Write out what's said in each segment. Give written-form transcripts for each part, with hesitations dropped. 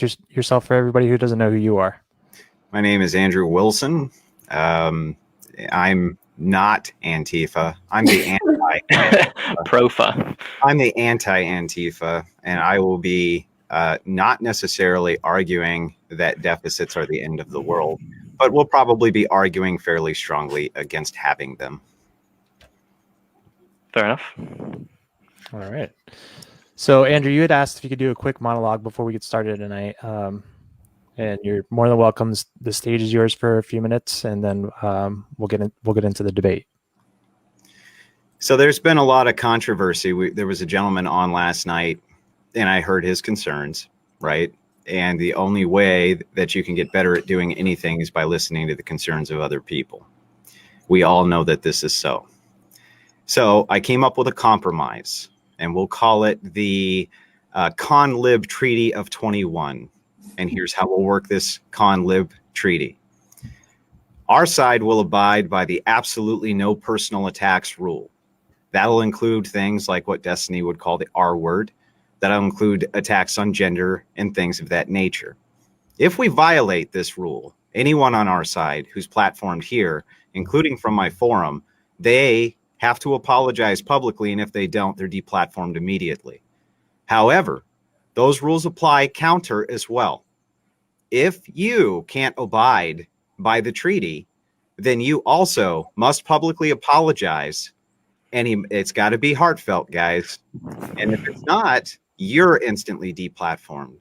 yourself for everybody who doesn't know who you are. My name is Andrew Wilson. I'm not Antifa. I'm the Profa. I'm the anti-Antifa, and I will be not necessarily arguing that deficits are the end of the world, but we'll probably be arguing fairly strongly against having them. Fair enough. All right. So, Andrew, you had asked if you could do a quick monologue before we get started tonight. And you're more than welcome. The stage is yours for a few minutes, and then we'll get into the debate. So there's been a lot of controversy. There was a gentleman on last night, and I heard his concerns, right? And the only way that you can get better at doing anything is by listening to the concerns of other people. We all know that this is so. So I came up with a compromise, and we'll call it the Con-Lib Treaty of 21. And here's how we'll work this Con-Lib treaty. Our side will abide by the absolutely no personal attacks rule. That'll include things like what Destiny would call the R word. That'll include attacks on gender and things of that nature. If we violate this rule, anyone on our side who's platformed here, including from my forum, they have to apologize publicly, and if they don't, they're deplatformed immediately. However, those rules apply counter as well. If you can't abide by the treaty, then you also must publicly apologize, and it's got to be heartfelt, guys. And if it's not, you're instantly deplatformed.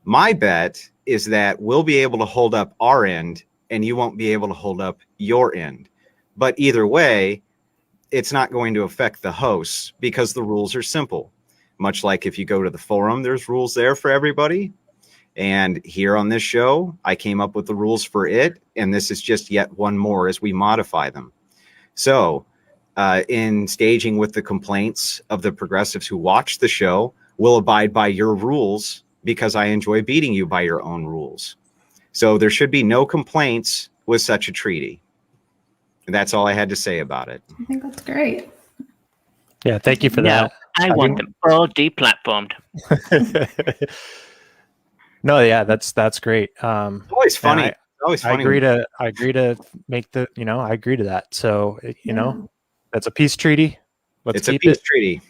My bet is that we'll be able to hold up our end, and you won't be able to hold up your end. But either way, it's not going to affect the hosts because the rules are simple. Much like if you go to the forum, there's rules there for everybody. And here on this show, I came up with the rules for it, and this is just yet one more as we modify them. So in staging with the complaints of the progressives who watch the show, we'll abide by your rules because I enjoy beating you by your own rules. So there should be no complaints with such a treaty. And that's all I had to say about it. I think that's great. Yeah, thank you for that. I want them all deplatformed. No, yeah, that's great. Always funny. I agree to make the, I agree to that. So, that's a peace treaty. It's a peace treaty.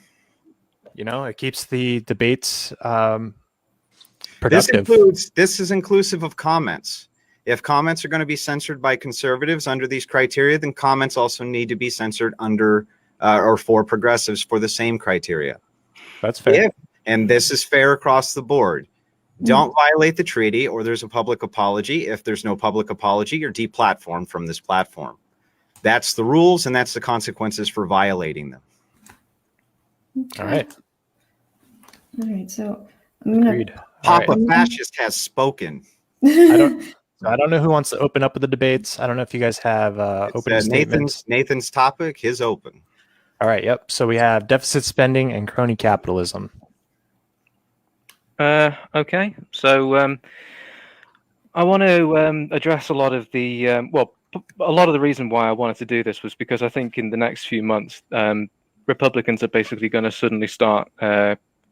It keeps the debates productive. This is inclusive of comments. If comments are going to be censored by conservatives under these criteria, then comments also need to be censored under or for progressives for the same criteria. That's fair. And this is fair across the board. Don't violate the treaty or there's a public apology. If there's no public apology, you're deplatformed from this platform. That's the rules, and that's the consequences for violating them. Okay. All right. All right. So I'm gonna. Papa Fascist has spoken. I don't know who wants to open up with the debates. I don't know if you guys have opening statements. Nathan's topic is open. All right. Yep. So we have deficit spending and crony capitalism. Okay. So I want to address a lot of the a lot of the reason why I wanted to do this was because I think in the next few months, Republicans are basically going to suddenly start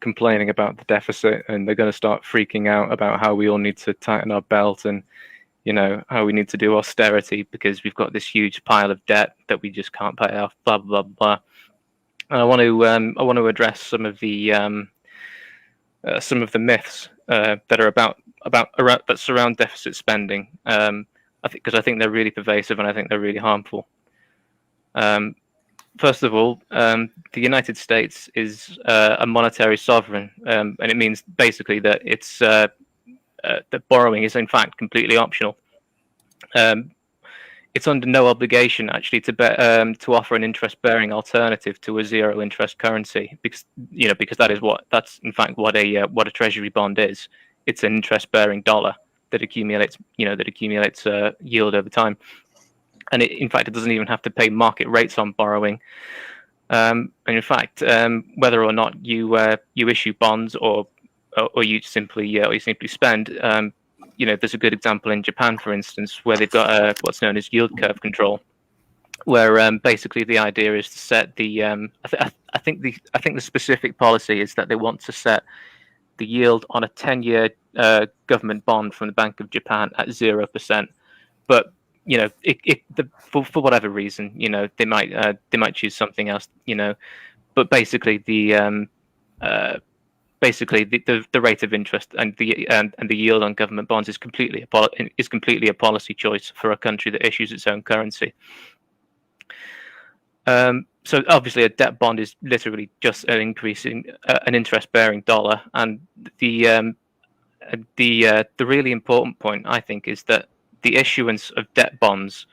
complaining about the deficit, and they're going to start freaking out about how we all need to tighten our belt and how we need to do austerity because we've got this huge pile of debt that we just can't pay off. Blah blah blah. And I want to address some of the myths that are about that surround deficit spending. I think they're really pervasive and I think they're really harmful. First of all, the United States is a monetary sovereign, and it means basically that it's that borrowing is in fact completely optional. It's under no obligation actually to offer an interest-bearing alternative to a zero-interest currency because that's in fact what a treasury bond is. It's an interest-bearing dollar that accumulates yield over time. And in fact, it doesn't even have to pay market rates on borrowing. And in fact, whether or not you issue bonds or you simply spend, there's a good example in Japan, for instance, where they've got what's known as yield curve control, where basically the idea is to set the I think the specific policy is that they want to set the yield on a 10-year government bond from the Bank of Japan at 0%. But for whatever reason, they might choose something else, But basically, the rate of interest and the yield on government bonds is completely a policy choice for a country that issues its own currency. So obviously, a debt bond is literally just an increasing an interest-bearing dollar, and the really important point, I think, is that the issuance of debt bonds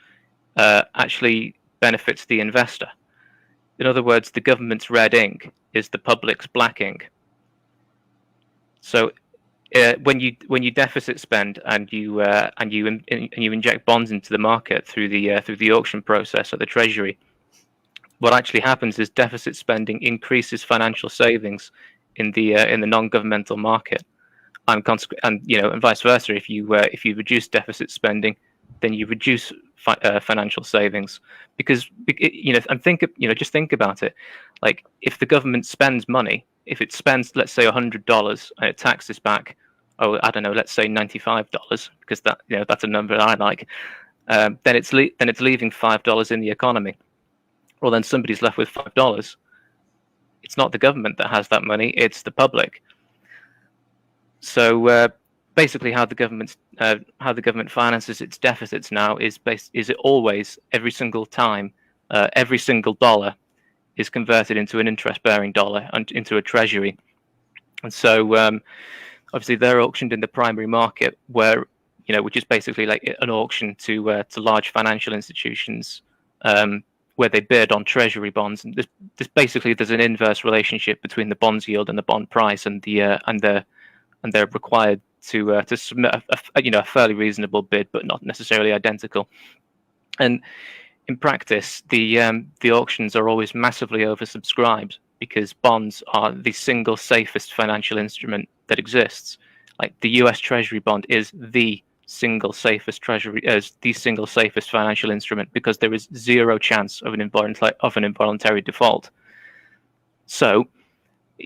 actually benefits the investor. In other words, the government's red ink is the public's black ink. So when you deficit spend and you inject bonds into the market through the auction process at the Treasury, what actually happens is deficit spending increases financial savings in the non-governmental market, and vice versa. If you reduce deficit spending, then you reduce financial savings, because just think about it. Like, if the government spends money, if it spends, let's say, $100 and it taxes back, let's say $95, because that's a number I like, then it's leaving $5 in the economy. Well, then somebody's left with $5. It's not the government that has that money; it's the public. So basically, how the government finances its deficits now is it always, every single time, every single dollar is converted into an interest-bearing dollar and into a treasury. And so obviously they're auctioned in the primary market, where which is basically like an auction to large financial institutions, where they bid on treasury bonds. And there's an inverse relationship between the bonds yield and the bond price, and they're required to submit a fairly reasonable bid, but not necessarily identical. And in practice, the auctions are always massively oversubscribed, because bonds are the single safest financial instrument that exists. Like, the U.S. Treasury bond is the single safest financial instrument, because there is zero chance of an involuntary default. So,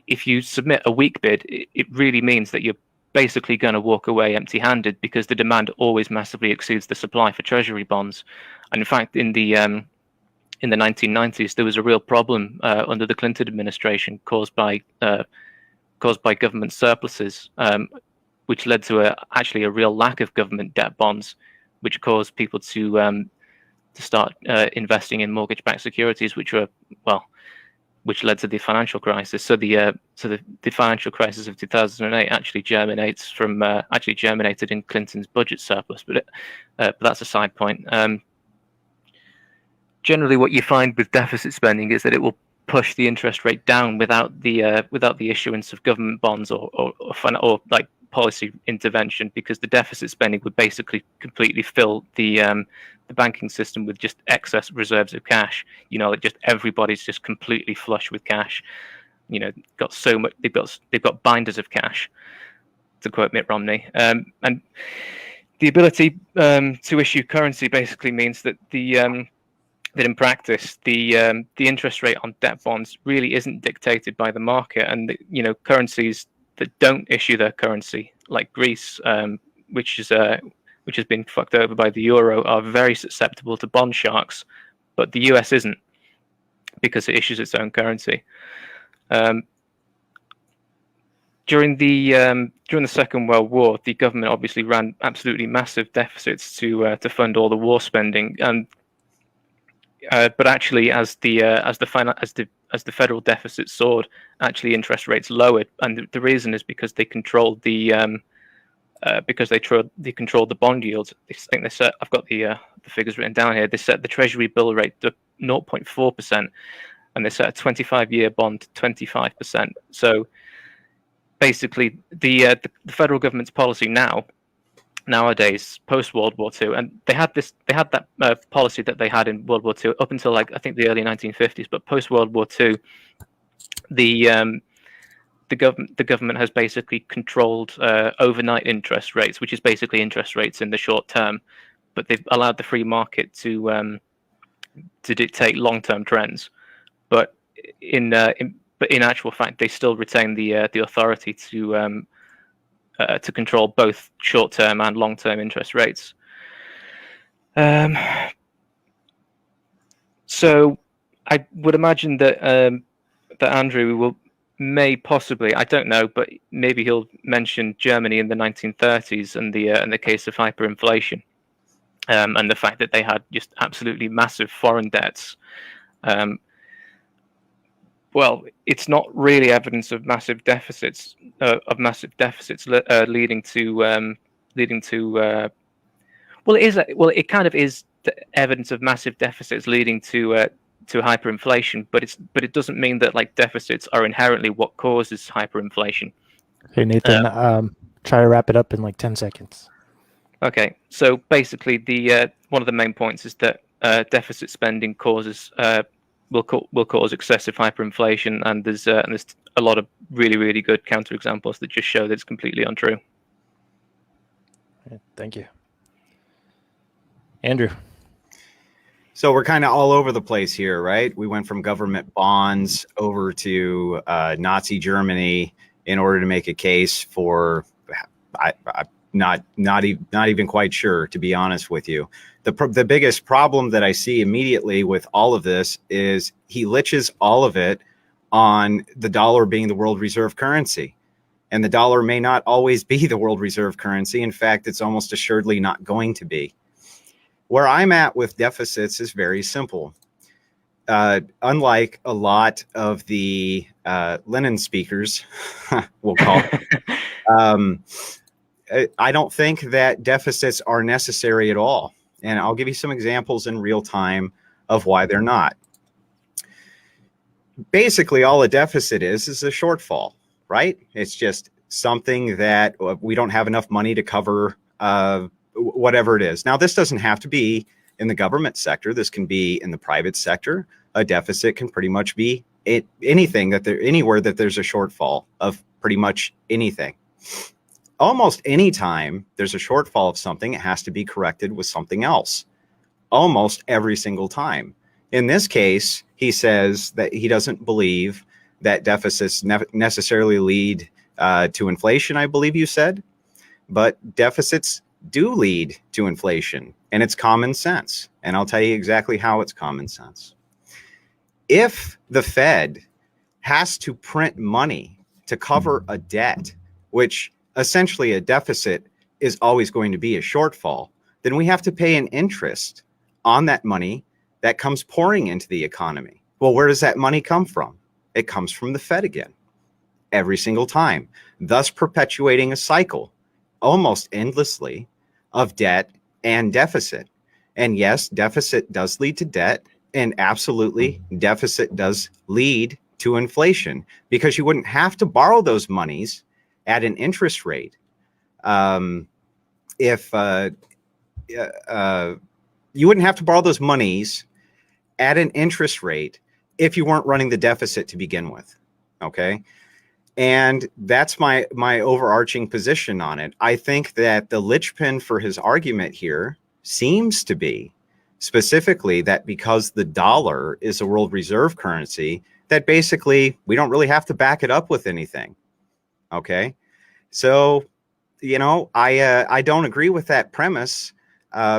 if you submit a weak bid, it really means that you're basically going to walk away empty-handed, because the demand always massively exceeds the supply for treasury bonds. And in fact, in the 1990s, there was a real problem under the Clinton administration caused by government surpluses, which led to actually a real lack of government debt bonds, which caused people to start investing in mortgage-backed securities, which led to the financial crisis. So the financial crisis of 2008 actually germinated in Clinton's budget surplus, but that's a side point. Generally, what you find with deficit spending is that it will push the interest rate down without the issuance of government bonds or like policy intervention, because the deficit spending would basically completely fill the banking system with just excess reserves of cash. Just everybody's just completely flush with cash. Got so much. They've got binders of cash, to quote Mitt Romney. And the ability to issue currency basically means that that in practice the interest rate on debt bonds really isn't dictated by the market, and currencies that don't issue their currency, like Greece, which has been fucked over by the euro, are very susceptible to bond sharks, but the US isn't, because it issues its own currency. During the Second World War, the government obviously ran absolutely massive deficits to fund all the war spending, and but actually, as the federal deficit soared, actually interest rates lowered, and the reason is because they controlled the bond yields. I think they set. I've got the figures written down here. They set the Treasury bill rate to 0.4%, and they set a 25-year bond to 25%. So basically, the federal government's policy nowadays, post World War II, and they had that policy that they had in World War II up until, like, I think, the early 1950s. But post World War II, the government has basically controlled overnight interest rates, which is basically interest rates in the short term, but they've allowed the free market to dictate long-term trends. But in actual fact, they still retain the authority to to control both short-term and long-term interest rates. So I would imagine that that Andrew may possibly, I don't know, but maybe he'll mention Germany in the 1930s and the case of hyperinflation, and the fact that they had just absolutely massive foreign debts. Well, it's not really evidence of massive deficits leading to well, it is. Well, it kind of is evidence of massive deficits leading to hyperinflation, but it doesn't mean that like deficits are inherently what causes hyperinflation. Hey Nathan, try to wrap it up in like 10 seconds. Okay, so basically, the one of the main points is that deficit spending will cause excessive hyperinflation, and there's a lot of really good counterexamples that just show that it's completely untrue. Yeah, thank you, Andrew. So we're kind of all over the place here, right? We went from government bonds over to Nazi Germany in order to make a case for. I'm not even quite sure, to be honest with you. The biggest problem that I see immediately with all of this is he liches all of it on the dollar being the world reserve currency, and the dollar may not always be the world reserve currency. In fact, it's almost assuredly not going to be. Where I'm at with deficits is very simple. Unlike a lot of the Lenin speakers, we'll call it, I don't think that deficits are necessary at all. And I'll give you some examples in real time of why they're not. Basically, all a deficit is a shortfall, right? It's just something that we don't have enough money to cover whatever it is. Now, this doesn't have to be in the government sector. This can be in the private sector. A deficit can pretty much be anything anywhere that there's a shortfall of pretty much anything. Almost any time there's a shortfall of something, it has to be corrected with something else. Almost every single time. In this case, he says that he doesn't believe that deficits necessarily lead to inflation, I believe you said. But deficits do lead to inflation, and it's common sense. And I'll tell you exactly how it's common sense. If the Fed has to print money to cover a debt, which essentially a deficit is always going to be a shortfall, then we have to pay an interest on that money that comes pouring into the economy. Well, where does that money come from? It comes from the Fed again, every single time, thus perpetuating a cycle almost endlessly of debt and deficit. And yes, deficit does lead to debt, and absolutely deficit does lead to inflation, because you wouldn't have to borrow those monies at an interest rate if you wouldn't have to borrow those monies at an interest rate if you weren't running the deficit to begin with. Okay. And that's my overarching position on it. I think that the linchpin for his argument here seems to be specifically that because the dollar is a world reserve currency, that basically we don't really have to back it up with anything. Okay. So, you know, I don't agree with that premise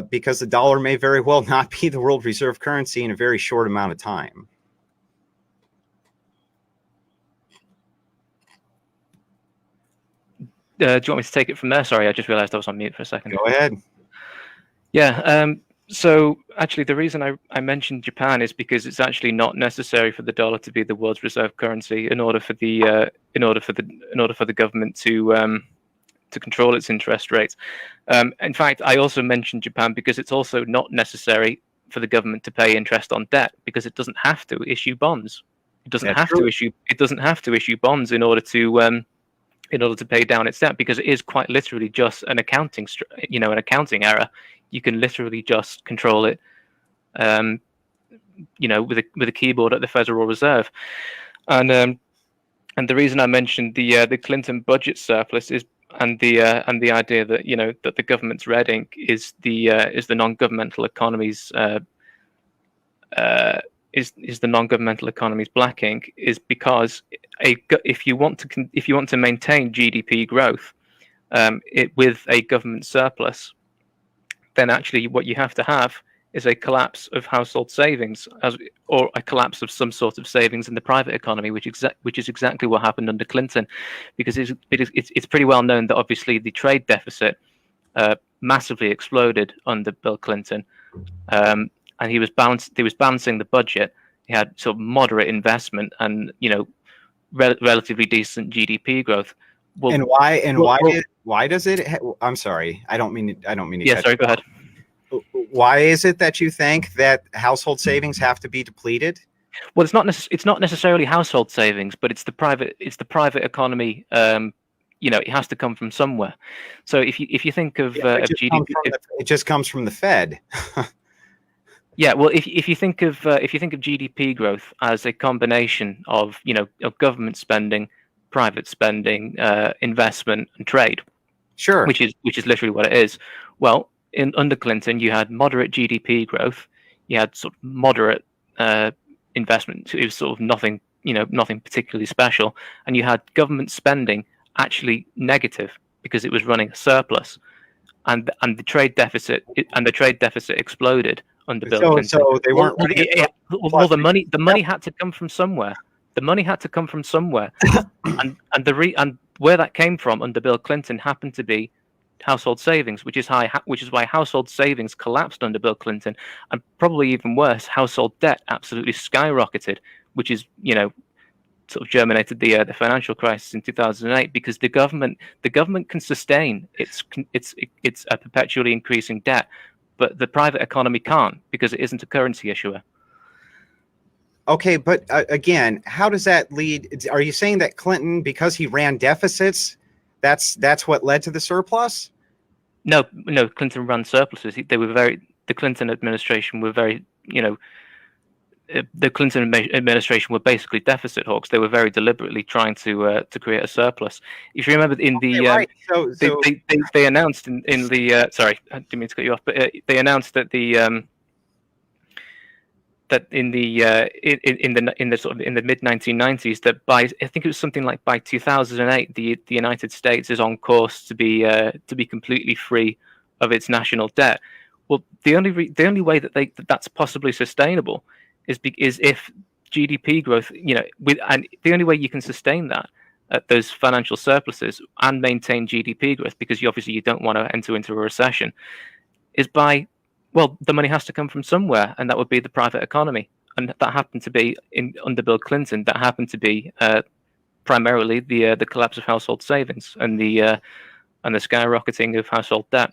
because the dollar may very well not be the world reserve currency in a very short amount of time. Do you want me to take it from there? Sorry, I just realized I was on mute for a second. Go ahead. Yeah. So actually, the reason I mentioned Japan is because it's actually not necessary for the dollar to be the world's reserve currency in order for the government to control its interest rates. In fact, I also mentioned Japan because it's also not necessary for the government to pay interest on debt, because it doesn't have to issue bonds. It doesn't have to issue bonds in order to pay down its debt, because it is quite literally just an accounting error. You can literally just control it, with a keyboard at the Federal Reserve. And the reason I mentioned the Clinton budget surplus is and the idea that that the government's red ink is the non-governmental economy's is the non-governmental economy's black ink, is because if you want to maintain GDP growth, with a government surplus, then actually what you have to have is a collapse of household savings, or a collapse of some sort of savings in the private economy, which is exactly what happened under Clinton, because it's pretty well known that obviously the trade deficit massively exploded under Bill Clinton, and he was balancing the budget. He had sort of moderate investment and relatively decent GDP growth. Well, and why does it? I'm sorry, I don't mean to. Yeah, sorry. Go ahead. Why is it that you think that household savings have to be depleted? Well, it's not necessarily household savings, but it's the private economy. It has to come from somewhere. So if you think of GDP, it just comes from the Fed. Yeah, well, if you think of GDP growth as a combination of of government spending, private spending, investment, and trade, sure, which is literally what it is. Well, under Clinton, you had moderate GDP growth, you had sort of moderate investment. It was sort of nothing particularly special, and you had government spending actually negative because it was running a surplus, and the trade deficit exploded under Bill Clinton. So they weren't. Well, the money had to come from somewhere. The money had to come from somewhere, and where that came from under Bill Clinton happened to be household savings, which is why household savings collapsed under Bill Clinton, and probably even worse, household debt absolutely skyrocketed, which is sort of germinated the financial crisis in 2008, because the government can sustain its a perpetually increasing debt, but the private economy can't, because it isn't a currency issuer. Okay, but again, how does that lead? Are you saying that Clinton, because he ran deficits, that's what led to the surplus? No, Clinton ran surpluses. The Clinton administration were very, the Clinton administration were basically deficit hawks. They were very deliberately trying to create a surplus. If you remember, in the right. they announced in the sorry, I didn't mean to cut you off, but they announced that that in the mid 1990s, that by, I think it was something like by 2008, the United States is on course to be completely free of its national debt. Well, the only way that that's possibly sustainable is if GDP growth, and the only way you can sustain that at those financial surpluses and maintain GDP growth, because you don't want to enter into a recession, is by, well, the money has to come from somewhere, and that would be the private economy. And that happened to be under Bill Clinton. That happened to be primarily the collapse of household savings and the skyrocketing of household debt.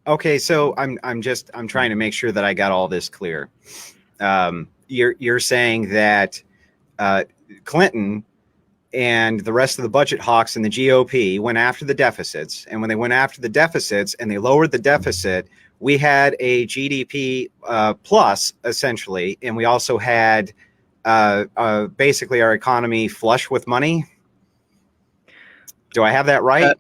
Okay, so I'm trying to make sure that I got all this clear. You're saying that Clinton and the rest of the budget hawks in the GOP went after the deficits, and when they went after the deficits and they lowered the deficit, we had a GDP plus, essentially, and we also had basically our economy flush with money. Do I have that right?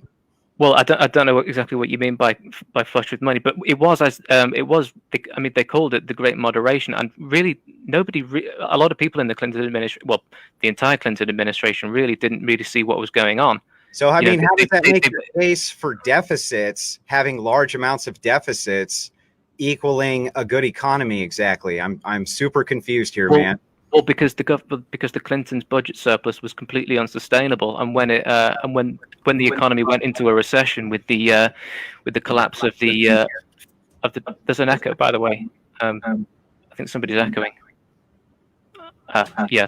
Well, I don't know exactly what you mean by flush with money, but it was they called it the Great Moderation, and really a lot of people in the Clinton administration, well, the entire Clinton administration, really didn't really see what was going on. So I mean, how does that make your case for deficits, having large amounts of deficits, equaling a good economy exactly? I'm super confused here, man. Well, because the Clintons' budget surplus was completely unsustainable, and when the economy went into a recession with the collapse of the there's an echo, by the way. I think somebody's echoing. Yeah,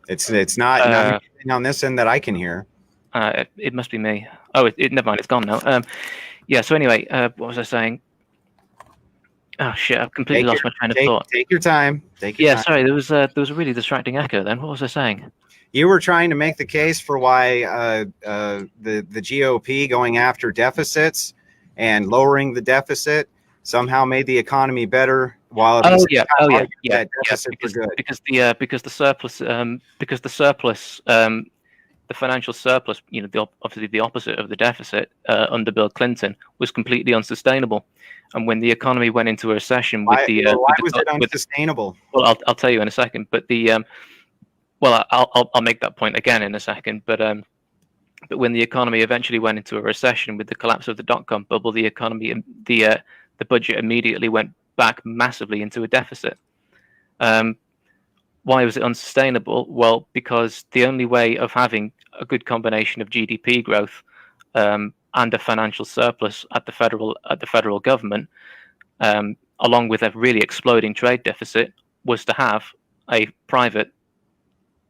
it's not anything on this end that I can hear. It must be me. Oh, never mind. It's gone now. Yeah. So anyway, what was I saying? Oh shit! I've completely lost my train of thought. Take your time. Sorry. There was a really distracting echo. Then what was I saying? You were trying to make the case for why the GOP going after deficits and lowering the deficit somehow made the economy better. While because the surplus, the financial surplus, obviously the opposite of the deficit under Bill Clinton, was completely unsustainable. And when the economy went into a recession, why was it unsustainable? Well, I'll tell you in a second. But I'll make that point again in a second. But But when the economy eventually went into a recession with the collapse of the dot-com bubble, the budget immediately went back massively into a deficit. Why was it unsustainable? Well, because the only way of having a good combination of GDP growth and a financial surplus at the federal government, along with a really exploding trade deficit, was to have a private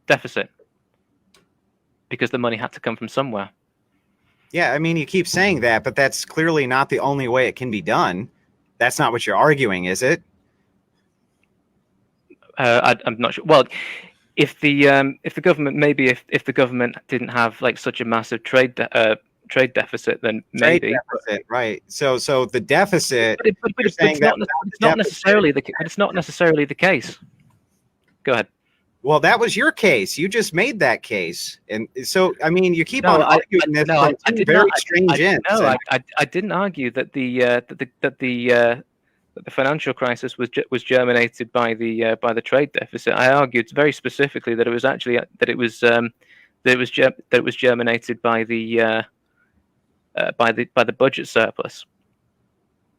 deficit, because the money had to come from somewhere. Yeah, I mean, you keep saying that, but that's clearly not the only way it can be done. That's not what you're arguing, is it? I'm not sure. Well, if the government, maybe if the government didn't have like such a massive trade deficit, then maybe. Trade deficit, right? So the deficit. But it's not necessarily the case. Go ahead. Well, that was your case. You just made that case, and so I mean, you keep on arguing this from two very strange ends. No, I didn't argue that the financial crisis was germinated by the trade deficit. I argued very specifically that it was actually germinated by the budget surplus.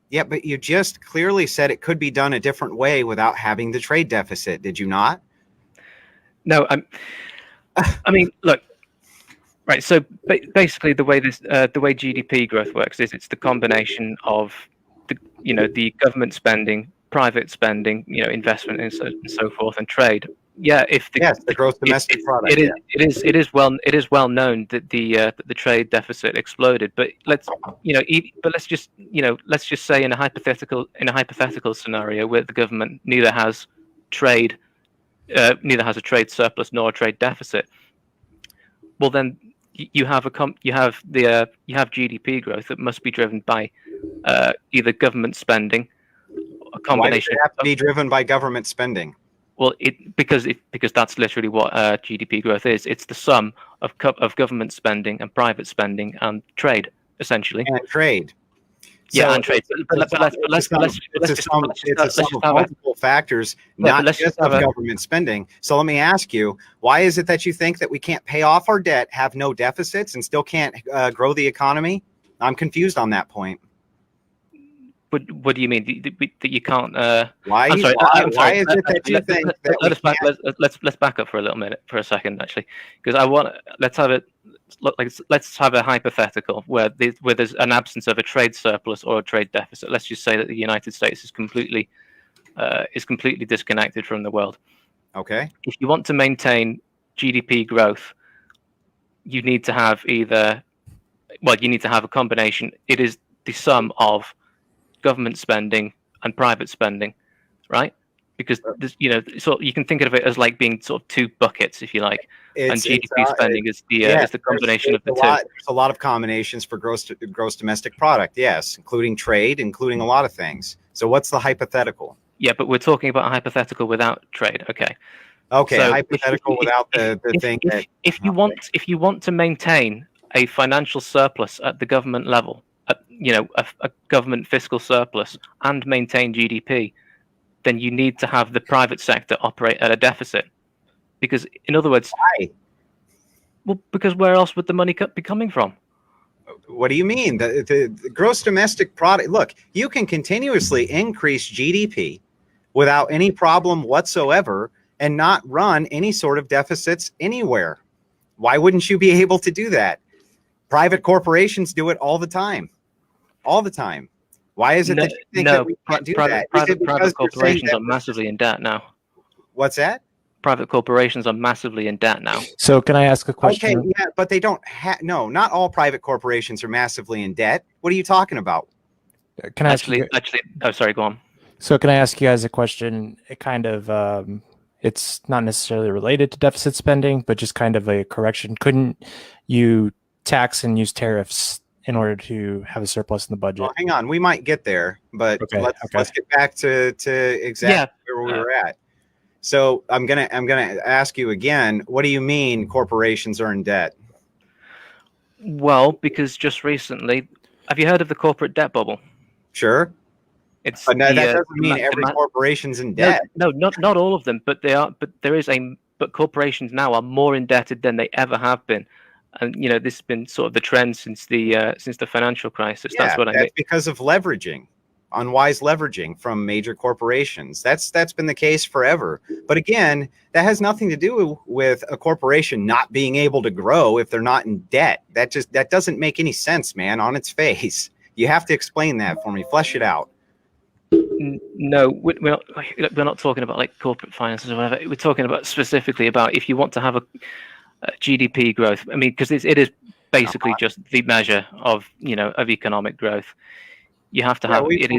Yeah, but you just clearly said it could be done a different way without having the trade deficit. Did you not? No, I mean, look, right. So basically, the way GDP growth works is it's the combination of the government spending, private spending, investment, and so forth, and trade. Yeah, the gross domestic product. It is well known that the trade deficit exploded. But let's just say in a hypothetical scenario where the government neither has a trade surplus nor a trade deficit, well then you have GDP growth that must be driven by either government spending, a combination. Why does it have to be driven by government spending? Well, because that's literally what GDP growth is. It's the sum of government spending and private spending and trade, essentially. And trade. Yeah, and trade. But let's it's a sum of multiple factors, not just of government spending. So let me ask you, why is it that you think that we can't pay off our debt, have no deficits, and still can't grow the economy? I'm confused on that point. What do you mean that you can't? Why is it that you think that let's back up for a second, actually, because let's have a hypothetical where there's an absence of a trade surplus or a trade deficit. Let's just say that the United States is completely disconnected from the world. Okay. If you want to maintain GDP growth, you need to have you need to have a combination. It is the sum of government spending and private spending, right? Because so you can think of it as like being sort of two buckets, if you like, and GDP spending is the combination of the two. There's a lot of combinations for gross domestic product, yes, including trade, including a lot of things. So what's the hypothetical? Yeah, but we're talking about a hypothetical without trade. Okay. Okay, so hypothetical without the thing. If you want to maintain a financial surplus at the government level, a government fiscal surplus, and maintain GDP, then you need to have the private sector operate at a deficit. Because, in other words, why? Well, because where else would the money be coming from? What do you mean? The gross domestic product. Look, you can continuously increase GDP without any problem whatsoever and not run any sort of deficits anywhere. Why wouldn't you be able to do that? Private corporations do it all the time. All the time. Why is it that you think that we can't do that? Private corporations are massively in debt now. What's that? Private corporations are massively in debt now. So can I ask a question? Okay, yeah, but they don't have, no, not all private corporations are massively in debt. What are you talking about? Can I actually, oh, sorry, go on. So can I ask you guys a question? It kind of, it's not necessarily related to deficit spending, but just kind of a correction. Couldn't you tax and use tariffs in order to have a surplus in the budget? Well, hang on, we might get there, but let's get back to exactly where we were at. So I'm gonna ask you again. What do you mean corporations are in debt? Well, because just recently, have you heard of the corporate debt bubble? Sure. It's but that doesn't mean every corporation's in debt. No, not all of them, but they are. But corporations now are more indebted than they ever have been, And this has been sort of the trend since the financial crisis. Yeah, That's what I that's mean. because of leveraging, unwise leveraging from major corporations. That's been the case forever. But again, that has nothing to do with a corporation not being able to grow if they're not in debt. That doesn't make any sense, man, on its face. You have to explain that for me. Flesh it out. No, we're not talking about like corporate finances or whatever. We're talking about specifically about if you want to have a GDP growth. I mean, because it is basically just the measure of of economic growth. You have to have we've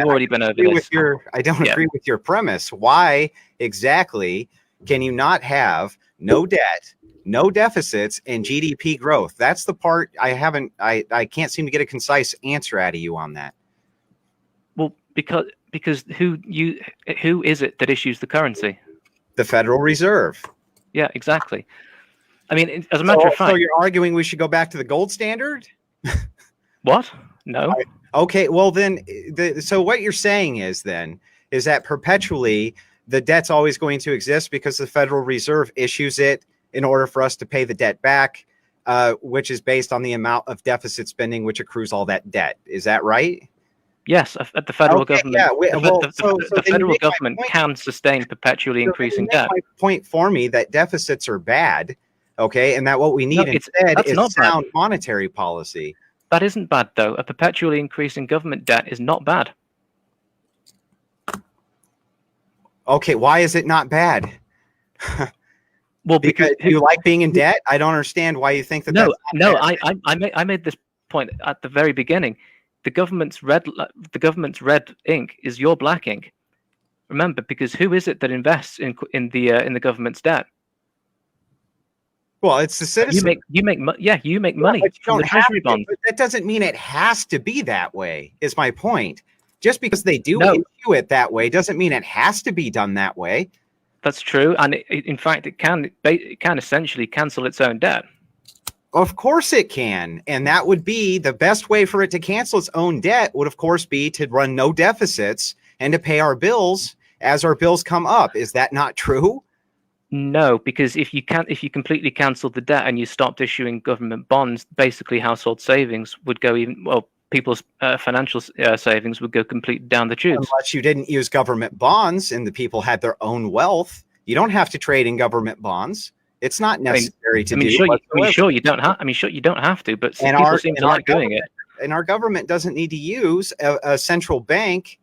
already been over this. I don't agree with your premise. Why exactly can you not have no debt, no deficits, and GDP growth? That's the part I can't seem to get a concise answer out of you on that. Well, because who is it that issues the currency? The Federal Reserve. Yeah, exactly. I mean, as a matter of fact. So you're arguing we should go back to the gold standard? What? No. Okay, well then, so what you're saying is that perpetually the debt's always going to exist because the Federal Reserve issues it in order for us to pay the debt back, which is based on the amount of deficit spending which accrues all that debt. Is that right? Yes, at the federal government. Yeah, the federal government can sustain perpetually increasing debt. My point for me that deficits are bad, okay, and that what we need instead is sound monetary policy. That isn't bad, though. A perpetually increasing government debt is not bad. Okay, why is it not bad? Well, because you like being in debt. I don't understand why you think that. No. I made this point at the very beginning. The government's red ink is your black ink. Remember, because who is it that invests in the government's debt? Well, it's the citizen. You make money from the treasury bonds. But that doesn't mean it has to be that way. Is my point. Just because they do it that way doesn't mean it has to be done that way. That's true, and in fact, it can essentially cancel its own debt. Of course it can. And that would be the best way for it to cancel its own debt would, of course, be to run no deficits and to pay our bills as our bills come up. Is that not true? No, because if you completely canceled the debt and you stopped issuing government bonds, basically household savings would go people's financial savings would go completely down the tubes. Unless you didn't use government bonds and the people had their own wealth. You don't have to trade in government bonds. It's not necessary to do. Sure, you don't have to, but people seem to like doing it. And our government doesn't need to use a central bank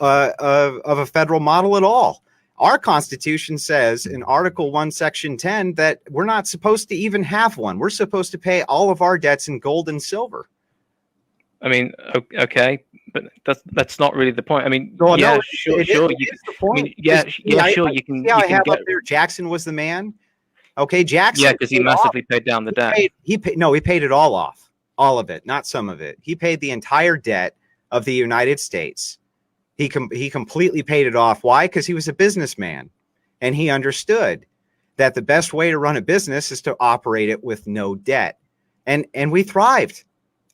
of a federal model at all. Our Constitution says in Article 1, Section 10 that we're not supposed to even have one. We're supposed to pay all of our debts in gold and silver. I mean, okay, but that's not really the point. I mean, sure. You can. I have up there. Jackson was the man. Okay, Jackson. Yeah, because he massively paid down the debt. He paid it all off, all of it, not some of it. He paid the entire debt of the United States. He completely paid it off. Why? Because he was a businessman, and he understood that the best way to run a business is to operate it with no debt, and we thrived,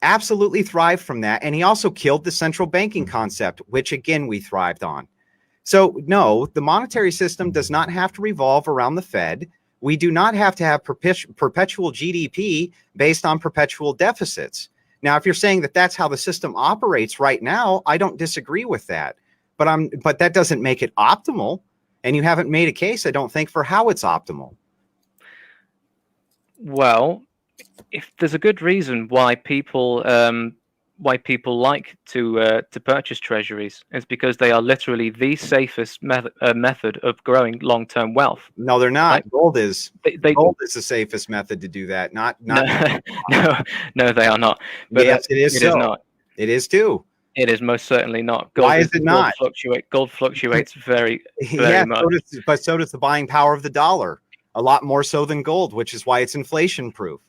absolutely thrived from that. And he also killed the central banking concept, which again we thrived on. So no, the monetary system does not have to revolve around the Fed. We do not have to have perpetual GDP based on perpetual deficits. Now, if you're saying that that's how the system operates right now, I don't disagree with that. But that doesn't make it optimal. And you haven't made a case, I don't think, for how it's optimal. Well, if there's a good reason why people like to purchase treasuries, it's because they are literally the safest method of growing long-term wealth. No, they're not. Right? Gold is the safest method to do that. Not no, they are not. But yes, it is. It is not. It is too. It is most certainly not. Why is it not? Gold fluctuates very much. So does the buying power of the dollar. A lot more so than gold, which is why it's inflation proof.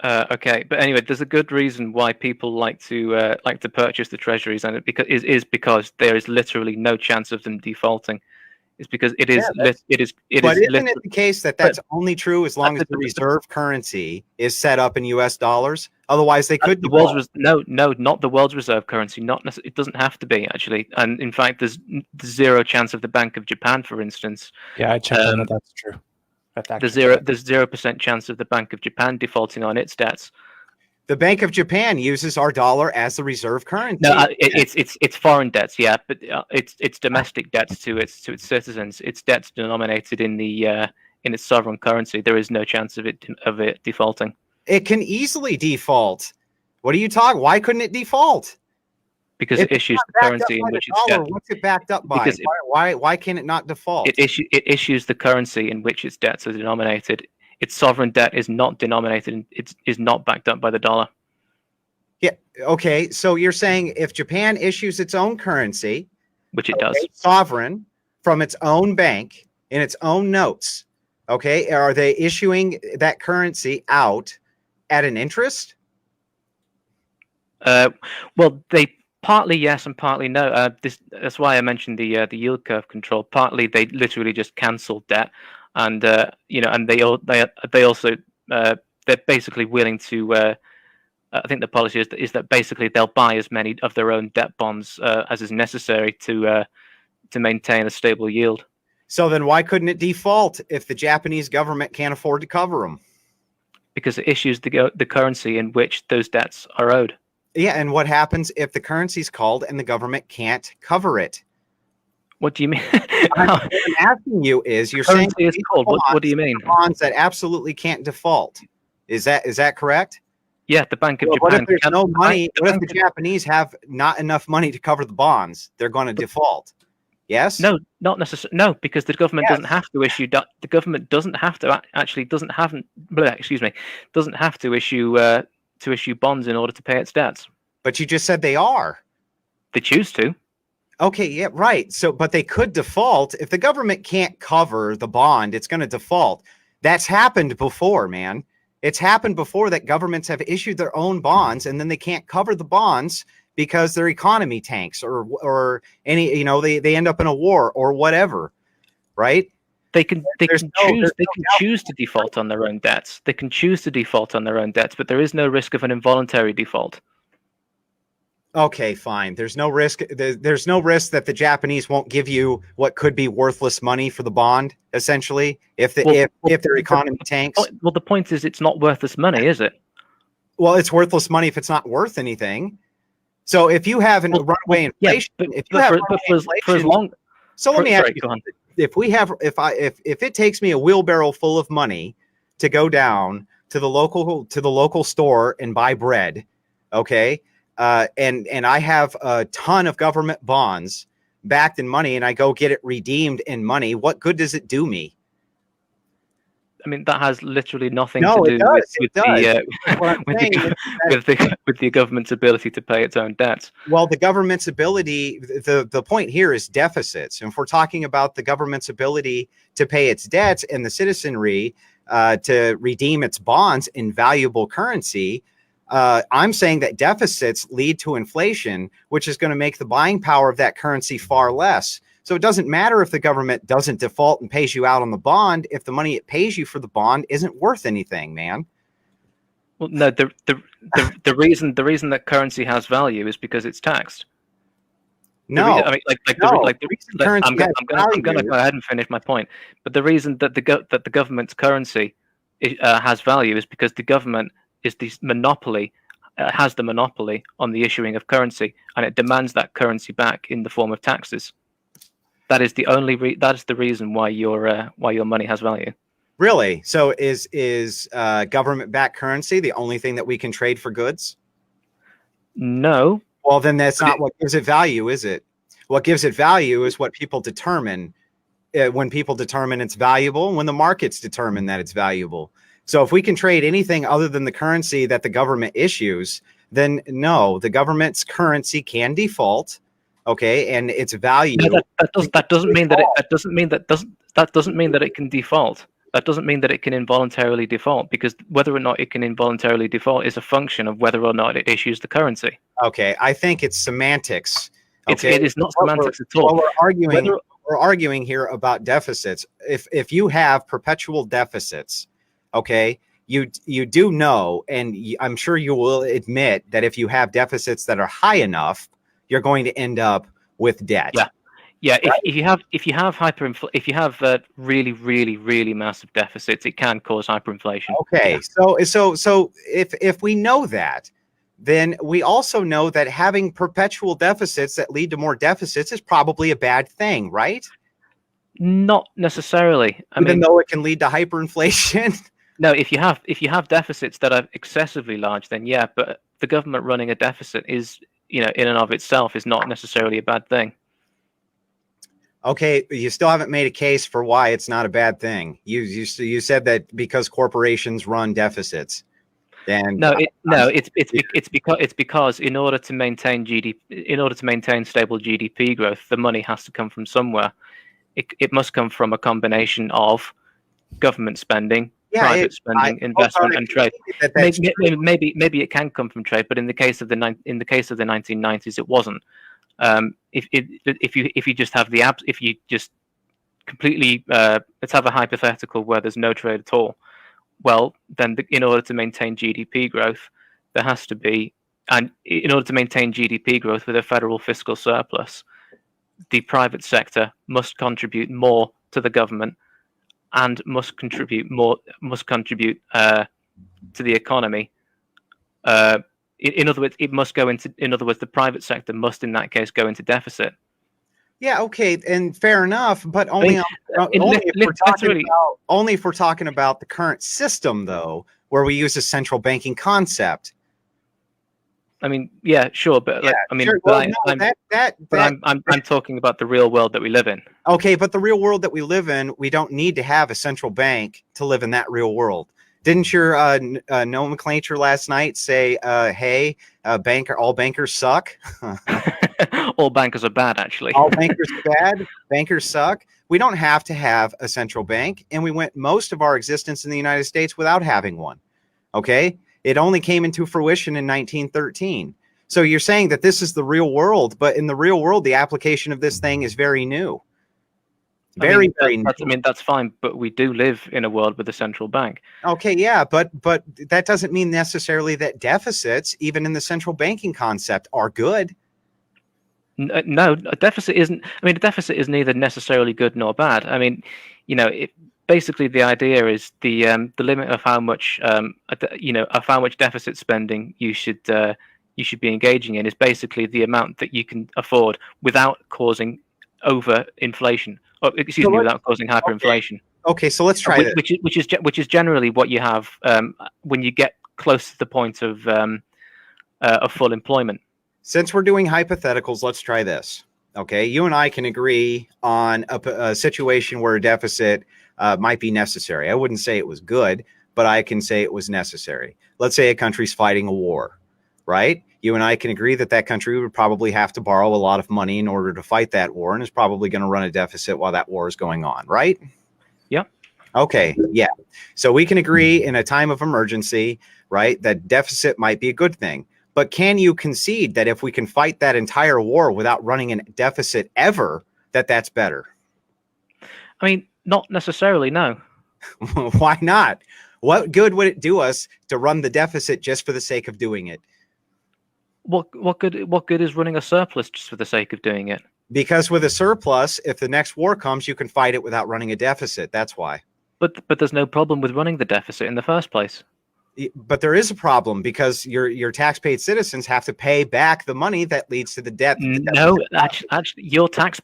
Okay, but anyway, there's a good reason why people like to purchase the treasuries, and because there is literally no chance of them defaulting. It's because it is. But isn't it the case that that's only true as long as the reserve currency is set up in U.S. dollars? Otherwise, they could. No, not the world's reserve currency. It doesn't have to be actually, and in fact, there's zero chance of the Bank of Japan, for instance. Yeah, I checked on that. That's true. There's 0% chance of the Bank of Japan defaulting on its debts. The Bank of Japan uses our dollar as the reserve currency. No, it's foreign debts, yeah, but it's domestic debts to its citizens. It's debts denominated in its sovereign currency. There is no chance of it defaulting. It can easily default. What are you talking? Why couldn't it default? Because it issues the currency in which it's dollar. debt. What's it backed up by? Because Why can't it not default? It issues the currency in which its debts are denominated. Its sovereign debt is not denominated. It is not backed up by the dollar. Yeah. Okay. So you're saying if Japan issues its own currency, Which it does. sovereign from its own bank in its own notes, okay, are they issuing that currency out at an interest? Well, they partly yes and partly no. That's why I mentioned the yield curve control. Partly they literally just cancel debt, and and they also they're basically willing to. I think the policy is that basically they'll buy as many of their own debt bonds as is necessary to maintain a stable yield. So then why couldn't it default if the Japanese government can't afford to cover them? Because it issues the currency in which those debts are owed. Yeah, and what happens if the currency's called and the government can't cover it? What do you mean? What I'm asking you is, you're saying currency is called. What do you mean? Bonds that absolutely can't default. Is that correct? Yeah, the Bank of Well, Japan. what if there's no money? What if the Japanese have not enough money to cover the bonds? They're going to default. Yes? No, not necessarily. No, because the government Yes. doesn't have to issue. The government doesn't have to doesn't have to issue bonds in order to pay its debts. But you just said they are. They choose to. Okay, yeah, right. So, but they could default. If the government can't cover the bond, it's going to default. That's happened before, man. It's happened before that governments have issued their own bonds and then they can't cover the bonds because their economy tanks or any, they end up in a war or whatever, right? They can choose to default on their own debts. They can choose to default on their own debts, but there is no risk of an involuntary default. Okay, fine. There's no risk. There's no risk that the Japanese won't give you what could be worthless money for the bond, essentially, if their economy tanks. Well, the point is, it's not worthless money, is it? Well, it's worthless money if it's not worth anything. So if you have runaway inflation, so let me ask you, if it takes me a wheelbarrow full of money to go down to the local store and buy bread, okay, and I have a ton of government bonds backed in money, and I go get it redeemed in money, what good does it do me? I mean, that has literally nothing to do with the government's ability to pay its own debts. Well, the government's ability, the point here is deficits. And if we're talking about the government's ability to pay its debts and the citizenry to redeem its bonds in valuable currency, I'm saying that deficits lead to inflation, which is going to make the buying power of that currency far less. So it doesn't matter if the government doesn't default and pays you out on the bond if the money it pays you for the bond isn't worth anything, man. Well, no, the reason that currency has value is because it's taxed. No, I'm going to go ahead and finish my point. But the reason that the government's currency has value is because the government is the monopoly, has the monopoly on the issuing of currency, and it demands that currency back in the form of taxes. That is the only that is the reason why your money has value. Really? So is government-backed currency the only thing that we can trade for goods? No. Well, then that's not what gives it value, is it? What gives it value is what people determine. When people determine it's valuable, and when the markets determine that it's valuable. So if we can trade anything other than the currency that the government issues, then no, the government's currency can default. Okay, and its value. No, that doesn't mean that it can default. That doesn't mean that it can involuntarily default, because whether or not it can involuntarily default is a function of whether or not it issues the currency. Okay, I think it's semantics. Okay? It is not semantics at all. Well, we're arguing here about deficits. If you have perpetual deficits, okay, you do know, and I'm sure you will admit that if you have deficits that are high enough, you're going to end up with debt. Yeah, if you have if you have really massive deficits, it can cause hyperinflation. Okay, Yeah. so if we know that, then we also know that having perpetual deficits that lead to more deficits is probably a bad thing, right? Not necessarily. I Even mean, though it can lead to hyperinflation. no. If you have deficits that are excessively large, then yeah. But the government running a deficit is, in and of itself, is not necessarily a bad thing. Okay, you still haven't made a case for why it's not a bad thing. You said that because corporations run deficits. And It's because in order to maintain stable GDP growth, the money has to come from somewhere. It must come from a combination of government spending, private spending, investment, and trade. Maybe it can come from trade, but in the case of the 1990s, it wasn't. If you just have if you just completely let's have a hypothetical where there's no trade at all. Well, then in order to maintain GDP growth, there has to be, and in order to maintain GDP growth with a federal fiscal surplus, the private sector must contribute more to the government and must contribute to the economy. In other words, it must go into. In other words, the private sector must, in that case, go into deficit. Yeah, okay, and fair enough, but only if we're talking about the current system, though, where we use a central banking concept. I mean, yeah, sure, but I'm talking about the real world that we live in. Okay, but the real world that we live in, we don't need to have a central bank to live in that real world. Didn't your nomenclature last night say, "Hey, all bankers suck"? All bankers are bad, actually. All bankers are bad. Bankers suck. We don't have to have a central bank, and we went most of our existence in the United States without having one. Okay, it only came into fruition in 1913. So you're saying that this is the real world, but in the real world, the application of this thing is very new. Very new. I mean, that's fine, but we do live in a world with a central bank. Okay, yeah, but that doesn't mean necessarily that deficits, even in the central banking concept, are good. No, a deficit isn't. I mean, a deficit is neither necessarily good nor bad. I mean, basically the idea is the limit of how much of how much deficit spending you should be engaging in is basically the amount that you can afford without causing overinflation. Without causing hyperinflation. Okay, so let's try this. Which is generally what you have when you get close to the point of full employment. Since we're doing hypotheticals, let's try this. Okay, you and I can agree on a situation where a deficit might be necessary. I wouldn't say it was good, but I can say it was necessary. Let's say a country's fighting a war, right? You and I can agree that that country would probably have to borrow a lot of money in order to fight that war and is probably going to run a deficit while that war is going on, right? Yeah. Okay, yeah. So we can agree in a time of emergency, right, that deficit might be a good thing. But can you concede that if we can fight that entire war without running a deficit ever, that's better? I mean, not necessarily, no. Why not? What good would it do us to run the deficit just for the sake of doing it? What good is running a surplus just for the sake of doing it? Because with a surplus, if the next war comes, you can fight it without running a deficit. That's why. But there's no problem with running the deficit in the first place. But there is a problem because your tax-paid citizens have to pay back the money that leads to the debt. No, actually, your tax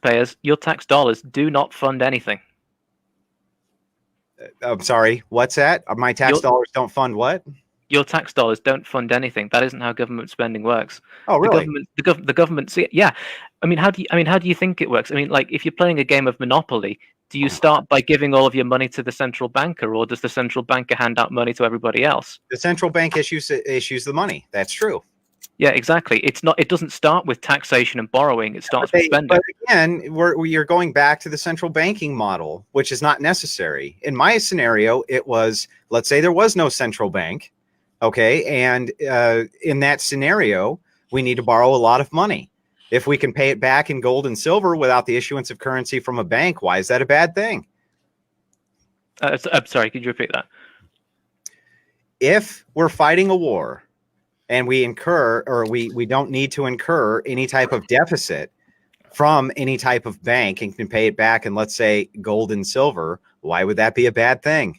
dollars do not fund anything. I'm sorry, what's that? My tax dollars don't fund what? Your tax dollars don't fund anything. That isn't how government spending works. Oh, really? The government. Yeah. I mean, how do you think it works? I mean, like if you're playing a game of Monopoly, do you start by giving all of your money to the central banker, or does the central banker hand out money to everybody else? The central bank issues the money. That's true. Yeah, exactly. It doesn't start with taxation and borrowing. It starts with spending. But again, you're going back to the central banking model, which is not necessary. In my scenario, it was, let's say there was no central bank. Okay. And in that scenario, we need to borrow a lot of money. If we can pay it back in gold and silver without the issuance of currency from a bank, why is that a bad thing? I'm sorry, could you repeat that? If we're fighting a war and we don't need to incur any type of deficit from any type of bank and can pay it back in, let's say, gold and silver, why would that be a bad thing?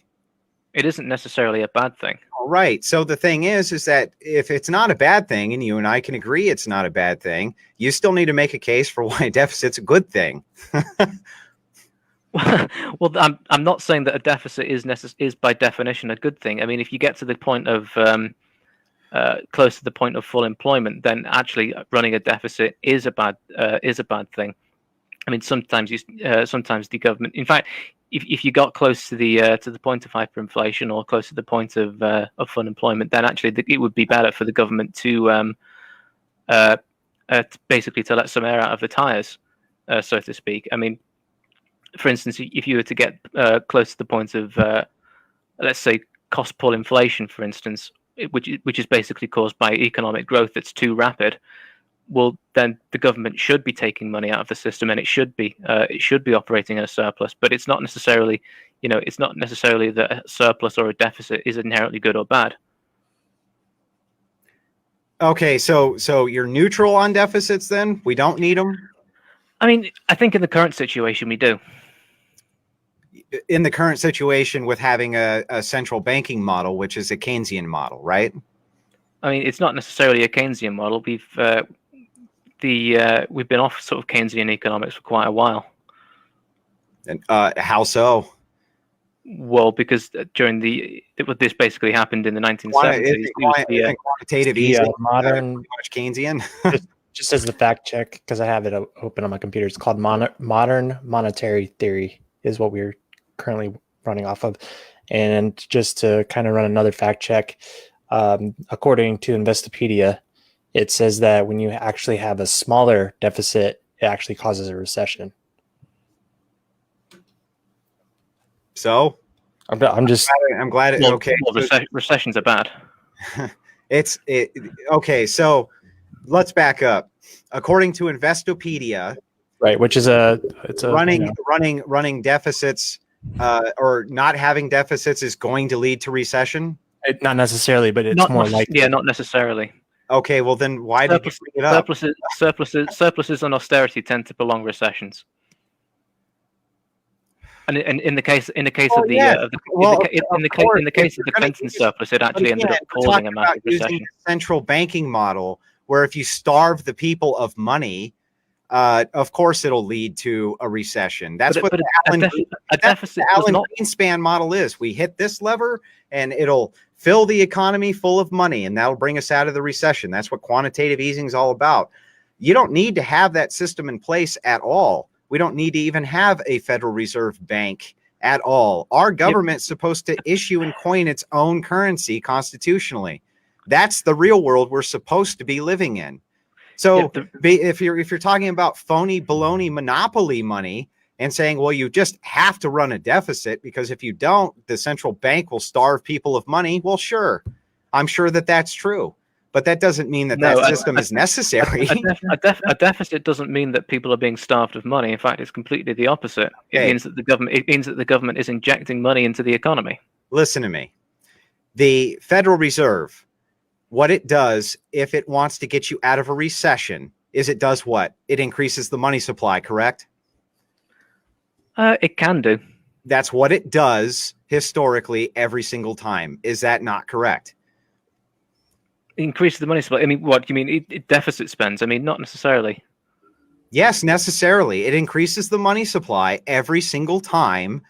It isn't necessarily a bad thing. All right. So the thing is that if it's not a bad thing, and you and I can agree it's not a bad thing, you still need to make a case for why a deficit's a good thing. Well, I'm not saying that a deficit is by definition a good thing. I mean, if you get to the point of close to the point of full employment, then actually running a deficit is a bad thing. I mean, sometimes the government, in fact, if you got close to the point of hyperinflation or close to the point of full employment, then actually it would be better for the government to basically to let some air out of the tires, so to speak. I mean, for instance, if you were to get close to the point of, let's say, cost pull inflation, for instance, which is basically caused by economic growth that's too rapid, well, then the government should be taking money out of the system, and it should be operating at a surplus. But it's not necessarily, it's not necessarily that a surplus or a deficit is inherently good or bad. Okay, so you're neutral on deficits then? We don't need them? I mean, I think in the current situation we do. In the current situation with having a central banking model, which is a Keynesian model, right? I mean, it's not necessarily a Keynesian model. We've been off sort of Keynesian economics for quite a while. And how so? Well, because this basically happened in the 1970s. Quantitative easing, modern much Keynesian. just as the fact check, because I have it open on my computer. It's called modern monetary theory is what we're currently running off of. And just to kind of run another fact check, according to Investopedia, it says that when you actually have a smaller deficit, it actually causes a recession. So I'm glad. Well, okay, recessions are bad. Okay. So let's back up. According to Investopedia, right, which is running deficits or not having deficits is going to lead to recession. Not necessarily, but it's more likely. Yeah, not necessarily. Okay, well then why did you bring it up? Surpluses and austerity tend to prolong recessions. And in the case of the Clinton surplus, it actually ended up causing a massive recession. Using the central banking model, where if you starve the people of money, of course it'll lead to a recession. That's what the Alan Greenspan model is. We hit this lever, and it'll fill the economy full of money, and that'll bring us out of the recession. That's what quantitative easing is all about. You don't need to have that system in place at all. We don't need to even have a Federal Reserve Bank at all. Our government's supposed to issue and coin its own currency constitutionally. That's the real world we're supposed to be living in. So if you're talking about phony baloney monopoly money and saying, well, you just have to run a deficit because if you don't, the central bank will starve people of money. Well, sure. I'm sure that that's true. But that doesn't mean that system is necessary. A deficit doesn't mean that people are being starved of money. In fact, it's completely the opposite. It means that the government is injecting money into the economy. Listen to me. The Federal Reserve, what it does if it wants to get you out of a recession is it does what? It increases the money supply, correct? It can do. That's what it does historically every single time. Is that not correct? Increases the money supply. I mean, what do you mean? It deficit spends. I mean, not necessarily. Yes, necessarily. It increases the money supply every single time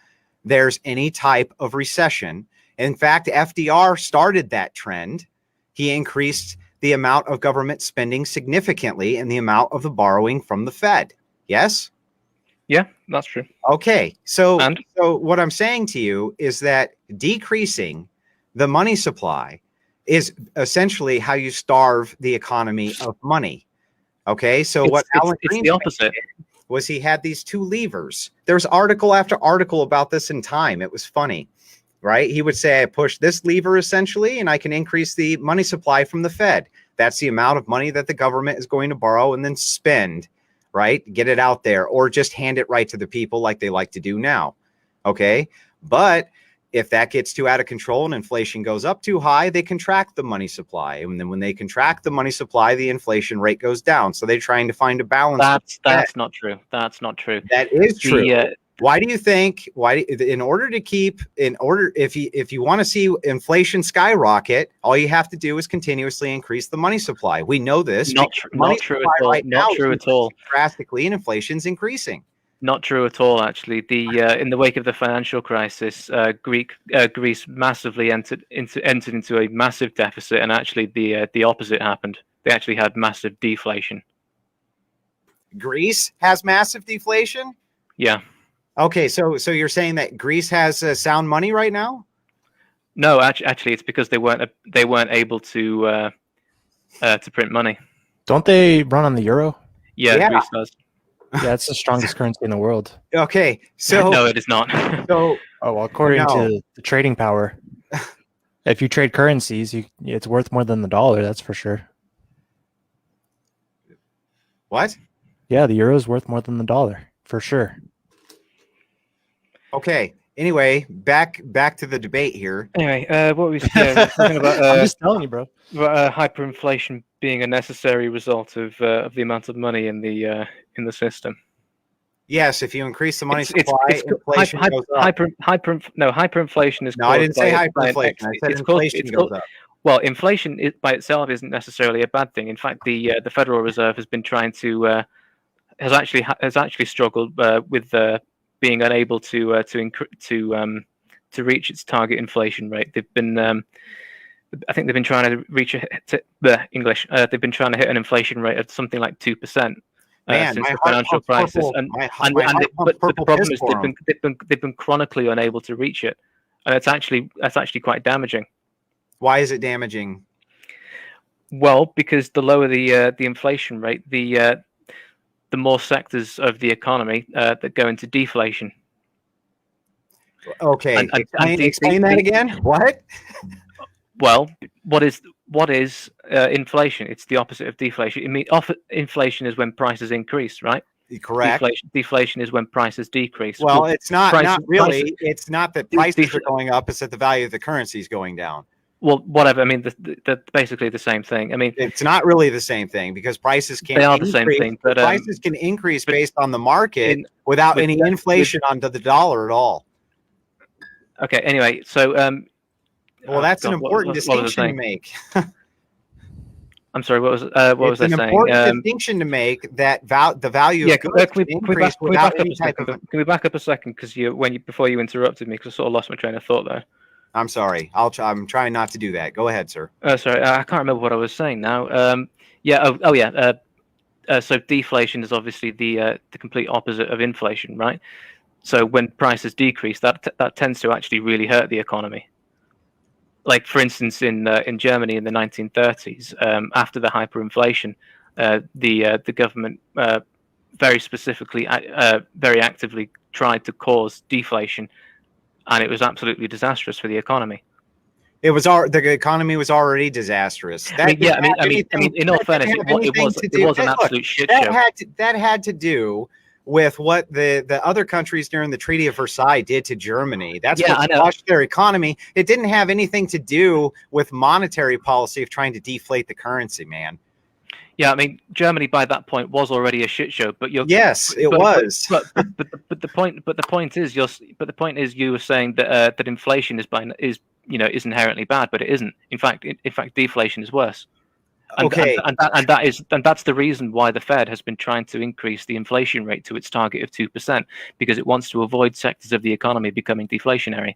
there's any type of recession. In fact, FDR started that trend. He increased the amount of government spending significantly and the amount of the borrowing from the Fed. Yes? Yeah, that's true. Okay. So what I'm saying to you is that decreasing the money supply is essentially how you starve the economy of money. Okay, so it's the opposite. Was he had these two levers. There's article after article about this in Time. It was funny, right? He would say, I push this lever essentially, and I can increase the money supply from the Fed. That's the amount of money that the government is going to borrow and then spend, right? Get it out there, or just hand it right to the people like they like to do now. Okay, but if that gets too out of control and inflation goes up too high, they contract the money supply. And then when they contract the money supply, the inflation rate goes down. So they're trying to find a balance. That's not true. That's not true. That is true. The, why do you think? In order to keep, if you want to see inflation skyrocket, all you have to do is continuously increase the money supply. We know this. Not true at all. Not true at all. Drastically, and inflation's increasing. Not true at all. Actually, in the wake of the financial crisis, Greece massively entered into a massive deficit, and actually the opposite happened. They actually had massive deflation. Greece has massive deflation? Yeah. Okay, so you're saying that Greece has sound money right now? No, actually, it's because they weren't able to print money. Don't they run on the euro? Yeah. Greece does. Yeah, it's the strongest currency in the world. Okay, so no, it is not. According to the trading power, if you trade currencies, it's worth more than the dollar. That's for sure. What? Yeah, the euro is worth more than the dollar for sure. Okay. Anyway, back to the debate here. Anyway, what were we talking about? I'm just telling you, bro. Hyperinflation being a necessary result of the amount of money in the system. Yes, if you increase the money supply, inflation goes up. Hyperinflation is. No, I didn't say hyperinflation. I said inflation goes up. Well, inflation by itself isn't necessarily a bad thing. In fact, the Federal Reserve has been trying to has actually struggled with being unable to reach its target inflation rate. They've been I think they've been trying to reach they've been trying to hit an inflation rate of something like 2%. Since the financial crisis, but the problem is they've been chronically unable to reach it, and that's actually quite damaging. Why is it damaging? Well, because the lower the inflation rate, the more sectors of the economy that go into deflation. Okay, explain that again. What? Well, what is inflation? It's the opposite of deflation. I mean, inflation is when prices increase, right? Correct. Deflation is when prices decrease. Well, it's not really. It's not that prices are going up; it's that the value of the currency is going down. Well, whatever. I mean, they're basically the same thing. I mean, it's not really the same thing because prices can. They are the same thing, but prices can increase based on the market without any inflation onto the dollar at all. Okay. Anyway, so well, that's an important distinction to make. I'm sorry. What was I saying? It's an important distinction to make that the value. Yeah. Can we back up a second? Because before you interrupted me, because I sort of lost my train of thought there. I'm sorry. I'm trying not to do that. Go ahead, sir. Sorry, I can't remember what I was saying now. So deflation is obviously the complete opposite of inflation, right? So when prices decrease, that tends to actually really hurt the economy. Like for instance, in Germany in the 1930s, after the hyperinflation, the government very specifically, very actively tried to cause deflation. And it was absolutely disastrous for the economy. The economy was already disastrous. In all fairness, it was an absolute shit show. That had to do with what the other countries during the Treaty of Versailles did to Germany. That's what crushed their economy. It didn't have anything to do with monetary policy of trying to deflate the currency, man. Yeah, I mean, Germany by that point was already a shit show, but it was. But the point is you were saying that that inflation is inherently bad, but it isn't. In fact, deflation is worse. And that's the reason why the Fed has been trying to increase the inflation rate to its target of 2%, because it wants to avoid sectors of the economy becoming deflationary.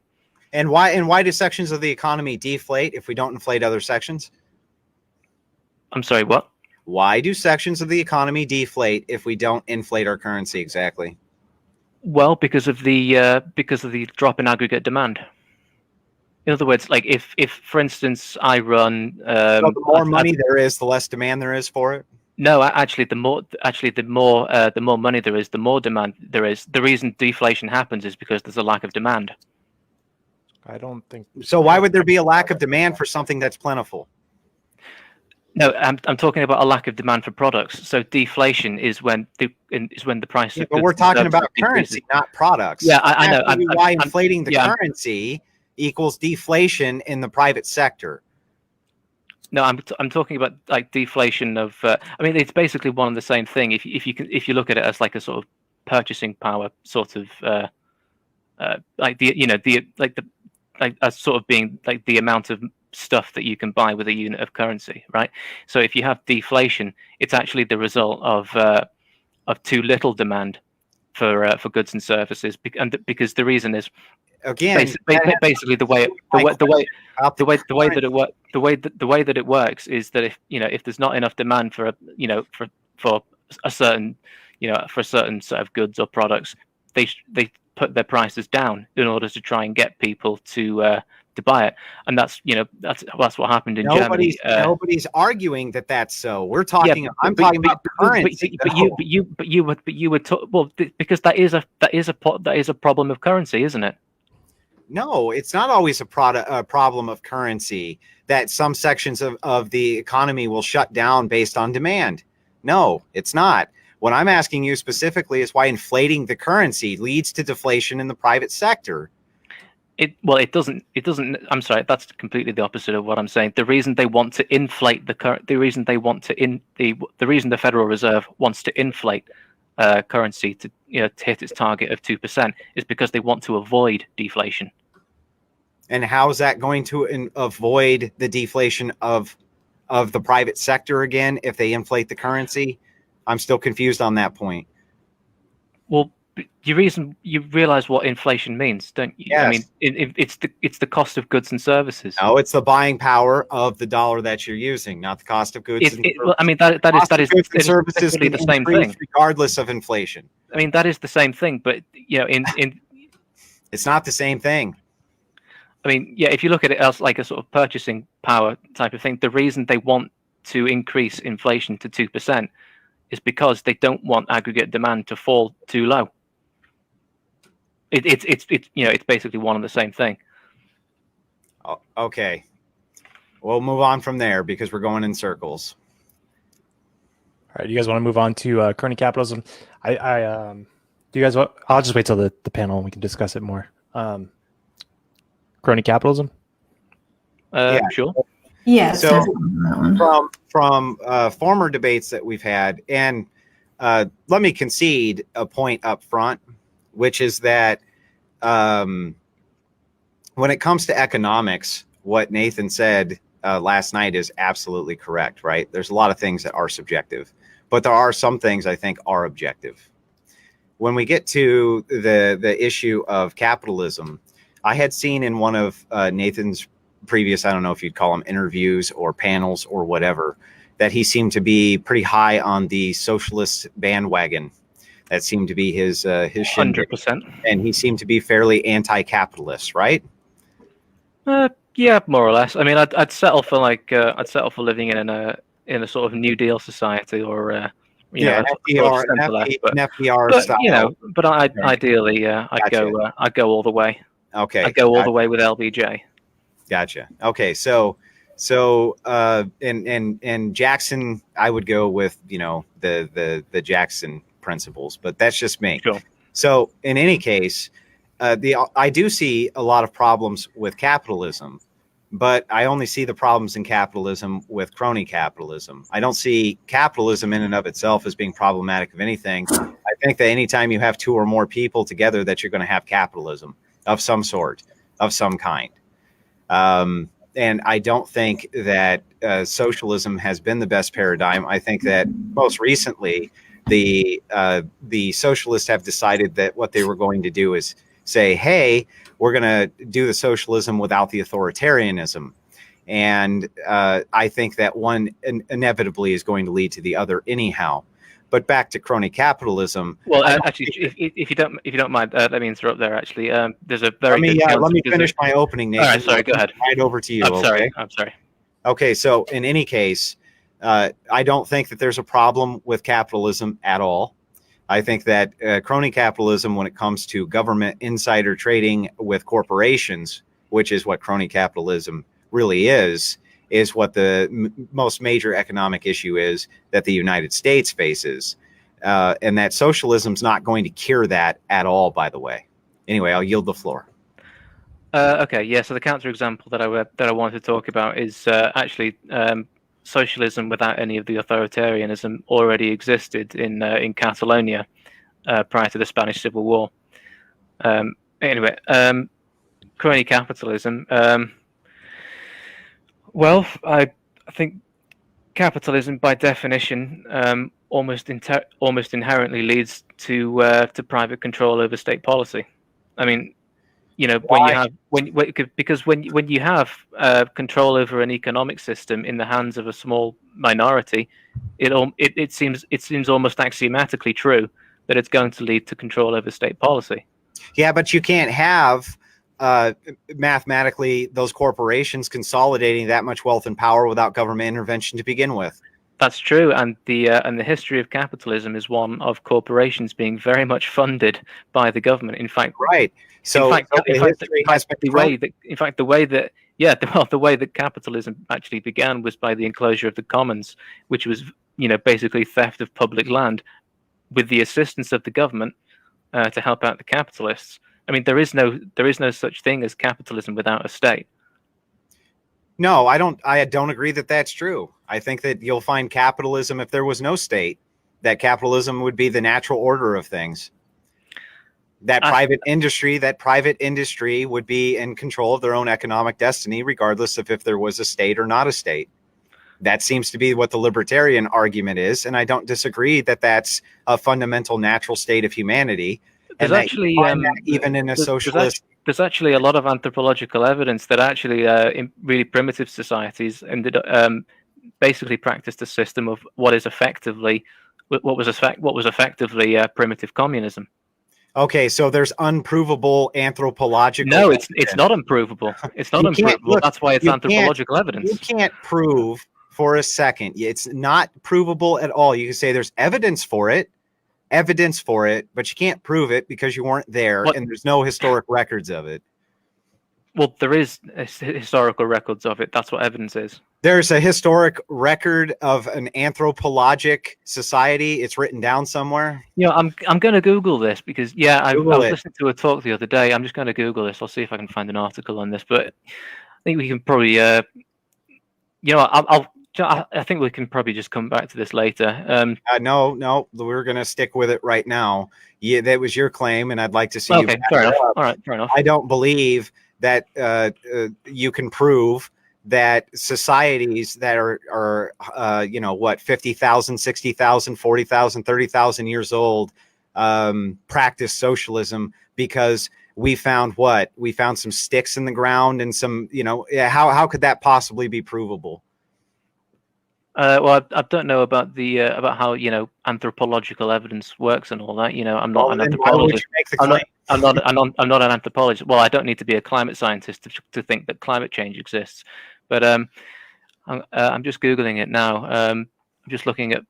And why do sections of the economy deflate if we don't inflate other sections? I'm sorry, what? Why do sections of the economy deflate if we don't inflate our currency exactly? Well, because of the drop in aggregate demand. In other words, like if for instance I run so the more money there is, the less demand there is for it. No, actually, the more money there is, the more demand there is. The reason deflation happens is because there's a lack of demand. I don't think so. Why would there be a lack of demand for something that's plentiful? No, I'm talking about a lack of demand for products. So deflation is when the price. Yeah, but we're talking about currency, not products. Yeah, I know. Why inflating the currency equals deflation in the private sector. No, I'm talking about like deflation of. I mean, it's basically one and the same thing. If you look at it as like a sort of purchasing power sort of like as sort of being like the amount of stuff that you can buy with a unit of currency, right? So if you have deflation, it's actually the result of too little demand for goods and services, because the reason is Again, basically the way that it works is that if there's not enough demand for a certain set of goods or products, they put their prices down in order to try and get people to buy it, and that's what happened in Germany. Nobody's arguing that that's so. We're talking. I'm talking about currency. But you would because that is a problem of currency, isn't it? No, it's not always a problem of currency that some sections of the economy will shut down based on demand. No, it's not. What I'm asking you specifically is why inflating the currency leads to deflation in the private sector. It doesn't. I'm sorry, that's completely the opposite of what I'm saying. The reason they want to inflate the reason the Federal Reserve wants to inflate currency to hit its target of 2% is because they want to avoid deflation. And how is that going to avoid the deflation of the private sector again if they inflate the currency? I'm still confused on that point. Well, you realize what inflation means, don't you? Yes. I mean, it's the cost of goods and services. No, it's the buying power of the dollar that you're using, not the cost of goods. I mean, that is goods and services the same thing, regardless of inflation. I mean, that is the same thing, but it's not the same thing. I mean, yeah, if you look at it as like a sort of purchasing power type of thing, the reason they want to increase inflation to 2% is because they don't want aggregate demand to fall too low. It's basically one and the same thing. Okay, we'll move on from there because we're going in circles. All right, you guys want to move on to crony capitalism? Do you guys? I'll just wait till the panel and we can discuss it more. Crony capitalism. Sure. Yeah. So from former debates that we've had, and let me concede a point up front, which is that when it comes to economics, what Nathan said last night is absolutely correct, right? There's a lot of things that are subjective, but there are some things I think are objective. When we get to the issue of capitalism, I had seen in one of Nathan's previous, I don't know if you'd call them interviews or panels or whatever, that he seemed to be pretty high on the socialist bandwagon. That seemed to be his 100%. And he seemed to be fairly anti-capitalist, right? Yeah, more or less. I mean, I'd settle for living in a sort of New Deal society or an FDR style. But ideally, I'd go all the way. Okay, I'd go all the way with LBJ. Gotcha. Okay, so and Jackson, I would go with the Jackson principles, but that's just me. Sure. So in any case, I do see a lot of problems with capitalism, but I only see the problems in capitalism with crony capitalism. I don't see capitalism in and of itself as being problematic of anything. I think that anytime you have two or more people together, that you're going to have capitalism of some sort, of some kind. And I don't think that socialism has been the best paradigm. I think that most recently, the socialists have decided that what they were going to do is say, hey, we're going to do the socialism without the authoritarianism. And I think that one inevitably is going to lead to the other anyhow. But back to crony capitalism. Well, actually, if you don't mind, let me interrupt there. Actually, there's a very let me finish my opening, Nathan. All right, sorry, go ahead. Right over to you. I'm sorry. Okay, so in any case, I don't think that there's a problem with capitalism at all. I think that crony capitalism, when it comes to government insider trading with corporations, which is what crony capitalism really is what the most major economic issue is that the United States faces. And that socialism's not going to cure that at all, by the way. Anyway, I'll yield the floor. Okay, yeah. So the counterexample that I wanted to talk about is actually socialism without any of the authoritarianism already existed in Catalonia prior to the Spanish Civil War. Anyway, crony capitalism. Well, I think capitalism, by definition, almost inherently leads to private control over state policy. I mean, when you Why? have because when you have control over an economic system in the hands of a small minority, it seems almost axiomatically true that it's going to lead to control over state policy. Yeah, but you can't have mathematically those corporations consolidating that much wealth and power without government intervention to begin with. That's true, and the history of capitalism is one of corporations being very much funded by the government. In fact, Right. So in fact, the history has been the way that capitalism actually began was by the enclosure of the commons, which was basically theft of public land, with the assistance of the government to help out the capitalists. I mean, there is no such thing as capitalism without a state. No, I don't agree that that's true. I think that you'll find capitalism, if there was no state, that capitalism would be the natural order of things. That private industry would be in control of their own economic destiny, regardless of if there was a state or not a state. That seems to be what the libertarian argument is, and I don't disagree that that's a fundamental natural state of humanity. There's actually even in a socialist. There's actually a lot of anthropological evidence that actually in really primitive societies ended basically practiced a system of what was effectively primitive communism. Okay, so there's unprovable anthropological. No, it's not unprovable. It's not unprovable. That's why it's anthropological evidence. You can't prove for a second. It's not provable at all. You can say there's evidence for it, but you can't prove it because you weren't there and there's no historic records of it. Well, there is historical records of it. That's what evidence is. There's a historic record of an anthropologic society. It's written down somewhere. I'm going to Google this because I was listening to a talk the other day. I'm just going to Google this. I'll see if I can find an article on this. But I think we can probably, I think we can probably just come back to this later. No, we're going to stick with it right now. Yeah, that was your claim, and I'd like to see. Okay, fair enough. All right, fair enough. I don't believe that you can prove that societies that are 50,000, 60,000, 40,000, 30,000 years old practice socialism because we found some sticks in the ground and some, how could that possibly be provable? Well, I don't know about the about how anthropological evidence works and all that. I'm not an anthropologist. I'm not an anthropologist. Well, I don't need to be a climate scientist to think that climate change exists. But I'm just Googling it now. I'm just looking at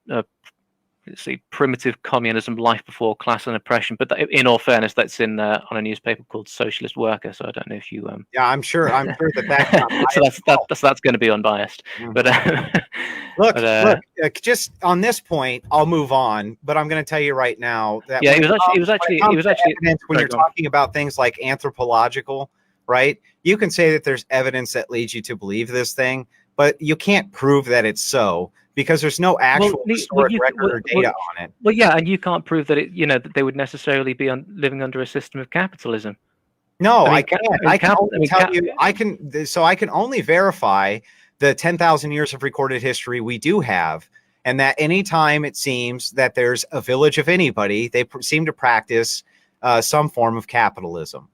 let's see, primitive communism, life before class and oppression. But in all fairness, that's on a newspaper called Socialist Worker. So I don't know if you. Yeah, I'm sure that's. So that's going to be unbiased. Mm-hmm. But look, just on this point, I'll move on. But I'm going to tell you right now that it was actually when you're talking about things like anthropological, right? You can say that there's evidence that leads you to believe this thing, but you can't prove that it's so. Because there's no actual historic record or data on it. Well, yeah, and you can't prove that that they would necessarily be living under a system of capitalism. No, I can't. I can only verify the 10,000 years of recorded history we do have, and that anytime it seems that there's a village of anybody, they seem to practice some form of capitalism.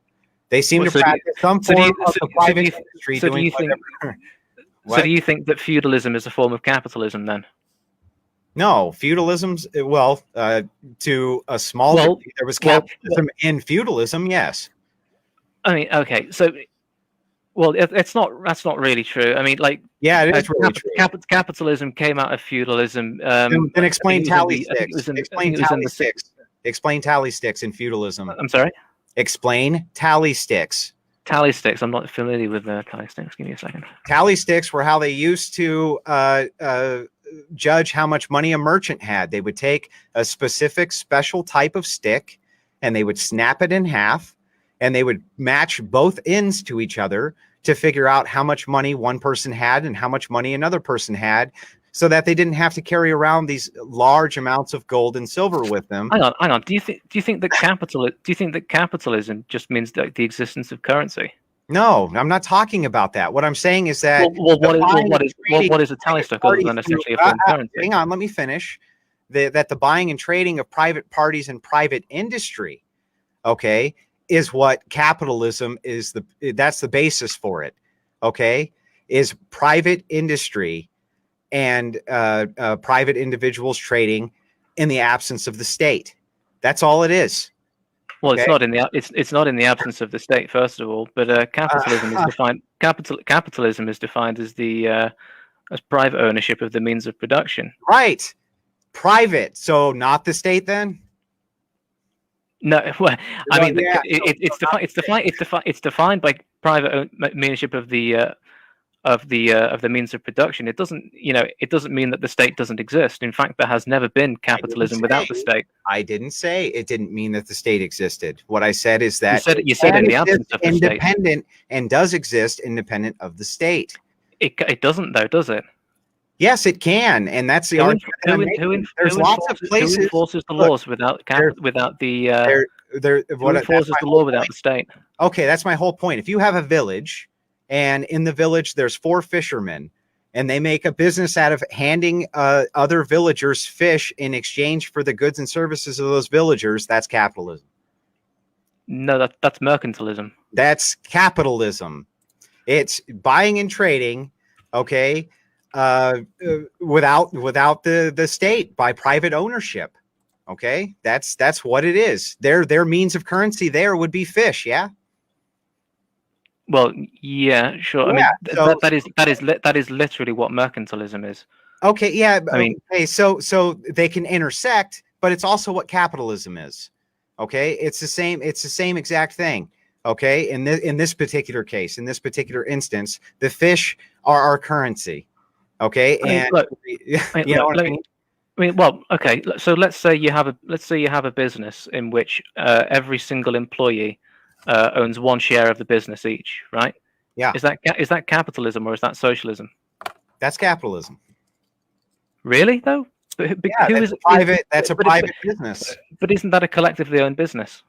They seem to practice some form of the private industry doing whatever. So do you think that feudalism is a form of capitalism then? No, feudalism's to a small degree, there was capitalism in feudalism, yes. I mean, okay, so that's not really true. I mean, like, yeah, it is really true. Capitalism came out of feudalism. Then explain tally sticks. Explain tally sticks. Explain tally sticks in feudalism. I'm sorry? Explain tally sticks. Tally sticks. I'm not familiar with tally sticks. Give me a second. Tally sticks were how they used to judge how much money a merchant had. They would take a specific special type of stick and they would snap it in half and they would match both ends to each other to figure out how much money one person had and how much money another person had, so that they didn't have to carry around these large amounts of gold and silver with them. Hang on. Do you think that capitalism just means the existence of currency? No, I'm not talking about that. What I'm saying is that What is a tally stick other than essentially a form of currency? hang on, let me finish. That the buying and trading of private parties and private industry, okay, is what capitalism is. That's the basis for it. Okay, is private industry and private individuals trading in the absence of the state. That's all it is. Well, Okay. it's not in the absence of the state, first of all. But capitalism is defined. Capitalism is defined as the as private ownership of the means of production. Right. Private. So not the state then? No, well, I mean, yeah, it's defined by private ownership of the means of production. It doesn't mean that the state doesn't exist. In fact, there has never been capitalism without the state. I didn't say it didn't mean that the state existed. What I said is that You said in the absence of the state. independent and does exist independent of the state. It doesn't, though, does it? Yes, it can, and that's the argument that I'm making. There's lots of places. Who enforces the laws without the What who enforces the law without the state? Okay, that's my whole point. If you have a village, and in the village there's 4 fishermen, and they make a business out of handing other villagers fish in exchange for the goods and services of those villagers, that's capitalism. No, that's mercantilism. That's capitalism. It's buying and trading, okay, without the state, by private ownership. Okay, that's what it is. Their means of currency there would be fish. Yeah. Well, yeah, sure. Yeah, I mean, that is literally what mercantilism is. Okay. Yeah. I mean, okay. So they can intersect, but it's also what capitalism is. Okay. It's the same exact thing. Okay. In this particular case, in this particular instance, the fish are our currency. Okay. Well, okay. So let's say you have a business in which every single employee owns 1 share of the business each, right? Yeah. Is that capitalism or is that socialism? That's capitalism. Really, though? That's a private business. But isn't that a collectively owned business?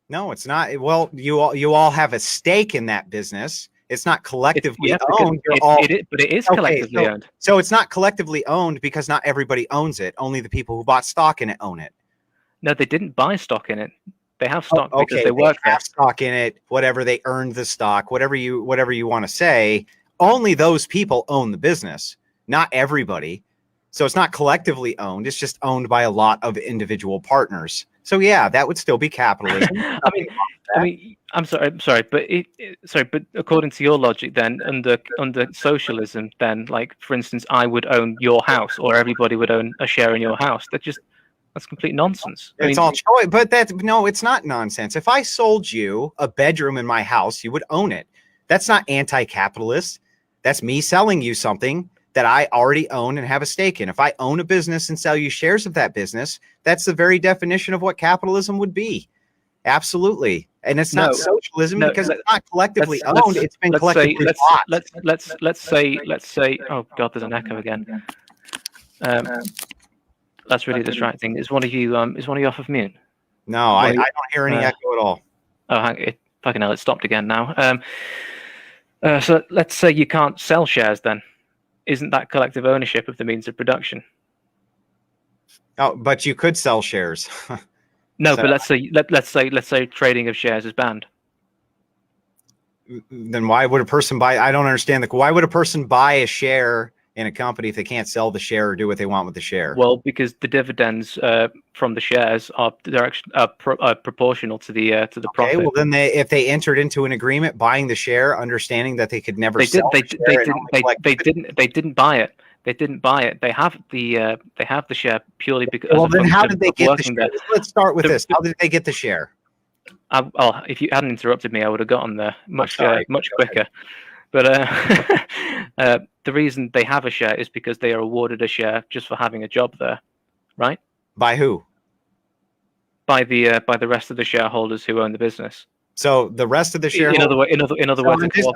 No, it's not. Well, you all have a stake in that business. It's not collectively owned. But it is collectively owned. So it's not collectively owned because not everybody owns it. Only the people who bought stock in it own it. No, they didn't buy stock in it. They have stock because they work there. Have stock in it. Whatever, they earned the stock. Whatever you want to say. Only those people own the business. Not everybody. So it's not collectively owned. It's just owned by a lot of individual partners. So yeah, that would still be capitalism. I mean, I'm sorry, but according to your logic, then under socialism, then, like, for instance, I would own your house, or everybody would own a share in your house. That's complete nonsense. It's all choice, but it's not nonsense. If I sold you a bedroom in my house, you would own it. That's not anti-capitalist. That's me selling you something that I already own and have a stake in. If I own a business and sell you shares of that business, that's the very definition of what capitalism would be. Absolutely. And it's not socialism because it's not collectively owned. It's been collectively bought. Let's say, oh God, there's an echo again. That's really distracting. Is one of you off of mute? No, I don't hear any echo at all. Oh, fucking hell, it stopped again now. So let's say you can't sell shares then. Isn't that collective ownership of the means of production? Oh, but you could sell shares. No, so, but let's say trading of shares is banned. Then why would a person buy? I don't understand. Why would a person buy a share in a company if they can't sell the share or do what they want with the share? Well, because the dividends from the shares are proportional to the profit. Okay, well then if they entered into an agreement buying the share, understanding that they could never sell they didn't buy it. They didn't buy it. They have the share purely because. Well, then how did they get the share? Let's start with this. How did they get the share? If you hadn't interrupted me, I would have gotten there much quicker. But the reason they have a share is because they are awarded a share just for having a job there, right? By who? By the rest of the shareholders who own the business. So the rest of the In shareholders. other words,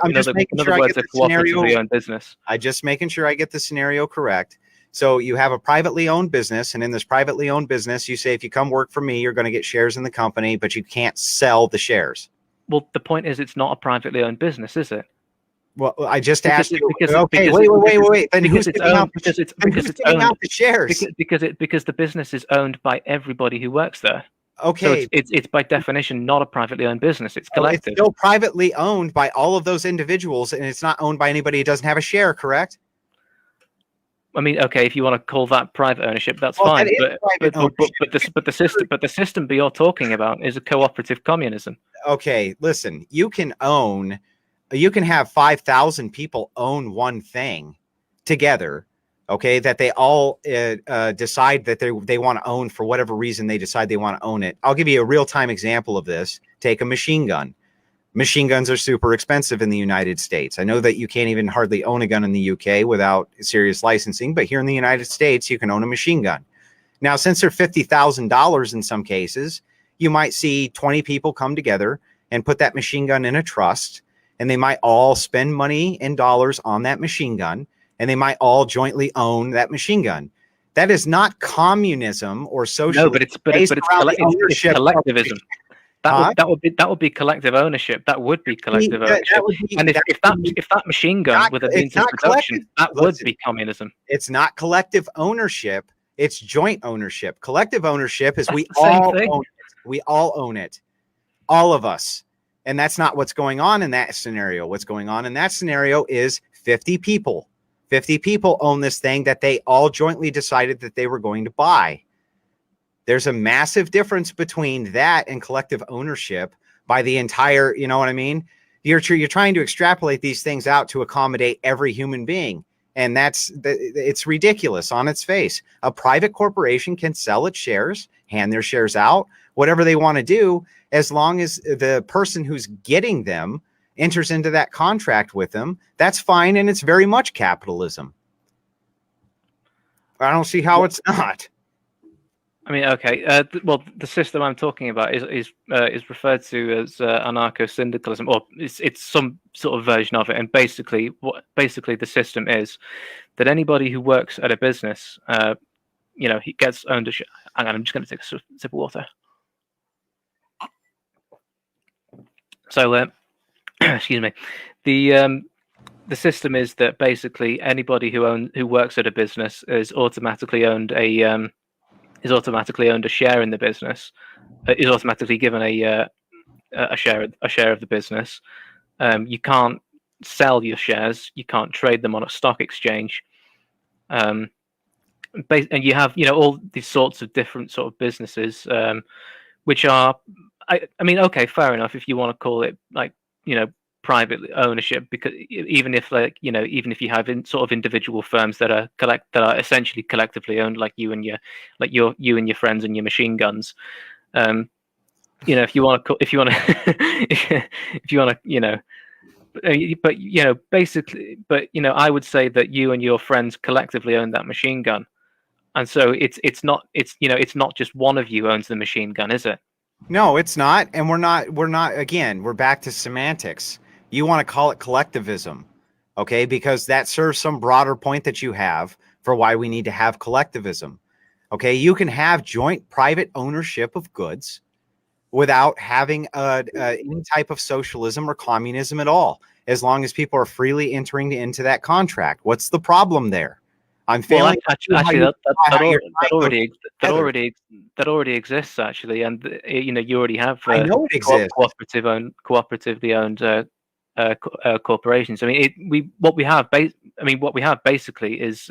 I'm just making sure I get the scenario. cooperatively owned business. I just making sure I get the scenario correct. So you have a privately owned business, and in this privately owned business, you say, if you come work for me, you're going to get shares in the company, but you can't sell the shares. Well, the point is, it's not a privately owned business, is it? Well, I just Because asked it- you. because it- Okay, because wait. Then because who's it's giving owned- out? because it's- then because who's it's giving owned- out the shares? Because the business is owned by everybody who works there. So Okay, it's by definition not a privately owned business. It's so it's collective. still privately owned by all of those individuals, and it's not owned by anybody who doesn't have a share. Correct? I mean, okay, if you want to call that private ownership, that's Well, fine. that is private But the system that you're talking about is a cooperative communism. Okay, listen. You can have 5,000 people own one thing together. Okay, that they all decide that they want to own for whatever reason they decide they want to own it. I'll give you a real-time example of this. Take a machine gun. Machine guns are super expensive in the United States. I know that you can't even hardly own a gun in the UK without serious licensing, but here in the United States, you can own a machine gun. Now, since they're $50,000 in some cases, you might see 20 people come together and put that machine gun in a trust, and they might all spend money in dollars on that machine gun, and they might all jointly own that machine gun. That is not communism or socialism. No, but it's collectivism. That would be collective ownership. That would be collective ownership. And if that machine gun with a means of production, that would be communism. It's not collective ownership. It's joint ownership. Collective ownership is we That's the same all thing. own it. We all own it. All of us. And that's not what's going on in that scenario. What's going on in that scenario is 50 people. 50 people own this thing that they all jointly decided that they were going to buy. There's a massive difference between that and collective ownership by the entire, you know what I mean? You're trying to extrapolate these things out to accommodate every human being. And it's ridiculous on its face. A private corporation can sell its shares, hand their shares out, whatever they want to do, as long as the person who's getting them enters into that contract with them. That's fine, and it's very much capitalism. I don't see how it's not. I mean, okay. Well, the system I'm talking about is referred to as anarcho-syndicalism, or it's some sort of version of it. And basically the system is that anybody who works at a business, he gets owned a share. Hang on, I'm just going to take a sip of water. So, excuse me. The system is that basically anybody who works at a business is automatically owned a share in the business, is automatically given a share of the business. You can't sell your shares. You can't trade them on a stock exchange. And you have all these sorts of different sort of businesses, which are, I mean, okay, fair enough if you want to call it private ownership, because even if you have sort of individual firms that are essentially collectively owned, like you and your friends and your machine guns, if you want to basically, I would say that you and your friends collectively own that machine gun, and so it's not just one of you owns the machine gun, is it? No, it's not, and we're not. Again, we're back to semantics. You want to call it collectivism, okay? Because that serves some broader point that you have for why we need to have collectivism, okay? You can have joint private ownership of goods without having any type of socialism or communism at all, as long as people are freely entering into that contract. What's the problem there? I'm failing. That already exists actually, and you already have. I know it exists. Cooperatively owned corporations. I mean, what we have basically is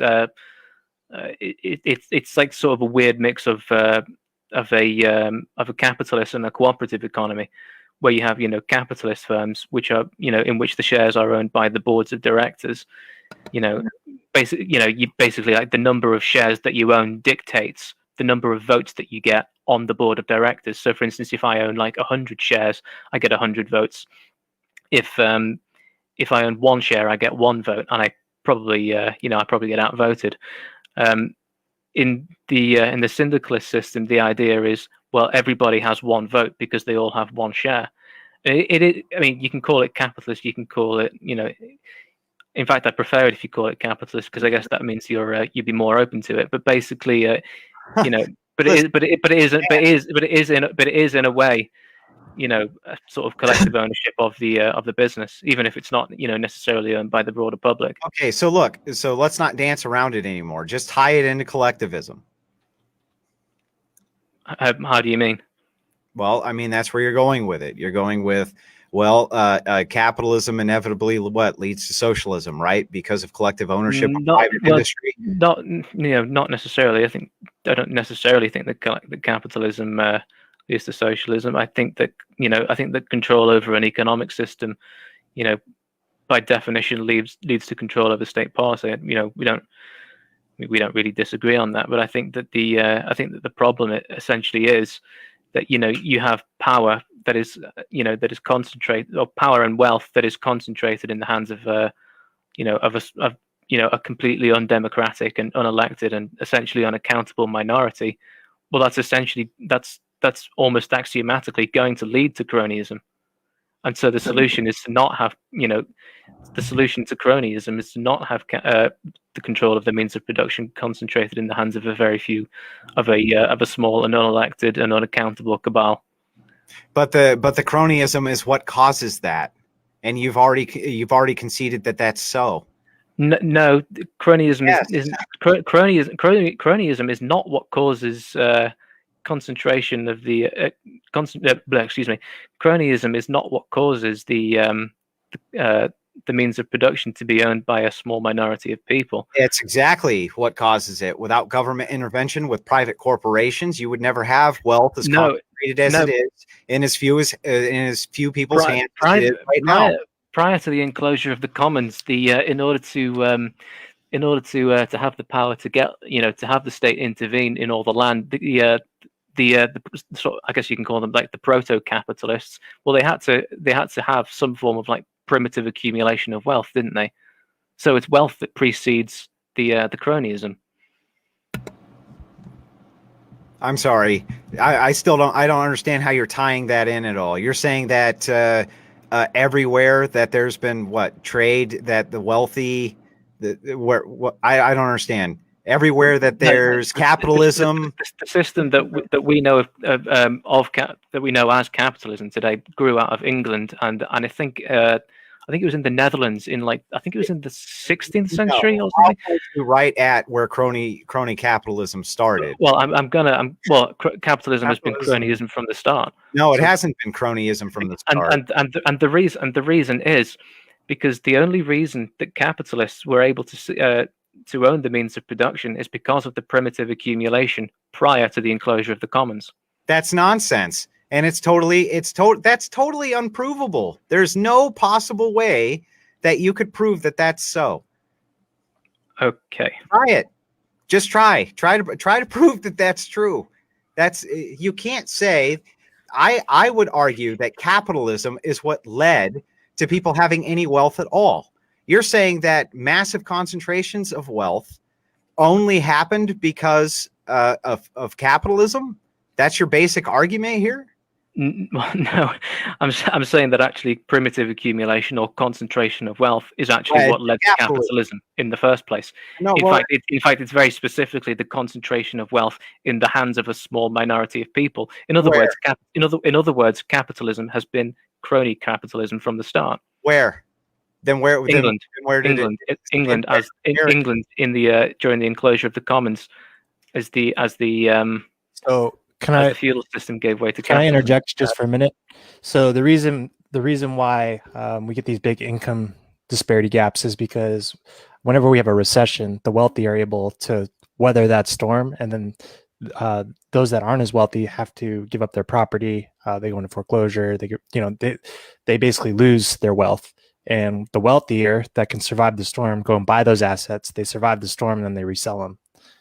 it's like sort of a weird mix of a capitalist and a cooperative economy, where you have capitalist firms which are in which the shares are owned by the boards of directors. Basically like the number of shares that you own dictates the number of votes that you get on the board of directors. So, for instance, if I own like 100 shares, I get 100 votes. If I own one share, I get one vote, and I probably get outvoted. In the syndicalist system, the idea is, well, everybody has one vote because they all have one share, I mean, you can call it capitalist. You can call it, in fact, I prefer it if you call it capitalist because I guess that means you'd be more open to it. But basically, but it is in a way, a sort of collective ownership of the business, even if it's not, necessarily owned by the broader public. Okay, so look, so let's not dance around it anymore. Just tie it into collectivism. How do you mean? Well, I mean, that's where you're going with it. You're going with, capitalism inevitably what leads to socialism, right? Because of collective ownership of private industry. Not necessarily. I don't necessarily think that capitalism leads to socialism. I think that control over an economic system, by definition leads to control over state policy. We don't really disagree on that. But I think that the problem essentially is that you have power that is concentrated, or power and wealth that is concentrated in the hands of a completely undemocratic and unelected and essentially unaccountable minority. Well, that's almost axiomatically going to lead to cronyism. And so the solution is to not have, the solution to cronyism is to not have the control of the means of production concentrated in the hands of a very few, of a small and unelected and unaccountable cabal. But the cronyism is what causes that, and you've already conceded that that's so. No, cronyism Yes. cronyism is not what causes concentration of the cronyism is not what causes the means of production to be owned by a small minority of people. It's exactly what causes it. Without government intervention, with private corporations, you would never have wealth as concentrated as it is in as few people's hands as it is right now. Prior to the enclosure of the commons, in order to have the power to get to have the state intervene in all the land, the I guess you can call them like the proto-capitalists. Well, they had to have some form of like primitive accumulation of wealth, didn't they? So it's wealth that precedes the cronyism. I'm sorry, I still don't understand how you're tying that in at all. You're saying that everywhere that there's been trade, that the wealthy, I don't understand. Everywhere that there's capitalism, the system that we know that we know as capitalism today grew out of England, and I think it was in the Netherlands in I think it was in the 16th century or something. Right at where crony capitalism started. Well, capitalism has been cronyism from the start. No, it hasn't been cronyism from the start. And the reason is because the only reason that capitalists were able to own the means of production is because of the primitive accumulation prior to the enclosure of the commons. That's nonsense. And that's totally unprovable. There's no possible way that you could prove that that's so. Okay. Try it. Just try to prove that that's true. You can't say. I would argue that capitalism is what led to people having any wealth at all. You're saying that massive concentrations of wealth only happened because of capitalism? That's your basic argument here? No, I'm saying that actually primitive accumulation or concentration of wealth is actually what led to capitalism in the first place. In fact, it's very specifically the concentration of wealth in the hands of a small minority of people. In other words, capitalism has been crony capitalism from the start. Where? Then where? England. Then where did England in the during the enclosure of the commons, as the feudal system gave way to capitalism. Can I interject just for a minute? So the reason why we get these big income disparity gaps is because whenever we have a recession, the wealthy are able to weather that storm, and then those that aren't as wealthy have to give up their property. They go into foreclosure. They basically lose their wealth. And the wealthier that can survive the storm go and buy those assets. They survive the storm, and then they resell them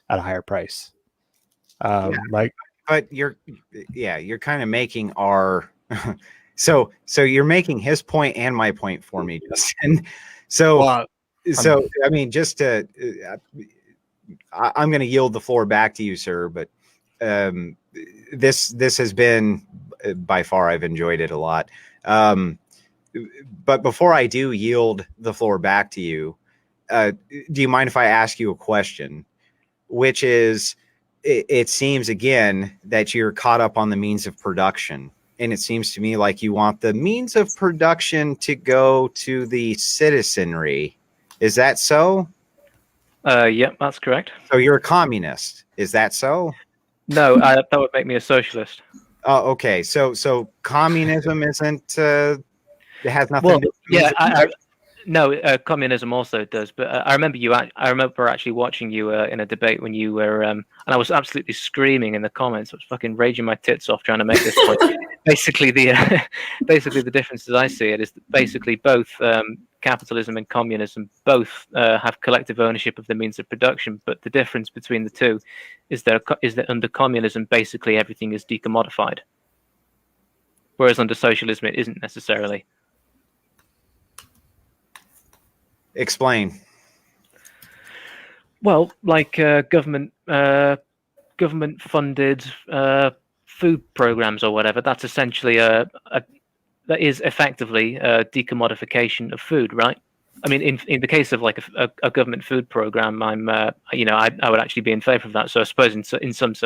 at a higher price. But you're kind of making our so you're making his point and my point for me, Justin. I mean, just to I'm going to yield the floor back to you, sir. But this has been by far, I've enjoyed it a lot. But before I do yield the floor back to you, do you mind if I ask you a question? Which is, it seems again that you're caught up on the means of production. And it seems to me like you want the means of production to go to the citizenry. Is that so? Yep, that's correct. So you're a communist. Is that so? No, that would make me a socialist. Oh, okay. So communism isn't. It has nothing. Well, to do yeah, with no, communism also does. But I remember you. I remember actually watching you in a debate when you were, and I was absolutely screaming in the comments. I was fucking raging my tits off trying to make this point. Basically, the difference as I see it is that basically both capitalism and communism both have collective ownership of the means of production. But the difference between the two is that under communism, basically everything is decommodified, whereas under socialism, it isn't necessarily. Explain. Well, like government funded food programs or whatever. That's essentially that is effectively a decommodification of food, right? I mean, in the case of like a government food program, I would actually be in favour of that. So I suppose in certain ways,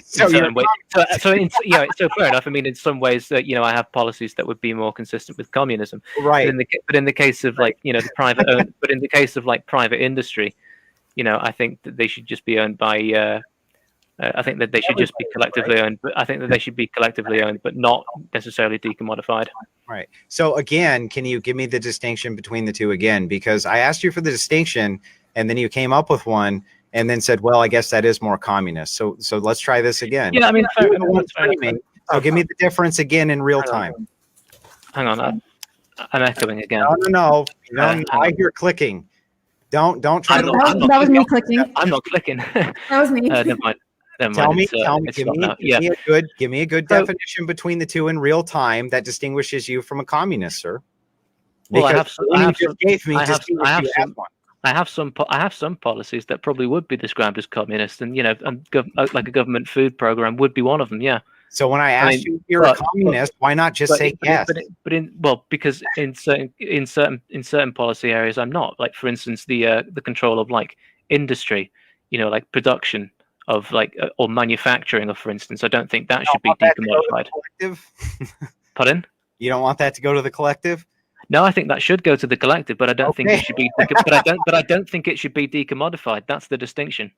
so fair enough. I mean, in some ways, I have policies that would be more consistent with communism. Right. But in the case of like the private but in the case of like private industry, I think that they should just be owned by. I think that they should just be collectively owned, but I think that they should be collectively owned, but not necessarily decommodified. Right. So again, can you give me the distinction between the two again? Because I asked you for the distinction, and then you came up with one, and then said, "Well, I guess that is more communist." So let's try this again. Yeah, I mean, So give me the difference again in real time. Hang on, I'm echoing again. No. I hear clicking. Don't try to. That was me clicking. I'm not clicking. That was me. Never mind. Tell me, give me a good definition between the two in real time that distinguishes you from a communist, sir. Well, I have some policies that probably would be described as communist, and like a government food program would be one of them. Yeah. So when I asked you if you're a communist, why not just say yes? Because in certain policy areas, I'm not. Like for instance, the control of like industry, like production of like or manufacturing of, for instance, I don't think that should be decommodified. Pardon? You don't want that to go to the collective? No, I think that should go to the collective, but I don't think it should be. But I don't think it should be decommodified. That's the distinction.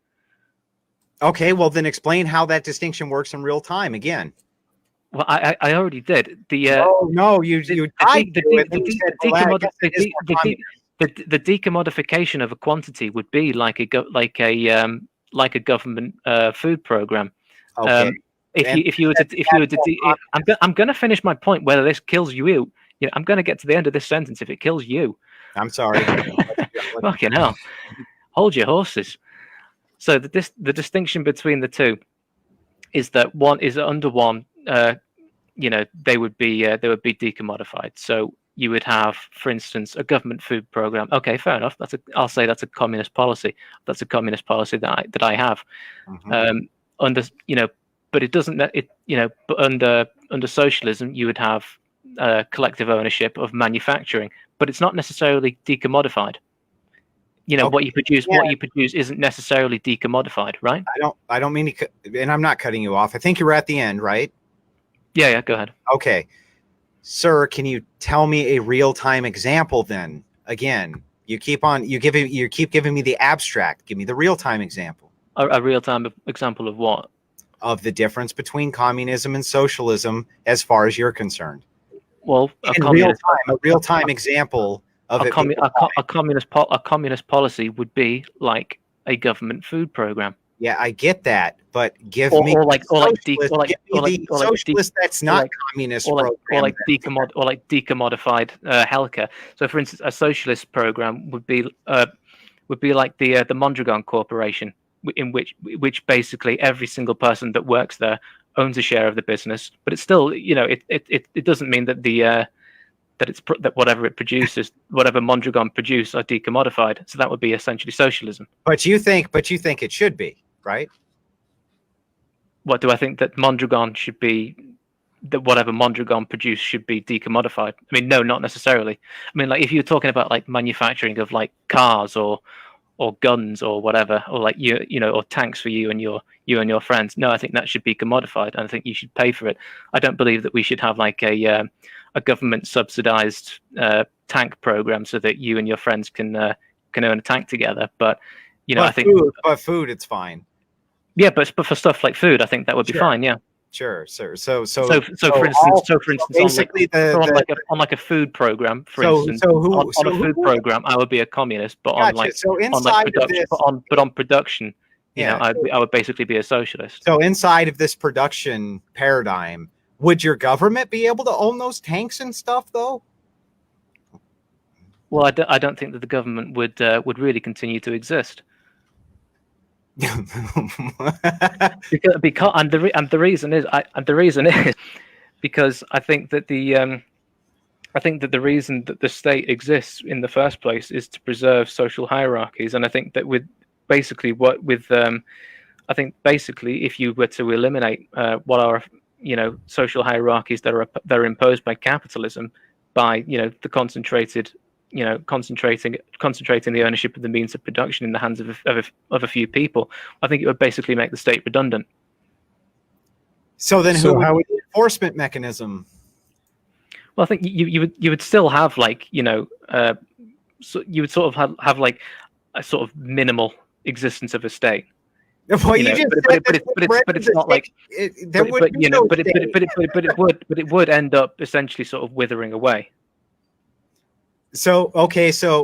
Okay, well then explain how that distinction works in real time again. Well, I already did. The decommodification of a quantity would be like a government food program. Okay. I'm going to finish my point. Whether this kills you, I'm going to get to the end of this sentence. If it kills you, I'm sorry. fucking hell, hold your horses. So the distinction between the two is that one is under one. They would be decommodified. So you would have, for instance, a government food program. Okay, fair enough. I'll say that's a communist policy. That's a communist policy that I have. Mm-hmm. But it doesn't. But under socialism, you would have collective ownership of manufacturing, but it's not necessarily decommodified. What you produce isn't necessarily decommodified, right? I don't mean to, and I'm not cutting you off. I think you were at the end, right? Yeah. Go ahead. Okay. Sir, can you tell me a real-time example then? Again, you keep giving me the abstract. Give me the real-time example. A real-time example of what? Of the difference between communism and socialism as far as you're concerned. Well, a real-time example of a communist policy would be like a government food program. Yeah, I get that, but give me socialist that's not communist or like decommodified healthcare. So, for instance, a socialist program would be like the Mondragon Corporation, in which basically every single person that works there owns a share of the business, but it's still it doesn't mean that that whatever it produces, whatever Mondragon produce, are decommodified. So that would be essentially socialism. But you think it should be, right? What do I think that Mondragon should be that whatever Mondragon produced should be decommodified. I mean, no, not necessarily. I mean, like if you're talking about like manufacturing of like cars or guns or whatever, or like you know, or tanks for you and your friends. No, I think that should be commodified, and I think you should pay for it. I don't believe that we should have like a government subsidized tank program so that you and your friends can own a tank together. But you know, I think food, it's fine. Yeah, but for stuff like food, I think that would be fine. Yeah. Sure. So for instance, basically on a food program, for instance, on a food program, I would be a communist, but on production, you know, I would basically be a socialist. So inside of this production paradigm, would your government be able to own those tanks and stuff, though? Well, I don't think that the government would really continue to exist. because the reason is because I think that the reason that the state exists in the first place is to preserve social hierarchies, and I think that I think basically if you were to eliminate what are, you know, social hierarchies that are imposed by capitalism, by, you know, the concentrating the ownership of the means of production in the hands of a few people, I think it would basically make the state redundant. So then, who would be the enforcement mechanism? Well, I think you would still have, like, you know, so you would sort of have like a sort of minimal existence of a state. Well, but it's not like it would end up essentially sort of withering away. So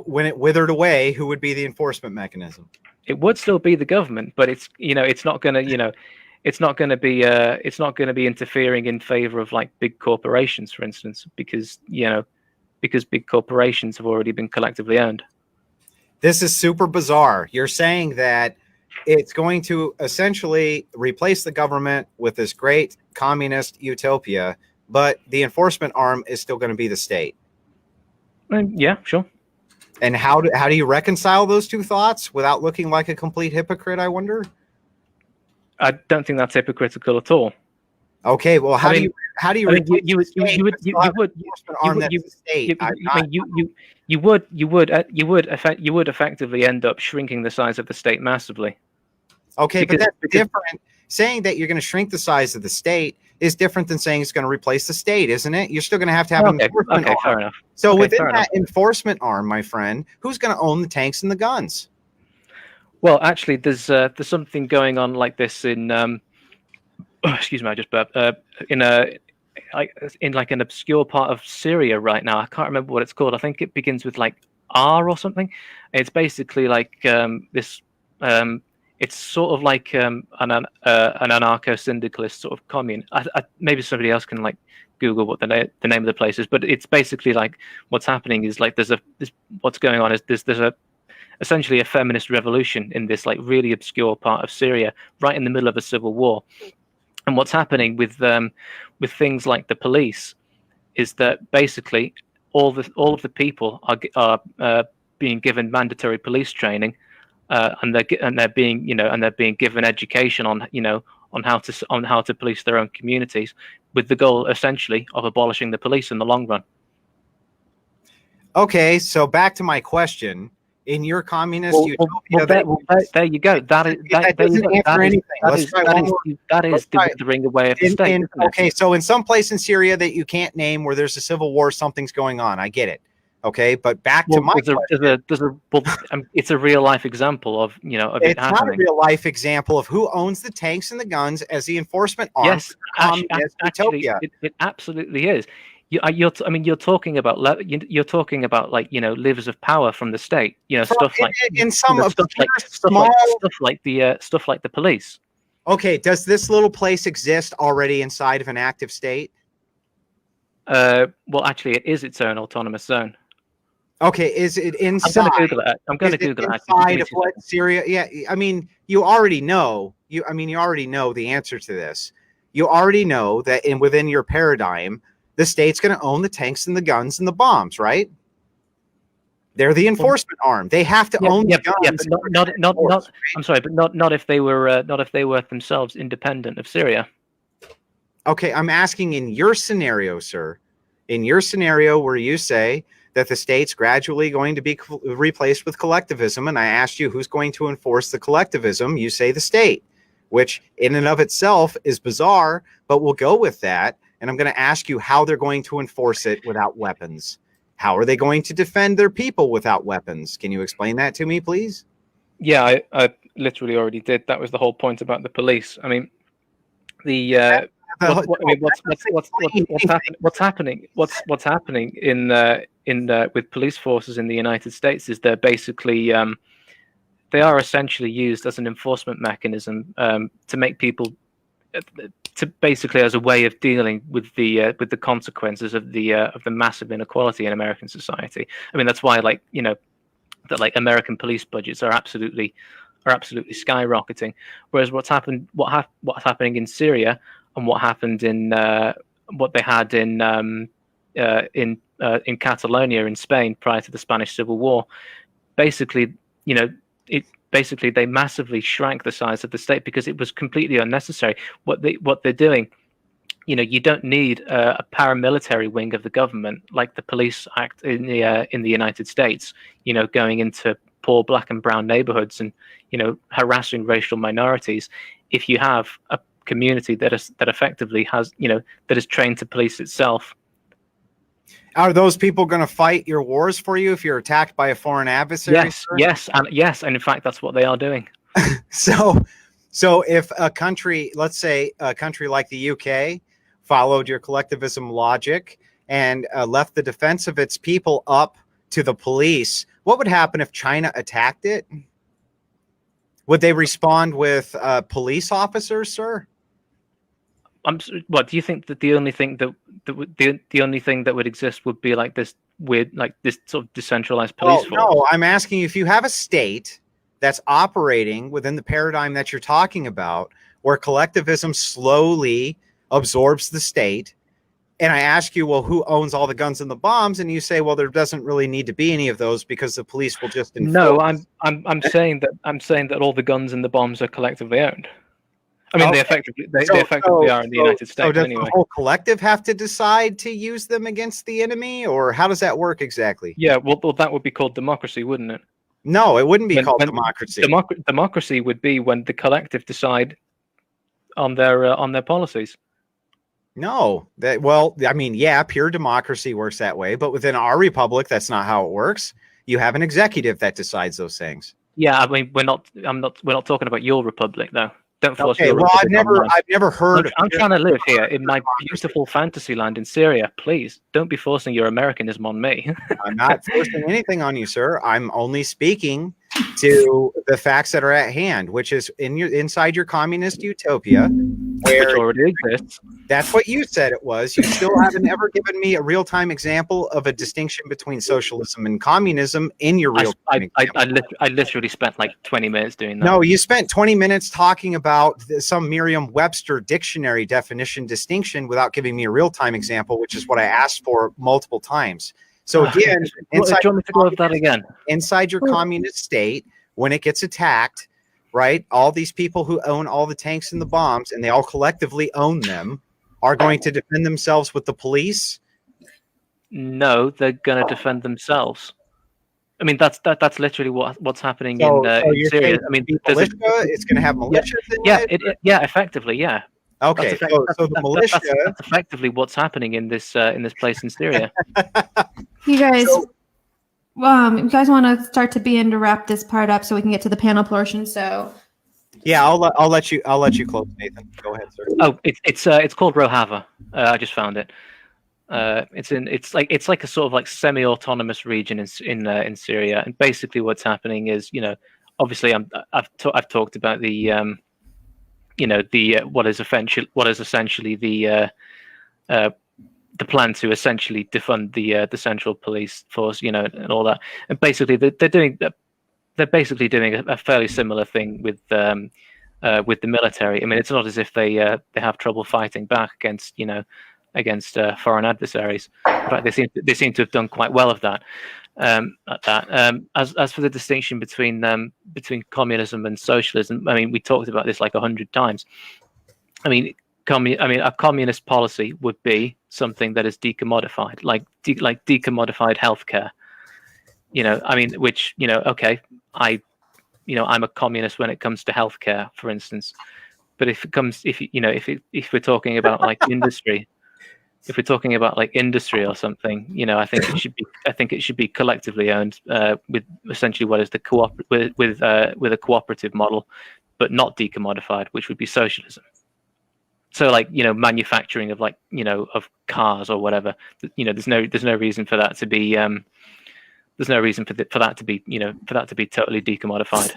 when it withered away, who would be the enforcement mechanism? It would still be the government, but it's not going to be interfering in favor of like big corporations, for instance, because big corporations have already been collectively owned. This is super bizarre. You're saying that it's going to essentially replace the government with this great communist utopia, but the enforcement arm is still going to be the state. Yeah, sure. And how do you reconcile those two thoughts without looking like a complete hypocrite, I wonder? I don't think that's hypocritical at all. Okay, well, how do you would effectively end up shrinking the size of the state massively. Okay, but that's different. Saying that you're going to shrink the size of the state is different than saying it's going to replace the state, isn't it? You're still going to have an enforcement arm. Fair enough. So within that enforcement arm, my friend, who's going to own the tanks and the guns? Well, actually, there's something going on like this in excuse me, I just burped. In like an obscure part of Syria right now. I can't remember what it's called. I think it begins with like R or something. It's basically like this. It's sort of like an anarcho-syndicalist sort of commune. Maybe somebody else can like Google what the name of the place is, but it's basically like what's happening is like what's going on is there's essentially a feminist revolution in this like really obscure part of Syria, right in the middle of a civil war. And what's happening with things like the police is that basically all of the people are being given mandatory police training. And they're being given education on how to police their own communities, with the goal essentially of abolishing the police in the long run. Okay, so back to my question: in your communist utopia, there you go. That is the withering away of the state. Okay, so in some place in Syria that you can't name, where there's a civil war, something's going on. I get it. Okay, but back to my question. It's a real life example of it happening. It's not a real life example of who owns the tanks and the guns as the enforcement arm. Yes, actually, it absolutely is. You're talking about like levers of power from the state. Stuff like the police. Okay, does this little place exist already inside of an active state? Well, actually, it is its own autonomous zone. Okay, is it inside? I'm going to Google it. Inside of what Syria? Yeah, I mean, you already know. You already know the answer to this. You already know that within your paradigm, the state's going to own the tanks and the guns and the bombs, right? They're the enforcement arm. They have to own the guns. Yeah, but not. I'm sorry, but not if they were themselves independent of Syria. Okay, I'm asking in your scenario, sir. In your scenario where you say that the state's gradually going to be replaced with collectivism, and I asked you who's going to enforce the collectivism, you say the state, which in and of itself is bizarre, but we'll go with that. And I'm going to ask you how they're going to enforce it without weapons. How are they going to defend their people without weapons? Can you explain that to me, please? Yeah, I literally already did. That was the whole point about the police. I mean, the what's happening in with police forces in the United States is they're basically they are essentially used as an enforcement mechanism to make people to basically as a way of dealing with the consequences of the massive inequality in American society. I mean, that's why that American police budgets are absolutely skyrocketing. Whereas what's happening in Syria and what happened in what they had in Catalonia in Spain prior to the Spanish Civil War, basically, they massively shrank the size of the state because it was completely unnecessary. What they're doing, you don't need a paramilitary wing of the government like the Police Act in the United States, going into poor black and brown neighborhoods and harassing racial minorities. If you have a community that effectively has that is trained to police itself. Are those people going to fight your wars for you if you're attacked by a foreign adversary? Yes, and in fact that's what they are doing. So if a country, let's say a country like the UK, followed your collectivism logic and left the defense of its people up to the police, what would happen if China attacked it? Would they respond with police officers, sir? What do you think that the only thing that would exist would be like this weird, like this sort of decentralized police force? No, I'm asking you, if you have a state that's operating within the paradigm that you're talking about, where collectivism slowly absorbs the state, and I ask you, well, who owns all the guns and the bombs? And you say, well, there doesn't really need to be any of those because the police will just enforce. No, I'm saying that all the guns and the bombs are collectively owned. I mean, Okay. they effectively are in the United States. So does anyway. the whole collective have to decide to use them against the enemy, or how does that work exactly? Yeah, well, that would be called democracy, wouldn't it? No, it wouldn't be called When democracy. Democracy would be when the collective decide on their policies. No, pure democracy works that way, but within our republic, that's not how it works. You have an executive that decides those things. Yeah, I mean, we're not talking about your republic, though. Don't force Okay, your well, republic on mine. I've never heard. I'm trying to live here in my beautiful fantasy land in Syria. Please don't be forcing your Americanism on me. I'm not forcing anything on you, sir. I'm only speaking to the facts that are at hand, which is inside your communist utopia, where Which already exists. that's what you said it was. You still haven't ever given me a real-time example of a distinction between socialism and communism in your real-time example. I literally spent like 20 minutes doing that. No, you spent 20 minutes talking about some Merriam-Webster dictionary definition distinction without giving me a real-time example, which is what I asked for multiple times. So again, do you want me to go over that again? inside your communist state, when it gets attacked, right, all these people who own all the tanks and the bombs, and they all collectively own them, are going to defend themselves with the police? No, they're going to defend themselves. I mean, that's literally what's happening So in you're Syria. saying I mean, militia, it's going to have militias in it? Effectively, yeah. Okay, so the militia... That's effectively what's happening in this place in Syria. You guys, you guys want to start to begin to wrap this part up so we can get to the panel portion. So, Yeah, I'll let you close, Nathan. Go ahead, sir. Oh, it's called Rojava. I just found it. It's like a sort of like semi-autonomous region in Syria, and basically what's happening is, obviously I've talked about the what is essentially the plan to essentially defund the central police force, and all that. And basically they're basically doing a fairly similar thing with the military. I mean, it's not as if they have trouble fighting back against foreign adversaries. In fact, they seem to have done quite well of that. As for the distinction between communism and socialism, I mean, we talked about this like 100 times. I mean, a communist policy would be something that is decommodified, like decommodified healthcare. Which okay, I'm a communist when it comes to healthcare, for instance. But if we're talking about like industry, if we're talking about like industry or something, I think it should be collectively owned with essentially what is the with a cooperative model, but not decommodified, which would be socialism. So like manufacturing of like of cars or whatever. There's no reason for that to be there's no reason for that to be totally decommodified.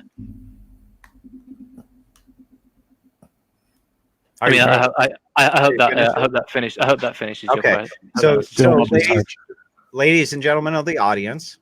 I hope that finishes your question. So ladies and gentlemen of the audience,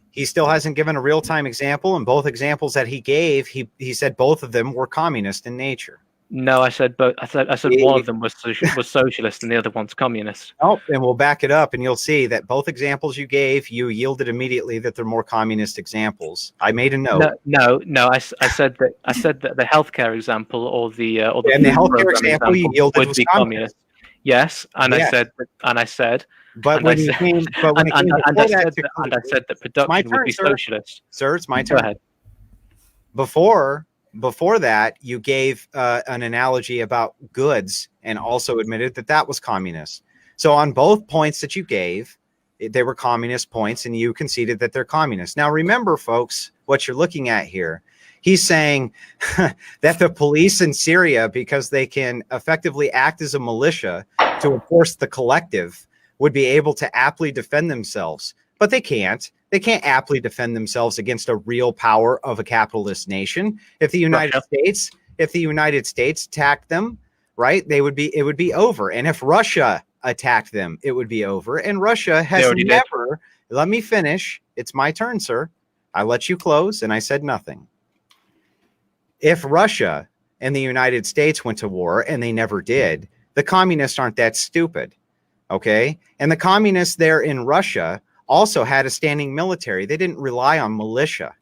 he still hasn't given a real-time example, and both examples that he gave, he said both of them were communist in nature. No, I said both. I said one of them was socialist and the other one's communist. Oh, and we'll back it up, and you'll see that both examples you gave, you yielded immediately that they're more communist examples. I made a note. No. I said that the healthcare example or the healthcare example you yielded would be communist. Yes, and yes. I said. But when you came, I said that production would be socialist. Sir, it's my turn. Go ahead. Before that, you gave an analogy about goods and also admitted that was communist. So on both points that you gave, they were communist points, and you conceded that they're communist. Now, remember, folks, what you're looking at here. He's saying that the police in Syria, because they can effectively act as a militia to enforce the collective, would be able to aptly defend themselves. But they can't. They can't aptly defend themselves against a real power of a capitalist nation. If the United States attacked them, right, it would be over. And if Russia attacked them, it would be over. And Russia has never. Let me finish. It's my turn, sir. I let you close, and I said nothing. If Russia and the United States went to war, and they never did, the communists aren't that stupid, okay? And the communists there in Russia also had a standing military. They didn't rely on militia,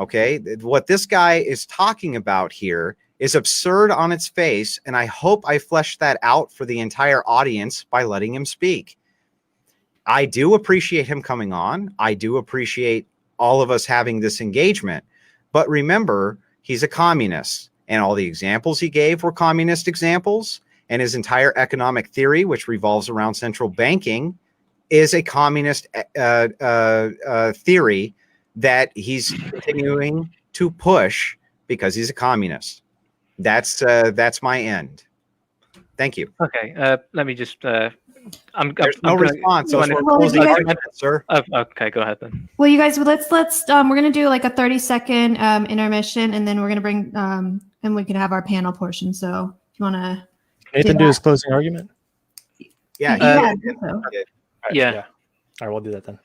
okay? What this guy is talking about here is absurd on its face, and I hope I fleshed that out for the entire audience by letting him speak. I do appreciate him coming on. I do appreciate all of us having this engagement. But remember, he's a communist, and all the examples he gave were communist examples, and his entire economic theory, which revolves around central banking, is a communist theory that he's continuing to push because he's a communist. That's my end. Thank you. Okay, let me just. There's no response. So sir. Okay, go ahead then. Well, you guys, let's we're gonna do like a 30-second intermission, and then we're gonna bring and we can have our panel portion. So if you want to, Nathan, do his closing argument. Yeah. Yeah. All right, we'll do that then.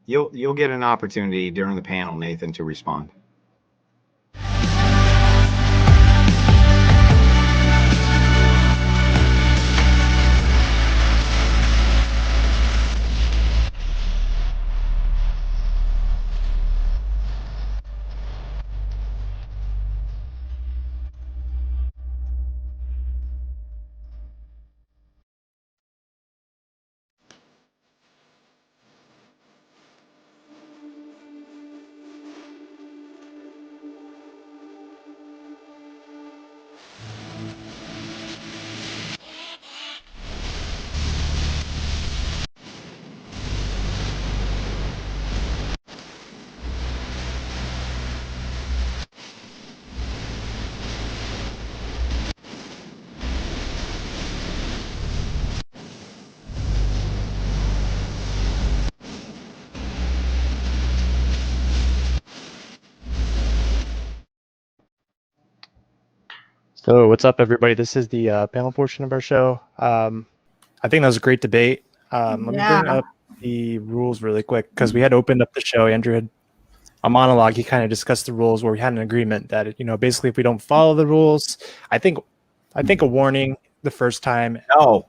You'll get an opportunity during the panel, Nathan, to respond. So what's up, everybody? This is the panel portion of our show. I think that was a great debate. Let me bring up the rules really quick because we had opened up the show. Andrew had a monologue. He kind of discussed the rules where we had an agreement that, basically if we don't follow the rules, I think a warning the first time. No.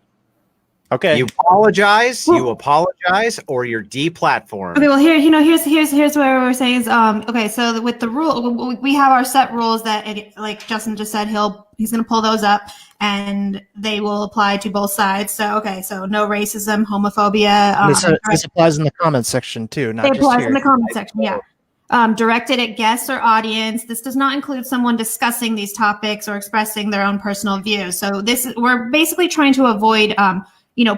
Okay. You apologize, or you're deplatformed. Okay, well here's where we're saying is okay, so with the rule we have our set rules that like Justin just said he's going to pull those up and they will apply to both sides. So okay, so no racism, homophobia. This applies in the comments section too, not it just applies here. in the comment section, yeah. Directed at guests or audience. This does not include someone discussing these topics or expressing their own personal views. So we're basically trying to avoid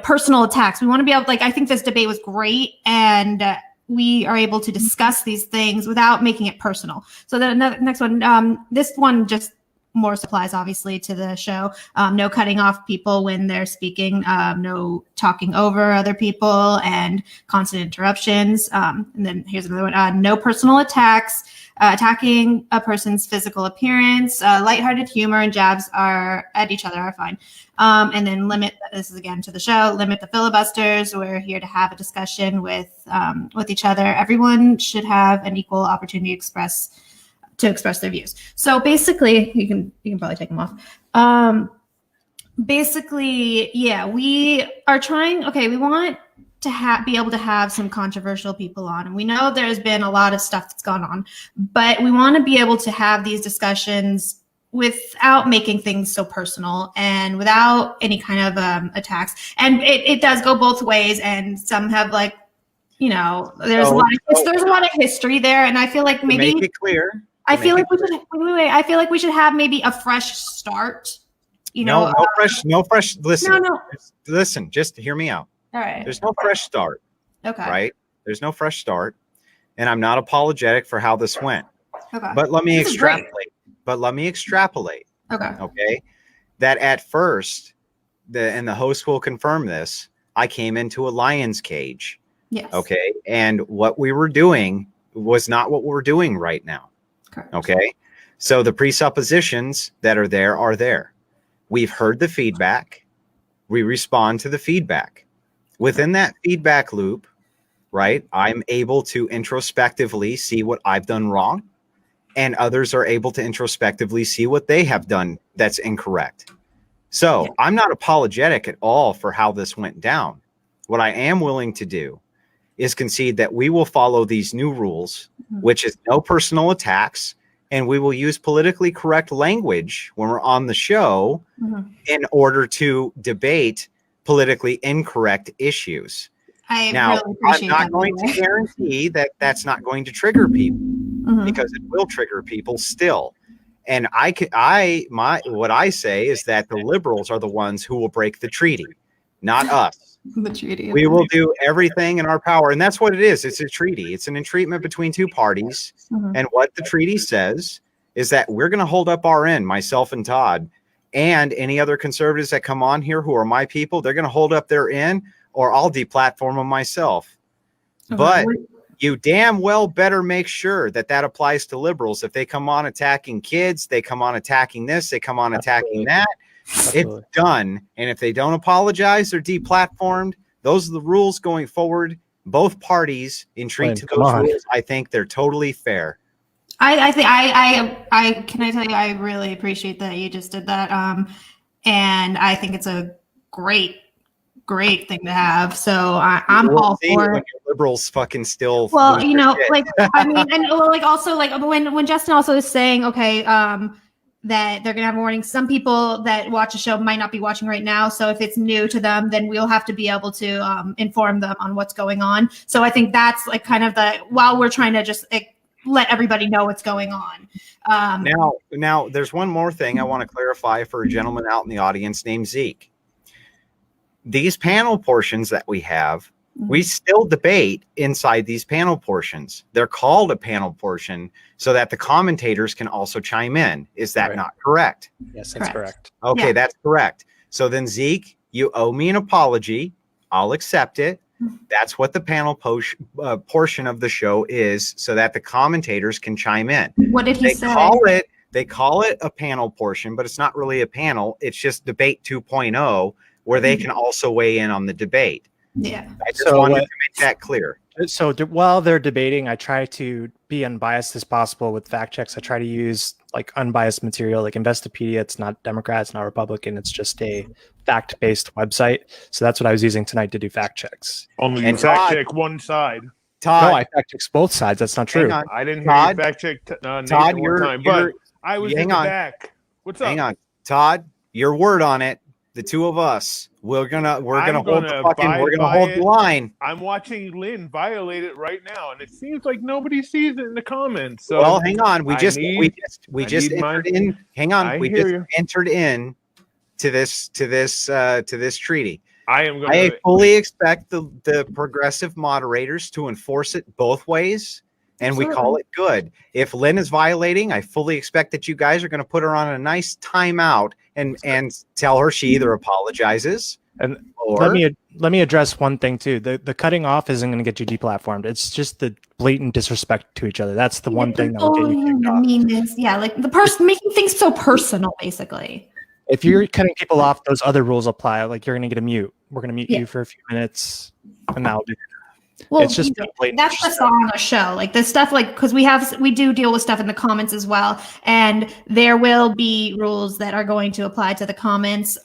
personal attacks. We want to be able, like, I think this debate was great, and we are able to discuss these things without making it personal. So the next one, this one just more applies obviously to the show. No cutting off people when they're speaking, no talking over other people, and constant interruptions. And then here's another one, no personal attacks. Attacking a person's physical appearance, lighthearted humor and jabs at each other are fine. And then this is again to the show, limit the filibusters. We're here to have a discussion with each other. Everyone should have an equal opportunity to express their views. So basically, you can probably take them off. Basically, yeah, we are trying, we want to be able to have some controversial people on. And we know there's been a lot of stuff that's gone on, but we want to be able to have these discussions without making things so personal and without any kind of attacks. And it does go both ways. And some have there's a lot of history there. And I feel like maybe make it clear. I feel like we should have maybe a fresh start. No fresh. Listen, No. Listen, just hear me out. All right. There's no fresh start. Okay. Right? There's no fresh start. And I'm not apologetic for how this went. Okay. But let me extrapolate. Okay. Okay. That at first, and the host will confirm this, I came into a lion's cage. Yes. Okay. And what we were doing was not what we're doing right now. Correct. Okay. So the presuppositions that are there. We've heard the feedback. We respond to the feedback. Within that feedback loop, right, I'm able to introspectively see what I've done wrong, and others are able to introspectively see what they have done that's incorrect. So I'm not apologetic at all for how this went down. What I am willing to do is concede that we will follow these new rules, which is no personal attacks, and we will use politically correct language when we're on the show in order to debate politically incorrect issues. I'm not going to guarantee that that's not going to trigger people, because it will trigger people still. And what I say is that the liberals are the ones who will break the treaty, not us. The treaty. We will do everything in our power. And that's what it is. It's a treaty. It's an entreatment between two parties. And what the treaty says is that we're going to hold up our end, myself and Todd, and any other conservatives that come on here who are my people. They're going to hold up their end, or I'll deplatform them myself. But you damn well better make sure that applies to liberals. If they come on attacking kids, they come on attacking this, they come on attacking that. It's done. And if they don't apologize, they're deplatformed. Those are the rules going forward. Both parties entreat to those rules. I think they're totally fair. I can I tell you, I really appreciate that you just did that. And I think it's a great thing to have. So I'm all for it. Liberals fucking still. Well, like, I mean, and like also like when Justin also is saying, okay, that they're gonna have a warning. Some people that watch a show might not be watching right now, so if it's new to them, then we'll have to be able to inform them on what's going on. So I think that's like kind of while we're trying to just let everybody know what's going on. Now, there's one more thing I want to clarify for a gentleman out in the audience named Zeke. These panel portions that we have, we still debate inside these panel portions. They're called a panel portion so that the commentators can also chime in. Is that not correct? Yes, that's correct. Okay, that's correct. So then, Zeke, you owe me an apology. I'll accept it. That's what the panel portion of the show is, so that the commentators can chime in. What did he say? They call it a panel portion, but it's not really a panel. It's just debate 2.0, where they can also weigh in on the debate. Yeah. I just wanted to make that clear. So while they're debating, I try to be unbiased as possible with fact checks. I try to use like unbiased material, like Investopedia. It's not Democrat, it's not Republican. It's just a fact-based website. So that's what I was using tonight to do fact checks. Only you And fact Todd- check one side. Todd, No, I fact checked both sides. That's not true. hang on. I didn't hear Todd? you fact check Nathan Todd, one you're, time, you're but I was hang in the on. back. What's up? hang on. Todd, your word on it. The two of us, we're gonna I'm hold the gonna fucking, abide we're gonna by hold it. the line. I'm watching Lynn violate it right now, and it seems like nobody sees it in the comments. So Well, hang on. We I just need- we I just need my- entered in. Hang on. I We hear just you. entered in to this treaty. I am going I to. fully expect the progressive moderators to enforce it both ways, and we call it good. If Lynn is violating, I fully expect that you guys are going to put her on a nice timeout and tell her she either apologizes And or let me address one thing too. The cutting off isn't going to get you deplatformed. It's just the blatant disrespect to each other. That's the one thing that will get you kicked the off. meanness. Yeah, like the person making things so personal, basically. If you're cutting people off, those other rules apply. Like you're going to get a mute. We're going to mute Yeah. you for a few minutes, and that'll do. Well, It's just blatant that's just disrespect. on the show. Like the stuff, like because we do deal with stuff in the comments as well, and there will be rules that are going to apply to the comments.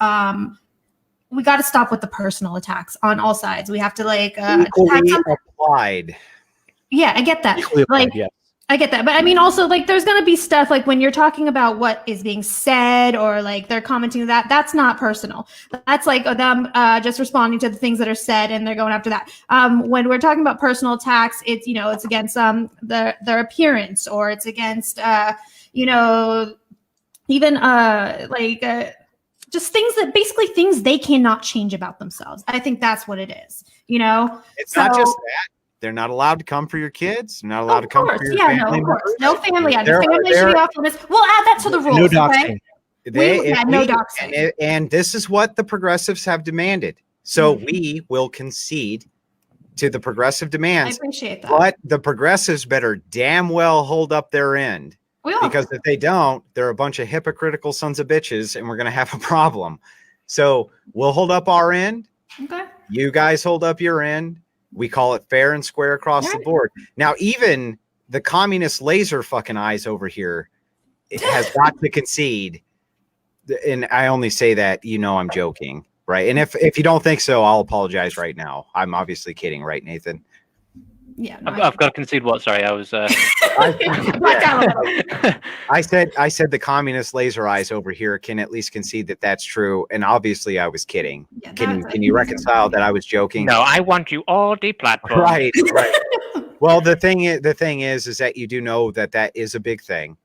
We got to stop with the personal attacks on all sides. We have to like have equally some- applied. yeah, I get that. Equally applied, Like yes. I get that. But I mean, also, like, there's going to be stuff like when you're talking about what is being said or like they're commenting that's not personal. That's like them just responding to the things that are said and they're going after that. When we're talking about personal attacks, it's, it's against their appearance or it's against, even just things they cannot change about themselves. I think that's what it is, It's not So- just that. They're not allowed to come for your kids. They're not allowed to Of come course, for your yeah, family no, of course. members. No family. Yeah, There- the family there- should be off limits. We'll add that to the rules. No okay? doxing. No doxing. And this is what the progressives have demanded. So Mhm. we will concede to the progressive I demands, appreciate that. but the progressives better damn well hold up their end, We will. because if they don't, they're a bunch of hypocritical sons of bitches and we're going to have a problem. So we'll hold up our end. Okay. You guys hold up your end. We call it fair and square across the Right. board. Now, even the communist laser fucking eyes over here, it has got to concede. And I only say that, I'm joking, right? And if you don't think so, I'll apologize right now. I'm obviously kidding, right, Nathan? Yeah. No, I've got to concede what? Sorry, I was. Blacked out a little. I said the communist laser eyes over here can at least concede that that's true. And obviously, I was kidding. Yeah, Can you reconcile that I was joking? No, I want you all deplatformed. Right, right. Well, the thing is that you do know that is a big thing,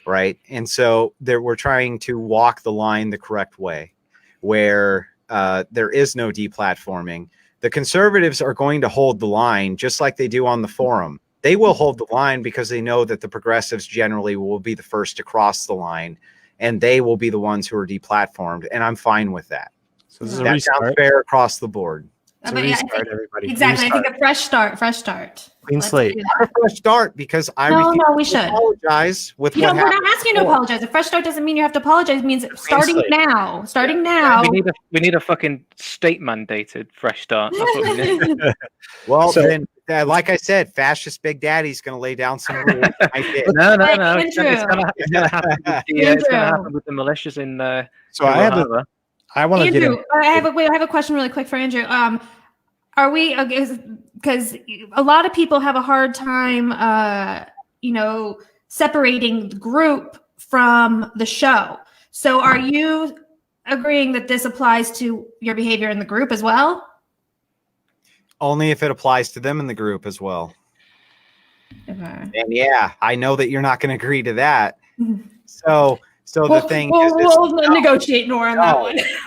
right? And so we're trying to walk the line the correct way, where there is no deplatforming. The conservatives are going to hold the line just like they do on the forum. They will hold the line because they know that the progressives generally will be the first to cross the line, and they will be the ones who are deplatformed. And I'm fine with that. So this is a That sounds restart. fair across the board. It's a But yeah, I restart, think- everybody. Exactly. Restart. I think a fresh start. Clean Let's slate. do Not that. a fresh start, because I No, refuse no, we to should. apologize with You what know, we're happened. not asking you to before. apologize. A fresh start doesn't mean you have to apologize. It means starting slate. now. Starting now. We need a fucking state mandated fresh start. That's what we need. Well, So- then, like I said, fascist Big Daddy's going to lay down some rules. I did. No. But It's gonna happen with it's gonna happen with the militias in. So I want to get in. Andrew, I have a question really quick for Andrew. Are we, because a lot of people have a hard time, separating the group from the show. So are you agreeing that this applies to your behavior in the group as well? Only if it applies to them in the group as well. Okay. And yeah, I know that you're not going to agree to that. So the thing is, we'll negotiate more on that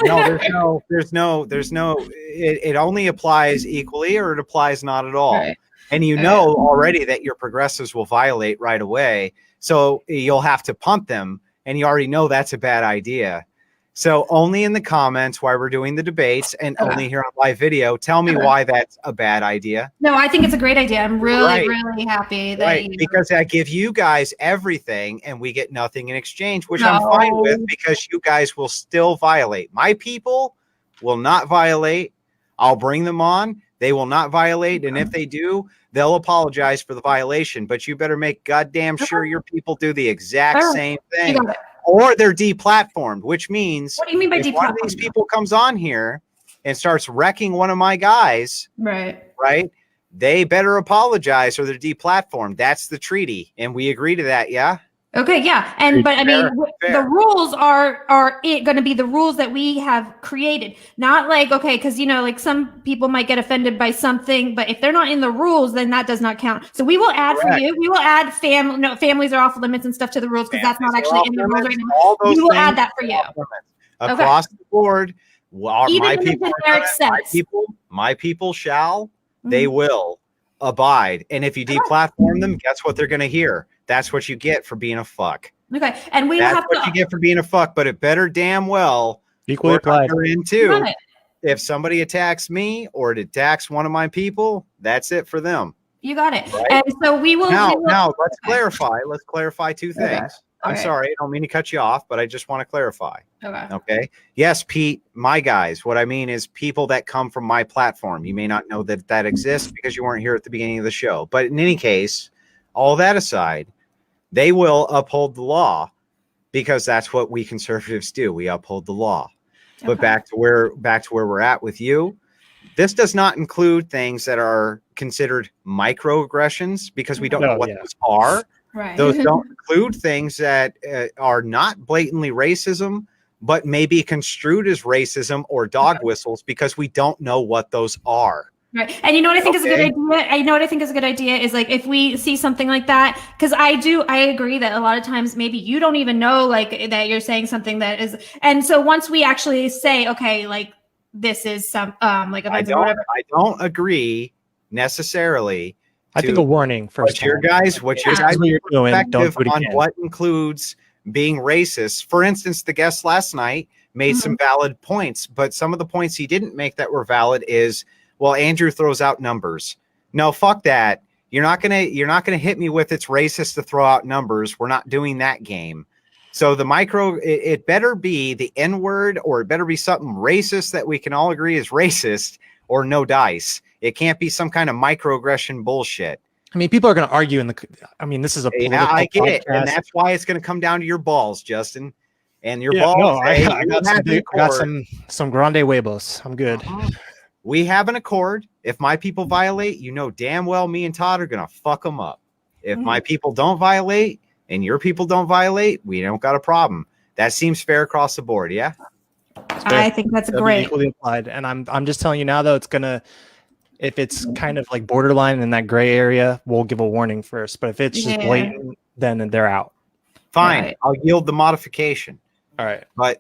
No. one. there's no. It only applies equally, or it applies not at all. Right. And you know already that your progressives will violate right away. So you'll have to punt them. And you already know that's a bad idea. So only in the comments while we're doing the debates, and Okay. only here on live video, tell me Okay. why that's a bad idea. No, I think it's a great idea. I'm really, Right. really happy that Right. you Because I give you guys everything and we get nothing in exchange, which I'm fine with, No. because you guys will still violate. My people will not violate. I'll bring them on. They will not violate. And if they do, they'll apologize for the violation. But you better make goddamn sure your people do the exact Sure. same You thing. got it. or they're deplatformed, which means What do you mean by if one of these deplatformed? people comes on here and starts wrecking one of my guys, Right. right? They better apologize or they're deplatformed. That's the treaty, and we agree to that. Yeah. Okay, yeah, and but I mean, Fair. the rules are going to be the rules that we have created, not like okay, because like some people might get offended by something, but if they're not in the rules, then that does not count. So we will add for you. We will add families are off limits and stuff to the rules because that's not actually in the rules right now. All those We will things add that for you. across the board. Even My in the people, generic sense. my people shall. They will abide, and if you deplatform them, guess what they're going to hear? That's what you get for being a fuck. Okay, and we That's have what you get for being a fuck. But it better damn well Equally applied. into if somebody attacks me or it attacks one of my people, that's it for them. You got it. Right? And so we will. Now let's clarify. Let's clarify two things. I'm Okay. sorry, I don't mean to cut you off, but I just want to clarify. Okay. Okay. Yes, Pete, my guys. What I mean is people that come from my platform. You may not know that that exists because you weren't here at the beginning of the show. But in any case, all that aside, they will uphold the law because that's what we conservatives do. We uphold the law. But Okay. back to where we're at with you. This does not include things that are considered microaggressions because we don't know what those are. Right. Those don't include things that are not blatantly racism, but may be construed as racism or dog whistles because we don't know what those are. Right. And you know what I think is a good idea? I know what I think is a good idea is like if we see something like that, because I agree that a lot of times maybe you don't even know like that you're saying something that is, and so once we actually say, okay, like this is some like I don't agree necessarily. I think a warning first. What your guys what you're doing, don't do it on again. what includes being racist. For instance, the guest last night made some valid points, but some of the points he didn't make that were valid is, well, Andrew throws out numbers. No, fuck that. You're not gonna hit me with it's racist to throw out numbers. We're not doing that game. So the it better be the N-word or it better be something racist that we can all agree is racist or no dice. It can't be some kind of microaggression bullshit. I mean, people are going to argue this is a political I get it, podcast. and that's why it's going to come down to your balls, Justin, and your Yeah, balls. no, say, I got some grande huevos. I'm good. We have an accord. If my people violate, you know damn well me and Todd are going to fuck them up. If my people don't violate and your people don't violate, we don't got a problem. That seems fair across the board. Yeah. I think that's That'll be great. equally applied. And I'm just telling you now, though, it's gonna, if it's kind of like borderline in that gray area, we'll give a warning first. But if it's just blatant, then they're out. Fine. Right. I'll yield the modification. All right. But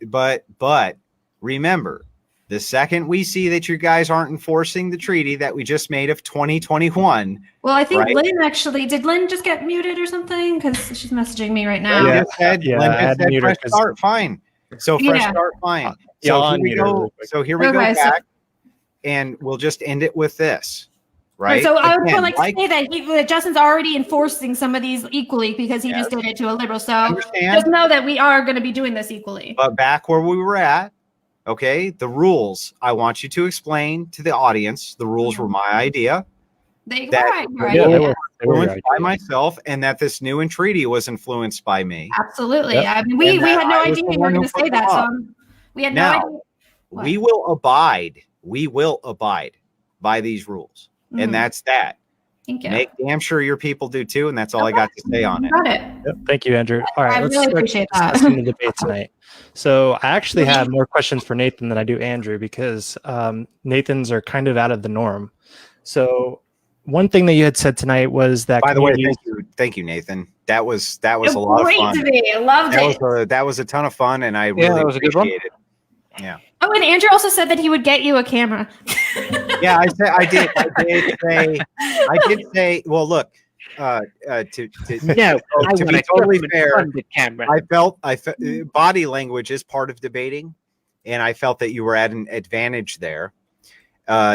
remember, the second we see that you guys aren't enforcing the treaty that we just made of 2021. Well, I think right? Lynn actually did. Lynn just get muted or something because she's messaging me right now. Lynn just said, I Lynn had just to said mute her fresh 'cause- start, fine. So fresh Yeah. start, fine. Yeah, So I'll here we unmute her go. really quick. So here we go Okay, so- back, and we'll just end it with this, right? So I would Again, like to say that Justin's already enforcing some of these equally because he just did it to a liberal. So understand. just know that we are going to be doing this equally. But back where we were at, okay, the rules. I want you to explain to the audience. The rules were my idea. They that- right, right, Yeah, yeah. they were Influenced by myself, and that this new entreaty was influenced by me. Absolutely. Yep. I mean, we And that had no I was idea the you were one going who to say put that. them So up. we had Now, no idea. What? we will abide. We will abide by these rules, Mhm. and that's that. Thank you. Make damn sure your people do too, and that's all I got to say on You it. got it. Yep. Thank you, Andrew. All right, I let's really start appreciate that. discussing the debate tonight. So I actually have more questions for Nathan than I do Andrew because Nathan's are kind of out of the norm. So one thing that you had said tonight was that. By the way, communities- thank you, Nathan. That was a It was lot of great fun. today. I loved it. That was a ton of fun, and I Yeah, really that was a good one. appreciate it. Yeah. Oh, and Andrew also said that he would get you a camera. Yeah, I did say. Well, look. No, To be totally fair, camera. I felt body language is part of debating, and I felt that you were at an advantage there.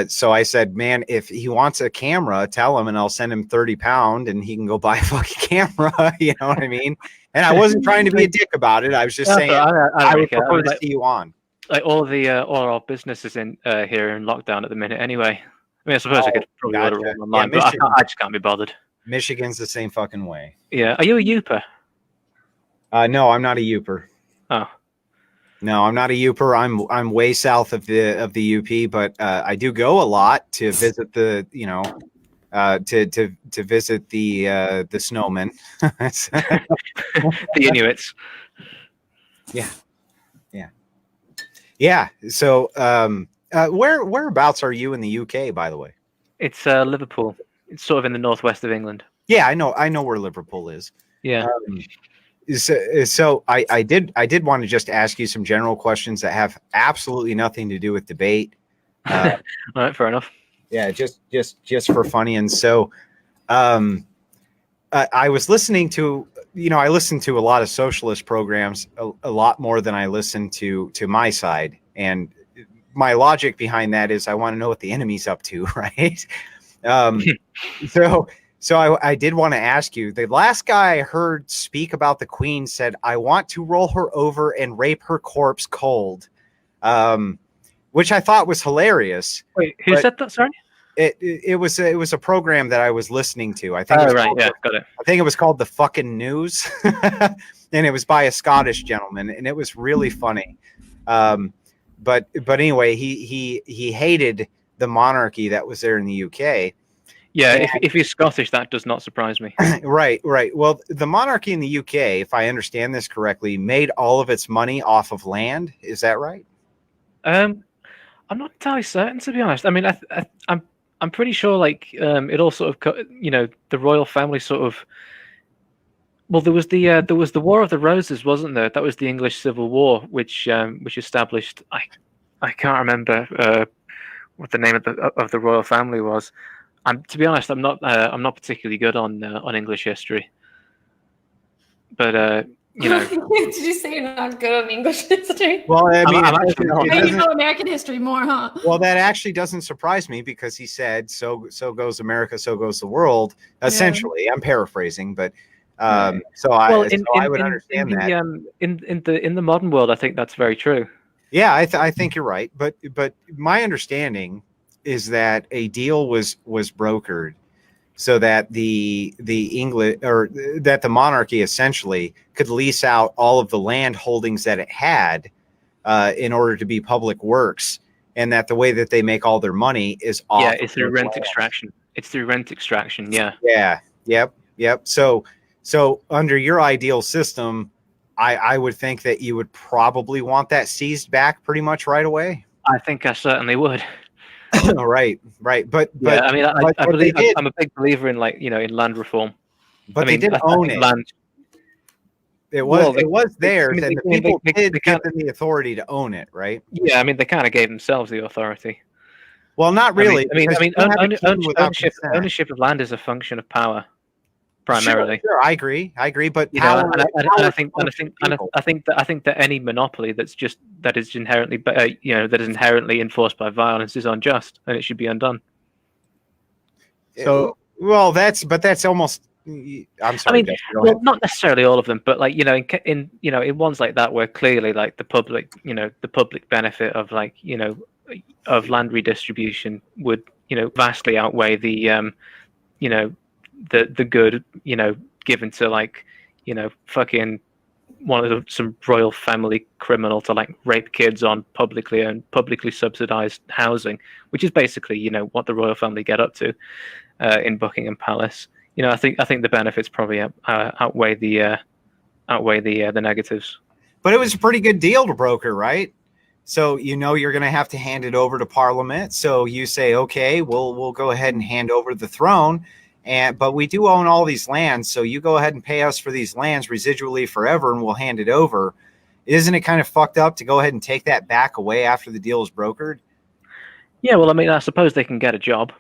So I said, man, if he wants a camera, tell him, and I'll send him £30, and he can go buy a fucking camera. You know what I mean? And I wasn't trying to be a dick about it. I was just saying I would prefer to see you on. Like all our businesses in here in lockdown at the minute. Anyway, I mean, I suppose I could probably gotcha. order one online, Yeah, but I just can't be bothered. Michigan's the same fucking way. Yeah, are you a Youper? No, I'm not a Youper. Oh, No, I'm not a Uper. I'm way south of the UP, but I do go a lot to visit the to visit the snowmen. the Inuits. Yeah. So whereabouts are you in the UK, by the way? It's Liverpool. It's sort of in the northwest of England. Yeah, I know where Liverpool is. Yeah. So I did want to just ask you some general questions that have absolutely nothing to do with debate. All right. Fair enough. Yeah, just for funny. And so I was listening to, I listen to a lot of socialist programs, a lot more than I listen to my side. And my logic behind that is I want to know what the enemy's up to, right? So I did want to ask you, the last guy I heard speak about the Queen said, I want to roll her over and rape her corpse cold, which I thought was hilarious. Wait, who said that? Sorry. It was a program that I was listening to. I think. Oh, right. Yeah, got it. I think it was called The Fucking News, and it was by a Scottish gentleman, and it was really funny. But anyway, he hated the monarchy that was there in the UK. Yeah, if he's Scottish, that does not surprise me. Right. Well, the monarchy in the UK, if I understand this correctly, made all of its money off of land. Is that right? I'm not entirely certain, to be honest. I mean, I'm pretty sure like it all sort of the royal family sort of. Well, there was the War of the Roses, wasn't there? That was the English Civil War, which established. I can't remember what the name of the royal family was. To be honest, I'm not particularly good on English history. But Did you say you're not good on English history? Well, I mean, You know American history more, huh? Well, that actually doesn't surprise me because he said, "So goes America, so goes the world." Essentially, I'm paraphrasing, but I would understand that. In the modern world, I think that's very true. Yeah, I think you're right, but my understanding is that a deal was brokered so that the English, or that the monarchy essentially could lease out all of the land holdings that it had in order to be public works, and that the way that they make all their money is off. Yeah, it's through rent extraction. It's through rent extraction. Yeah. Yeah. Yep. So under your ideal system, I would think that you would probably want that seized back pretty much right away. I think I certainly would. Right. But yeah, I mean, I believe did, I'm a big believer in in land reform. But they didn't own it. Land. It was theirs, and the people did give them the authority to own it, right? Yeah, I mean, they kind of gave themselves the authority. Well, not really. I mean, ownership of land is a function of power, primarily. Sure, I agree. But I think that any monopoly that is inherently enforced by violence is unjust, and it should be undone. So, well, that's almost. I'm sorry. I mean, not necessarily all of them, but in ones like that where clearly the public benefit of of land redistribution would vastly outweigh the the good given to fucking some royal family criminal to rape kids on publicly owned, publicly subsidized housing, which is basically what the royal family get up to in Buckingham Palace. I think the benefits probably outweigh the negatives. But it was a pretty good deal to broker, right? So you're going to have to hand it over to Parliament. So you say, okay, we'll go ahead and hand over the throne, but we do own all these lands. So you go ahead and pay us for these lands residually forever, and we'll hand it over. Isn't it kind of fucked up to go ahead and take that back away after the deal is brokered? Yeah, well, I mean, I suppose they can get a job.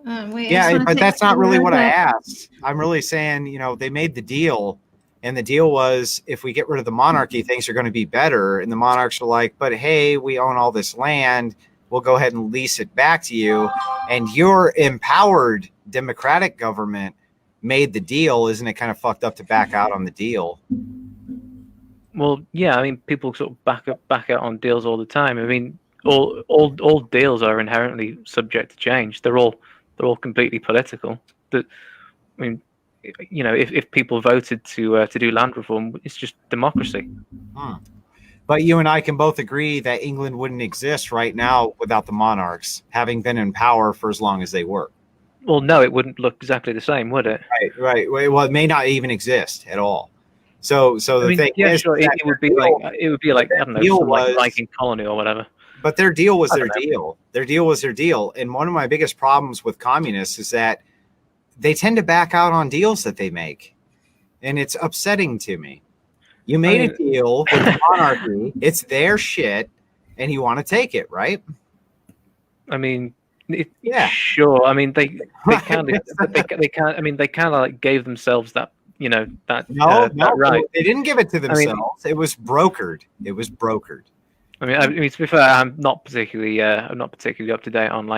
But that's not really what I asked. I'm really saying, they made the deal, and the deal was if we get rid of the monarchy, things are going to be better. And the monarchs are like, but hey, we own all this land. We'll go ahead and lease it back to you. And your empowered democratic government made the deal. Isn't it kind of fucked up to back out on the deal? Well, yeah, I mean, people sort of back out on deals all the time. I mean, all deals are inherently subject to change. They're all completely political. if people voted to do land reform, it's just democracy. But you and I can both agree that England wouldn't exist right now without the monarchs having been in power for as long as they were. Well, no, it wouldn't look exactly the same, would it? Right. Well, it may not even exist at all. So the thing is, sure, it would be like I don't know, some like Viking colony or whatever. But their deal was their deal. Their deal was their deal. And one of my biggest problems with communists is that they tend to back out on deals that they make, and it's upsetting to me. You made a deal with the monarchy. It's their shit, and you want to take it, right? I mean, yeah, sure. I mean, they kind of. I mean, they kind of like gave themselves that, that. No, that right. They didn't give it to themselves. It was brokered. I mean, to be fair, I'm not particularly up to date on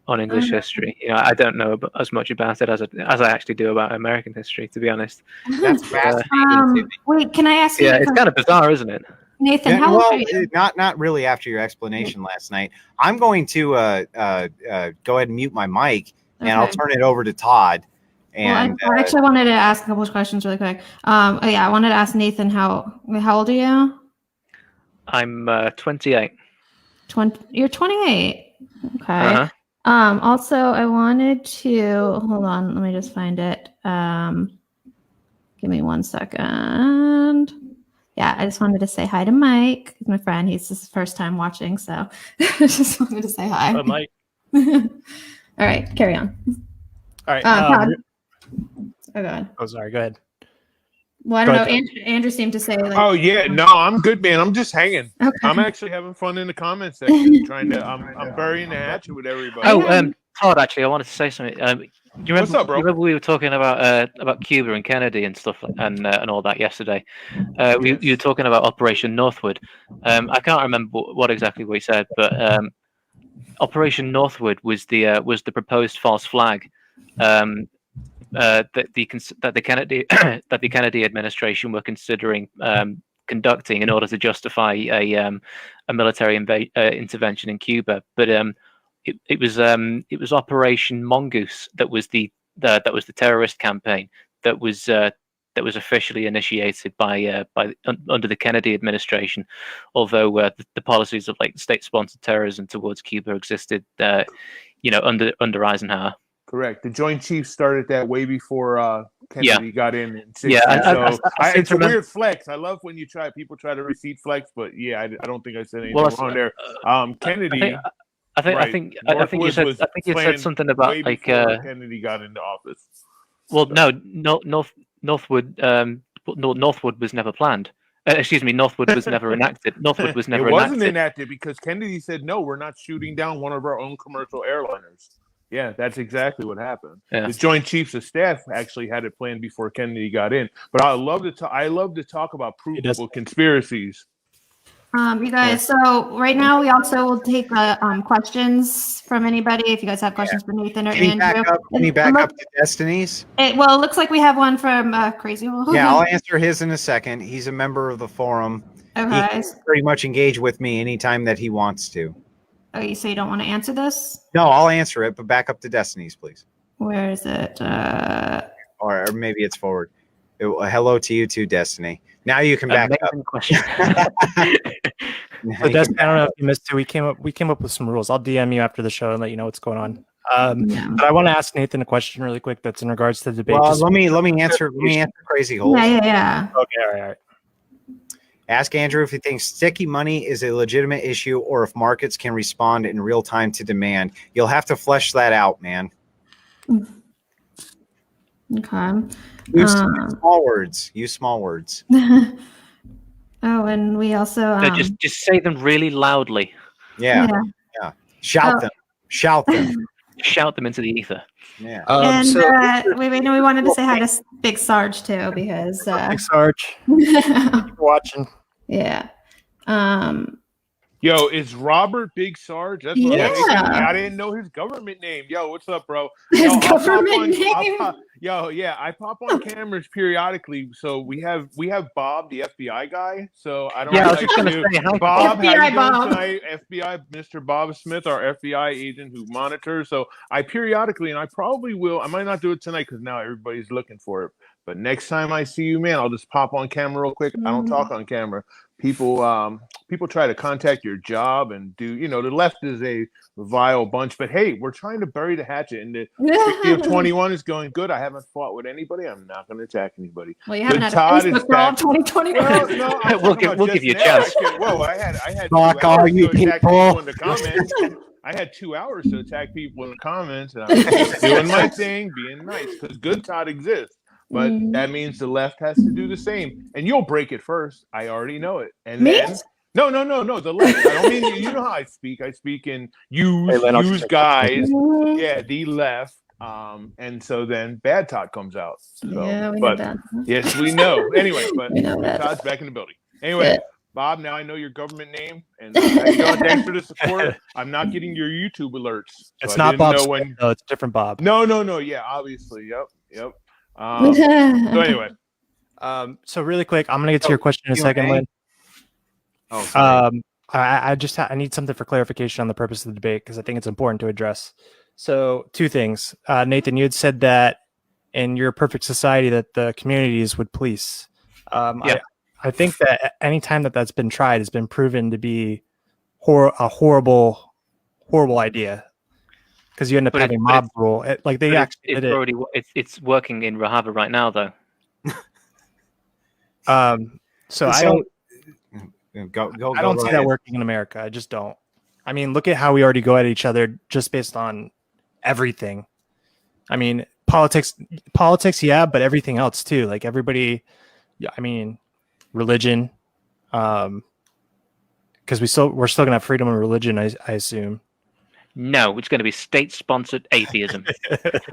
on English history. I don't know as much about it as I actually do about American history, to be honest. That's fascinating. Wait, can I ask you? Yeah, it's kind of bizarre, isn't it? Nathan, how old are you? Not really after your explanation last night. I'm going to go ahead and mute my mic, and I'll turn it over to Todd. And I actually wanted to ask a couple of questions really quick. I wanted to ask Nathan, how old are you? I'm 28. You're 28. Okay. Uh-huh. Also, I wanted to hold on. Let me just find it. Give me 1 second. Yeah, I just wanted to say hi to Mike, my friend. He's his first time watching, so I just wanted to say hi. Hi, Mike. All right, carry on. All right. Todd. Oh God. Oh, sorry. Go ahead. Well, I don't know. Andrew seemed to say. Oh yeah, no, I'm good, man. I'm just hanging. Okay. I'm actually having fun in the comment section, I'm burying the hatchet with everybody. Oh, Todd, actually, I wanted to say something. You remember, What's up, bro? You remember we were talking about Cuba and Kennedy and stuff and all that yesterday. You were talking about Operation Northwood. I can't remember what exactly we said, but Operation Northwood was the proposed false flag that the Kennedy administration were considering conducting in order to justify a military intervention in Cuba. But it was Operation Mongoose that was the terrorist campaign that was officially initiated by under the Kennedy administration, although the policies of state-sponsored terrorism towards Cuba existed under Eisenhower. Correct. The Joint Chiefs started that way before Kennedy got in 60. Yeah, it's a weird flex. I love when people try to receipt flex, but yeah, I don't think I said anything wrong there. Kennedy. I think you said something about Kennedy got into office. Well, Northwood was never planned. Excuse me, Northwood was never enacted. Northwood was never enacted. It wasn't enacted because Kennedy said, no, we're not shooting down one of our own commercial airliners. Yeah, that's exactly what happened. Yeah. The Joint Chiefs of Staff actually had it planned before Kennedy got in. But I love to talk about provable conspiracies. You guys, so right now we also will take questions from anybody. If you guys have questions for Nathan or Andrew. Can you back up to Destiny's? It looks like we have one from Crazy Wolf. Yeah, I'll answer his in a second. He's a member of the forum. Okay. He can pretty much engage with me anytime that he wants to. Oh, you say you don't want to answer this? No, I'll answer it, but back up to Destiny's, please. Where is it? Or maybe it's forward. Hello to you too, Destiny. Now you can back up. Question. So Destiny, I don't know if you missed it. We came up with some rules. I'll DM you after the show and let you know what's going on. But I want to ask Nathan a question really quick. That's in regards to the debate. Well, let me answer. Crazy Hole. Yeah. Okay, all right. Ask Andrew if he thinks sticky money is a legitimate issue or if markets can respond in real time to demand. You'll have to flesh that out, man. Okay. Use small words. Use small words. Oh, and we also just say them really loudly. Yeah. Shout them. Shout them into the ether. Yeah. We wanted to say hi to Big Sarge too because Big Sarge. Thank you for watching. Yeah. Yo, is Robert Big Sarge? That's what Yeah. I'm thinking. I didn't know his government name. Yo, what's up, bro? His Yo, government name. I pop on cameras periodically. So we have Bob, the FBI guy. So I don't. Yeah, I know was just if going to you- say, how Bob, how FBI you doing Bob. tonight? FBI, Mr. Bob Smith, our FBI agent who monitors. So I periodically, and I probably will. I might not do it tonight because now everybody's looking for it. But next time I see you, man, I'll just pop on camera real quick. I don't talk on camera. People try to contact your job and do, the left is a vile bunch, but hey, we're trying to bury the hatchet, and the Treaty of 21 is going good. I haven't fought with anybody. I'm not going to attack anybody. Well, you haven't Good had a Todd is Facebook for all back. 2020. Well, no, I'm We'll talking give- about we'll just give you a now. chance. Whoa, I had Fuck 2 all hours you to attack people. people in the comments. I had 2 hours to attack people in the comments, and I was just doing my thing, being nice, because Good Todd exists. But that means the left has to do the same, and you'll break it first. I already know it. And Me? then no, the left. I don't mean you know how I speak. I speak in use Hey, Lynn, I'll use check guys. Yeah, the left. And so then Bad Todd comes out. So, Yeah, we know but that. yes, we know. Anyway, but We know that. Todd's back in the building. Anyway, Yeah. Bob, now I know your government name, and how you doing? Thanks for the support. I'm not getting your YouTube alerts. So It's I not didn't Bob know Smith, when. though. It's a different Bob. No. Yeah, obviously. Yep. So anyway, So really quick, I'm gonna get to your question in a Q&A? second, Lynn. Oh, sorry. I need something for clarification on the purpose of the debate because I think it's important to address. So two things, Nathan, you had said that in your perfect society that the communities would police. Yeah. I think that any time that that's been tried has been proven to be a horrible idea because you end up But it- having but mob rule. Like they But actually it's did it. already it's working in Rojava right now, though. So I don't. Go, I don't see right that ahead. working in America. I just don't. I mean, look at how we already go at each other just based on everything. I mean, politics, yeah, but everything else too. Like everybody, yeah. I mean, religion, because we're still gonna have freedom of religion. I assume. No, it's going to be state-sponsored atheism.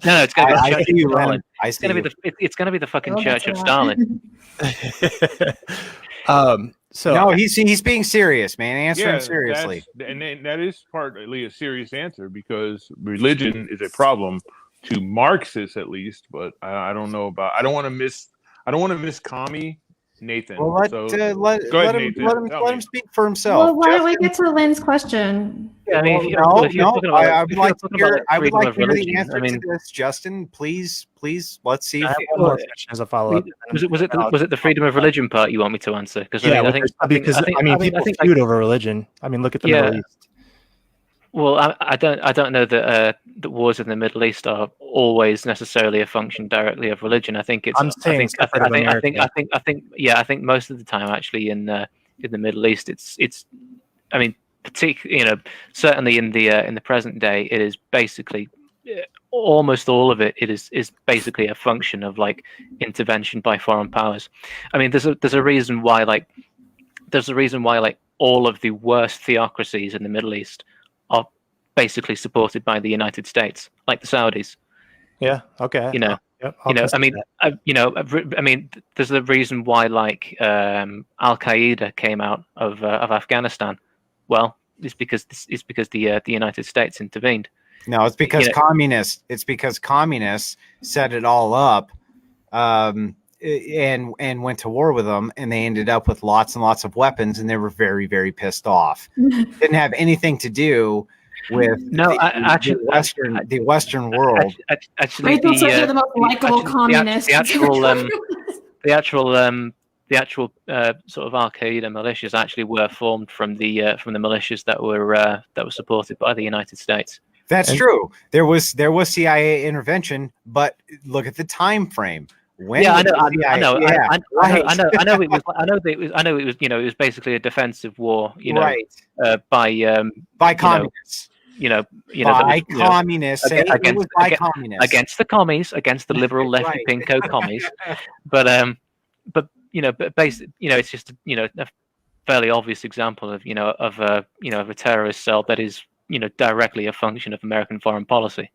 No, it's going to be the I Church see of you, Stalin. Len. I It's see going to you. be it's going to be the fucking Oh, Church of that's a lot. Stalin. So No, he's being serious, man. Answer him yeah, seriously. and that is partly a serious answer because religion is a problem to Marxists at least. But I don't know about. I don't want to miss commie Nathan. Well, let so him Nathan. Tell let me. him speak for himself. Well, why don't we Justin, get to Lynn's question? Yeah, I mean, if you're talking about, I would if you're like to talking hear. about, I would freedom like of to hear the religion, answer I mean, to this, Justin. Please, let's see. I have If one more question as a follow up. was it the freedom of religion part you want me to answer? Because Yeah, I think because people feud over religion. I mean, look at the Yeah. Middle East. Well, I don't know that the wars in the Middle East are always necessarily a function directly of religion. I think it's. I'm saying I separate of America. think most of the time actually in the Middle East it's. I mean, particularly certainly in the present day it is basically almost all of it is basically a function of like intervention by foreign powers. I mean, there's a reason why like all of the worst theocracies in the Middle East are basically supported by the United States, like the Saudis. Yeah. Okay. Yep, I'll I mean, that. I mean, there's a reason why like Al Qaeda came out of Afghanistan. Well, it's because the United States intervened. No, it's because Yeah. communists. It's because communists set it all up, and went to war with them, and they ended up with lots and lots of weapons, and they were very, very pissed off. Didn't have anything to do with the Western world. Actually, Rachel says you're the most likable communist. the actual sort of Al Qaeda militias actually were formed from the militias that were supported by the United States. That's true. There was CIA intervention, but look at the time frame. When Yeah, I was know. the I know. CIA Yeah, right. I know. It was. It was basically a defensive war. right. By communists. By communists. Say it was by communists. against the commies, against the liberal lefty Right. pinko commies. But basically, it's just a fairly obvious example of a terrorist cell that is directly a function of American foreign policy.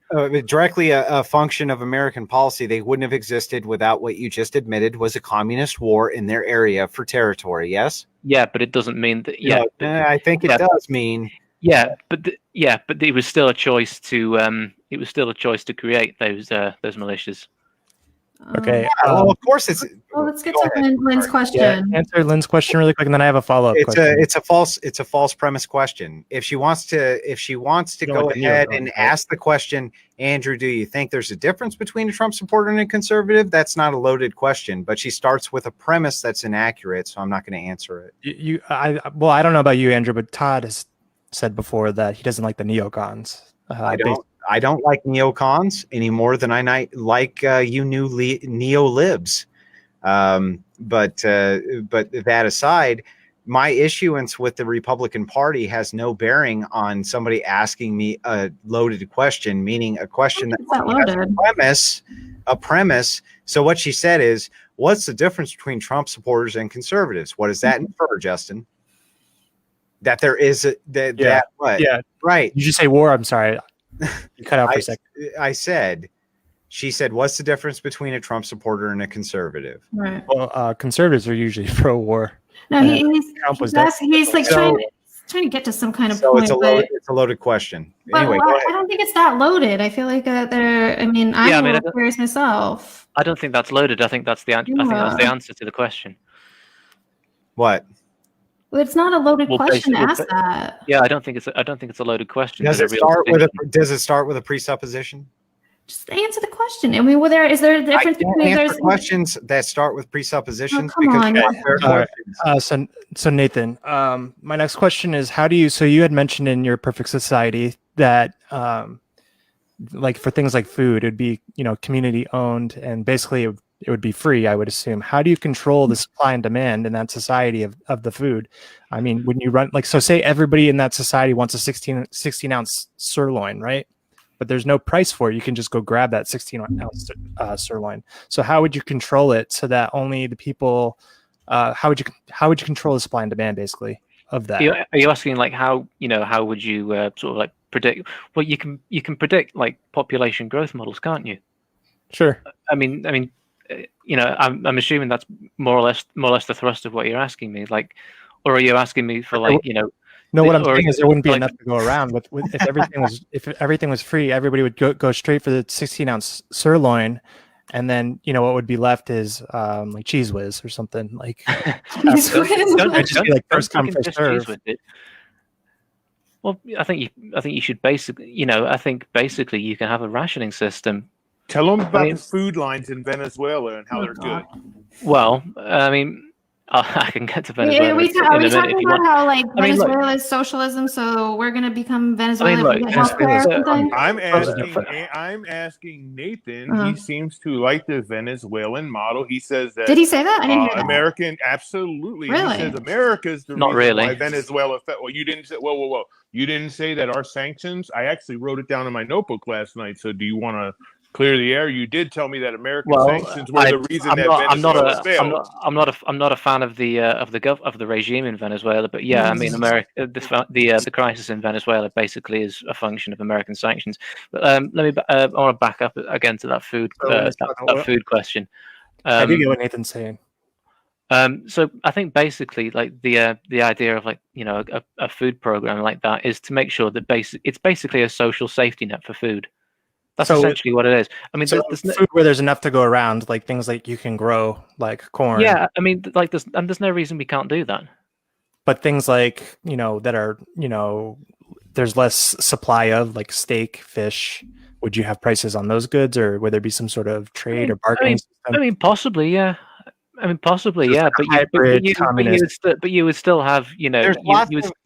Directly a function of American policy. They wouldn't have existed without what you just admitted was a communist war in their area for territory. Yes. Yeah, but it doesn't mean that. Yeah, I think it does mean. Yeah, but it was still a choice to create those militias. Okay. Well, of course it's. Well, let's get Go to ahead. Lynn's Yeah, question. answer Lynn's question really quick, and then I have a follow-up question. It's a false premise question. If she wants to don't go like the ahead neocons, and right? ask the question, Andrew, do you think there's a difference between a Trump supporter and a conservative? That's not a loaded question, but she starts with a premise that's inaccurate, so I'm not going to answer it. I don't know about you, Andrew, but Todd has said before that he doesn't like the neocons. I don't like neocons any more than I like you new neolibs. But that aside, my issuance with the Republican Party has no bearing on somebody asking me a loaded question, meaning a question that has a premise. So what she said is, what's the difference between Trump supporters and conservatives? What does that infer, Justin? That there is that what? Yeah. Right. Did you say war? I'm sorry. You cut out for a second. She said, what's the difference between a Trump supporter and a conservative? Right. Well, conservatives are usually pro-war. No, Trump was he's like trying to get to some kind of point. It's a loaded question. Anyway, I don't think it's that loaded. I feel like I'm a little curious myself. I don't think that's loaded. I think that's the answer. I think that's the answer to the question. What? Well, it's not a loaded question to ask that. Yeah, I don't think it's a loaded question. Does it start with a presupposition? Just answer the question. I mean, is there a difference between questions that start with presuppositions? Oh, come on. So Nathan, my next question is, so you had mentioned in your Perfect Society that like for things like food, it'd be, community owned and basically it would be free, I would assume. How do you control the supply and demand in that society of the food? I mean, when you run, say everybody in that society wants a 16 ounce sirloin, right? But there's no price for it. You can just go grab that 16 ounce sirloin. So how would you control it so that only the people, how would you control the supply and demand basically of that? Are you asking like how would you sort of like predict? Well, you can predict like population growth models, can't you? Sure. I mean, I'm assuming that's more or less the thrust of what you're asking me. Like, or are you asking me for like, No, what I'm saying is there wouldn't be enough to go around. If everything was free, everybody would go straight for the 16 ounce sirloin, and then what would be left is like Cheese Whiz or something like. First come first serve. Well, I think you should basically, I think basically you can have a rationing system. Tell them about the food lines in Venezuela and how they're good. Well, I mean, I can get to Venezuela. Are we talking about how Venezuela is socialism, so we're going to become Venezuela? I'm asking Nathan. He seems to like the Venezuelan model. He says that. Did he say that? I didn't hear that. American, absolutely. Really? He says America's the not reason really why Venezuela. Well, you didn't say. Whoa. You didn't say that our sanctions. I actually wrote it down in my notebook last night. So do you want to clear the air? You did tell me that American sanctions were the reason Venezuela failed. I'm not a fan of the regime in Venezuela, but yeah, I mean, the crisis in Venezuela basically is a function of American sanctions. But I want to back up again to that food food question. I do get what Nathan's saying. So I think basically, like the idea of like a food program like that is to make sure that it's basically a social safety net for food. That's essentially what it is. I mean, there's food where there's enough to go around, like things like you can grow, like corn. Yeah, I mean, like there's no reason we can't do that. But things like that are there's less supply of, like steak, fish. Would you have prices on those goods, or would there be some sort of trade or bargaining system? I mean, possibly, yeah. But you would still have, you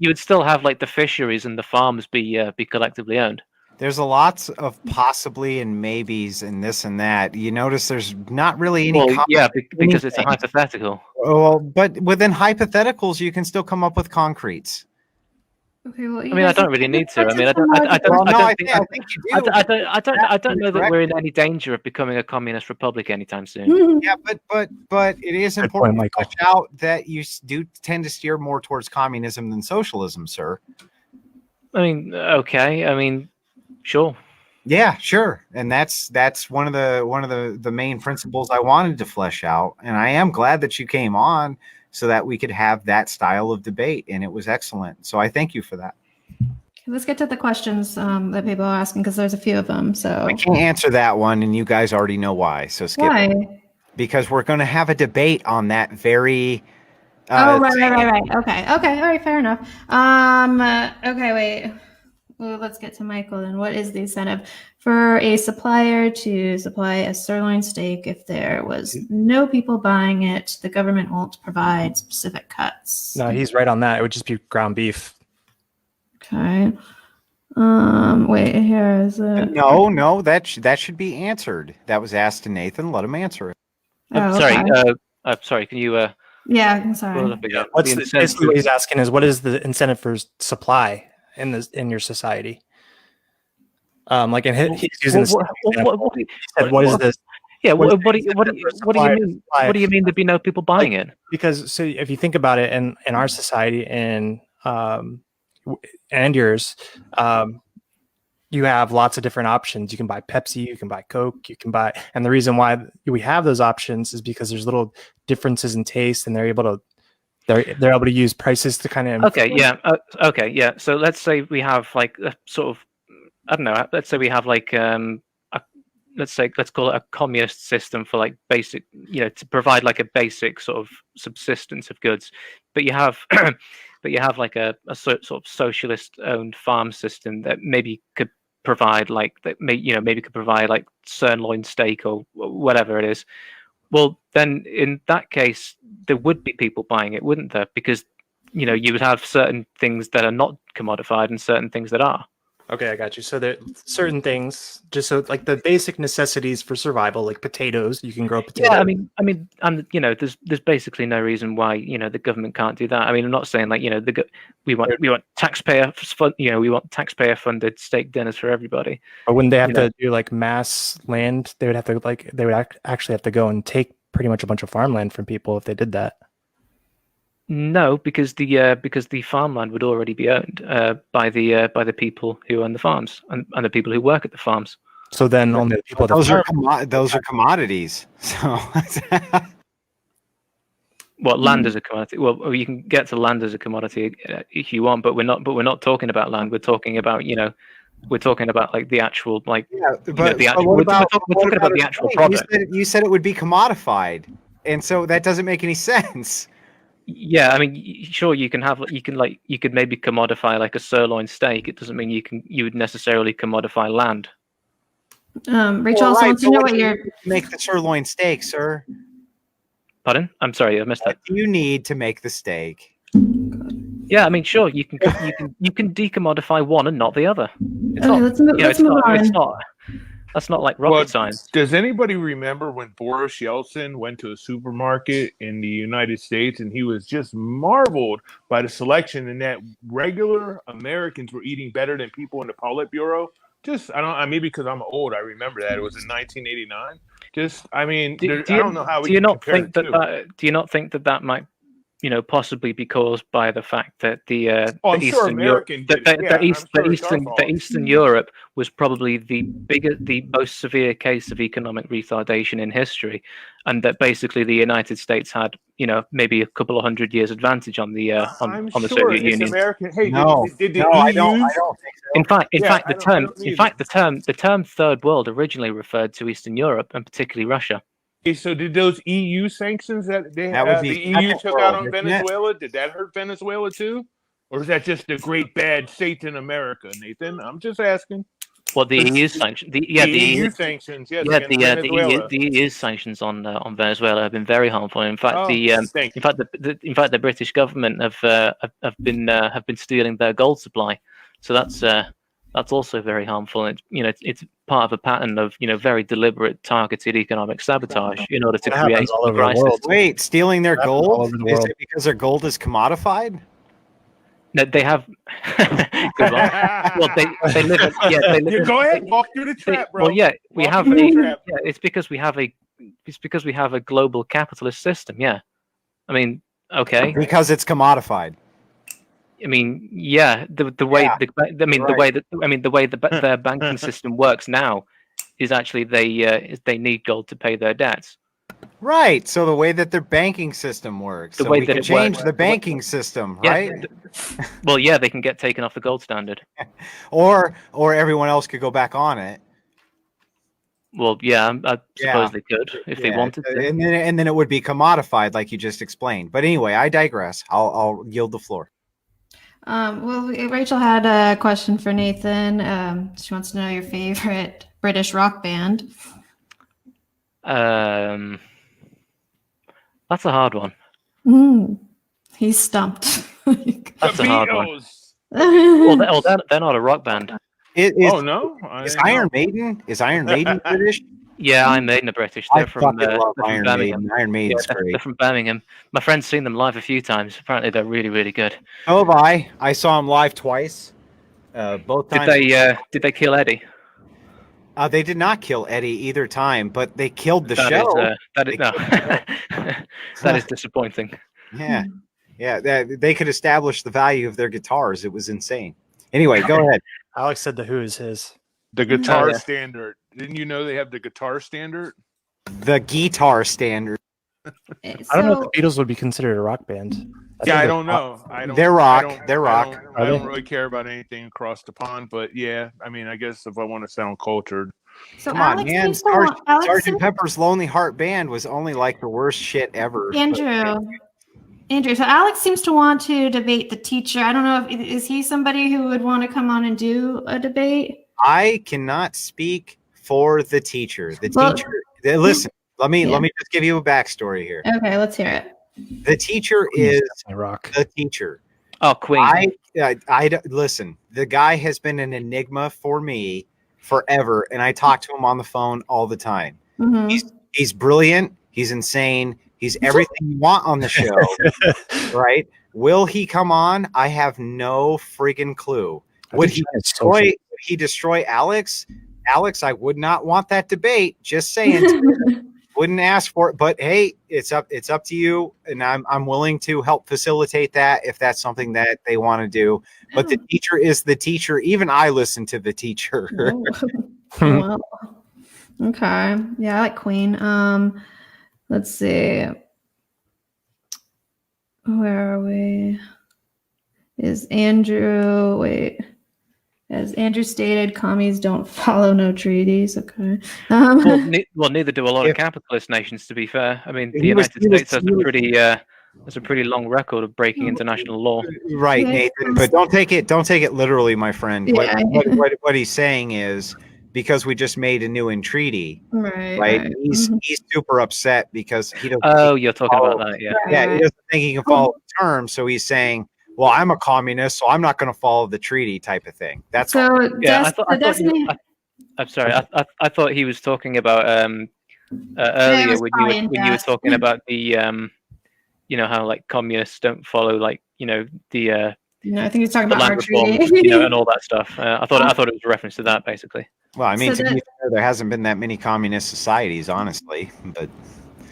would still have like the fisheries and the farms be collectively owned. There's a lots of possibly and maybes and this and that. You notice there's not really any. Well, yeah, because it's a hypothetical. Well, but within hypotheticals, you can still come up with concretes. Okay, well, I mean, I don't really need to. I mean, I don't know that we're in any danger of becoming a communist republic anytime soon. Yeah, but it is important to watch out that you do tend to steer more towards communism than socialism, sir. I mean, okay. I mean, sure. Yeah, sure. And that's one of the main principles I wanted to flesh out. And I am glad that you came on so that we could have that style of debate. And it was excellent. So I thank you for that. Let's get to the questions that people are asking because there's a few of them. So I can't answer that one, and you guys already know why. So skip it. why? Because we're going to have a debate on that very. Oh, right. Okay. All right. Fair enough. Okay. Wait. Well, let's get to Michael then. What is the incentive for a supplier to supply a sirloin steak if there was no people buying it? The government won't provide specific cuts. No, he's right on that. It would just be ground beef. Okay. Wait. Here is it. No, that should be answered. That was asked to Nathan. Let him answer it. Oh, Sorry. okay. Sorry. Can you? Yeah. I'm sorry. What's basically what he's asking is what is the incentive for supply in your society? Like he's using this. What is this? Yeah. What do you mean? What do you mean there'd be no people buying it? Because so if you think about it in our society and yours, you have lots of different options. You can buy Pepsi, you can buy Coke, you can buy, and the reason why we have those options is because there's little differences in taste, and they're able to use prices to kind of. Okay, yeah. So let's say we have like a sort of, I don't know. Let's say we have like let's call it a communist system for like basic, to provide like a basic sort of subsistence of goods, but you have. But you have like a sort of socialist-owned farm system that maybe could provide like maybe could provide like sirloin steak or whatever it is. Well, then in that case, there would be people buying it, wouldn't there? Because you would have certain things that are not commodified and certain things that are. Okay, I got you. So there certain things, just so like the basic necessities for survival, like potatoes, you can grow potatoes. Yeah, I mean, there's basically no reason why the government can't do that. I mean, I'm not saying like we want taxpayer funded steak dinners for everybody. But wouldn't they have to do like mass land? They would have to actually have to go and take pretty much a bunch of farmland from people if they did that. No, because the farmland would already be owned by the people who own the farms and the people who work at the farms. So then only the people. Those are commodities. So. Well, land is a commodity. Well, you can get to land as a commodity if you want, but we're not talking about land. We're talking about we're talking about like the actual like the actual. We're talking about the actual product. You said it would be commodified, and so that doesn't make any sense. Yeah, I mean, sure, you could maybe commodify like a sirloin steak. It doesn't mean you would necessarily commodify land. Rachel also wants to know what you're make the sirloin steak, sir. Pardon? I'm sorry, I missed that. What do you need to make the steak? Yeah, I mean, sure, you can decommodify one and not the other. It's okay, not, let's move on. That's not like rocket science. Does anybody remember when Boris Yeltsin went to a supermarket in the United States and he was just marveled by the selection and that regular Americans were eating better than people in the Politburo? Maybe because I'm old, I remember that. It was in 1989. I don't know how we can compare the two. Do you not think that might possibly be caused by the fact that the Eastern Europe was probably the most severe case of economic retardation in history, and that basically the United States had maybe a couple of 100 years advantage on the Soviet Union. American. Hey, I don't think so. In fact, the term Third World originally referred to Eastern Europe and particularly Russia. So did those EU sanctions that the EU took out on Venezuela, did that hurt Venezuela too? Or is that just the great bad Satan America, Nathan? I'm just asking. Well, the EU sanctions, the EU sanctions, yes. The EU sanctions on Venezuela have been very harmful. In fact, the British government have been stealing their gold supply. So that's also very harmful. It's part of a pattern of very deliberate, targeted economic sabotage in order to create all over crisis. the world. Wait, stealing their gold? All over the world. Is it because their gold is commodified? No, they have. Good one. Well, they live. They live. Go ahead, walk through the trap, bro. Well, yeah, we have it's because we have a global capitalist system. Yeah, I mean, okay. Because it's commodified. I mean, yeah, the way Yeah, the way that the way their banking system works now is actually they need gold to pay their debts. Right. So the way that their banking system works. The So way we that can it change works- the banking system, Yeah, right? well, yeah, they can get taken off the gold standard. Or everyone else could go back on it. Well, yeah, I suppose Yeah. they could if they Yeah, wanted to. and then it would be commodified, like you just explained. But anyway, I digress. I'll yield the floor. Well, Rachel had a question for Nathan. She wants to know your favorite British rock band. That's a hard one. He's stumped. That's a hard one. Beatles. Well, they're not a rock band. Oh no! Is Iron Maiden British? Yeah, Iron Maiden are British. I They're from, fucking they're love from Iron Birmingham. Maiden. Iron Maiden's They're great. from Birmingham. My friend's seen them live a few times. Apparently, they're really, really good. So have I. I saw them live twice. Both times. Did they kill Eddie? They did not kill Eddie either time, but they killed the That show. is, that is no. That is disappointing. Yeah. They could establish the value of their guitars. It was insane. Anyway, go ahead. Alex said the Who is his. The guitar yeah. standard. Didn't you know they have the guitar standard? The guitar standard. I don't know if the Beatles would be considered a rock band. Yeah, I think don't know. I don't. They're I rock. don't- They're I rock. don't- I don't really care about anything across the pond, but yeah, I mean, I guess if I want to sound cultured, So Come on, Alex man. seems to want- Alex Sergeant seems- Pepper's Lonely Heart Band was only like the worst shit ever. Andrew, so Alex seems to want to debate the teacher. I don't know if is he somebody who would want to come on and do a debate? I cannot speak for the teacher. The Well- teacher. Listen, let me Yeah. just give you a backstory here. Okay, let's hear it. The teacher is Definitely rock. the teacher. Oh, Queen. I listen. The guy has been an enigma for me forever, and I talk to him on the phone all the time. Mhm. He's brilliant. He's insane. He's everything you want on the show, right? Will he come on? I have no freaking clue. Would he destroy Alex? Alex, I would not want that debate. Just saying. Wouldn't ask for it, but hey, it's up to you, and I'm willing to help facilitate that if that's something that they want to do. But the teacher is the teacher. Even I listen to the teacher. Oh. Well, okay. Yeah, I like Queen. Let's see. Where are we? As Andrew stated, commies don't follow no treaties. Okay. Well, neither do a lot If- of capitalist nations. To be fair, I mean, the He was- United he was- States has a pretty long record of breaking international law. Right, Yeah. Nathan. But don't take it literally, my friend. Yeah. What he's saying is because we just made a new treaty, Right. right? He's Mhm. super upset because he doesn't. Oh, you're talking Oh, about that, yeah. Yeah, he Right. doesn't think he can follow the terms, so he's saying, "Well, I'm a communist, so I'm not going to follow the treaty," type of thing. That's all. So Yeah, Destiny. I'm sorry. I thought he was talking about earlier was when Brian, you were yes. talking about the how like communists don't follow like the No, I think he's talking about land our reform, treaty. and all that stuff. I thought it was a reference to that basically. Well, I mean, So to be fair, there hasn't been that many communist societies, honestly. But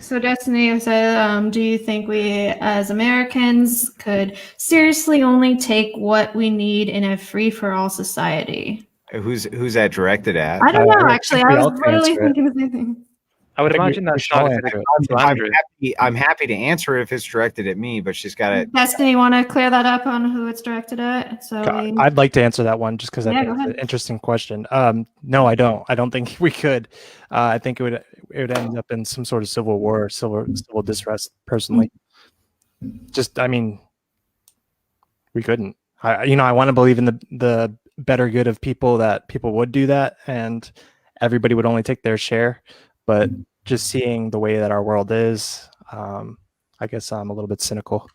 So Destiny said, do you think we as Americans could seriously only take what we need in a free-for-all society? who's that directed at? I don't know, I actually. think I we all was can literally answer it. thinking the same thing. I would I think imagine we that's should all targeted answer to Andrew. I'm happy to answer it if it's directed at me, but she's got it. Destiny, want to clear that up on who it's directed at? So we- I'd like to answer that one just because I Yeah, think go it's an ahead. interesting question. No, I don't. I don't think we could. I think it would end up in some sort of civil war, civil distress. Personally, just I mean, we couldn't. I want to believe in the better good of people that people would do that, and everybody would only take their share. But just seeing the way that our world is, I guess I'm a little bit cynical.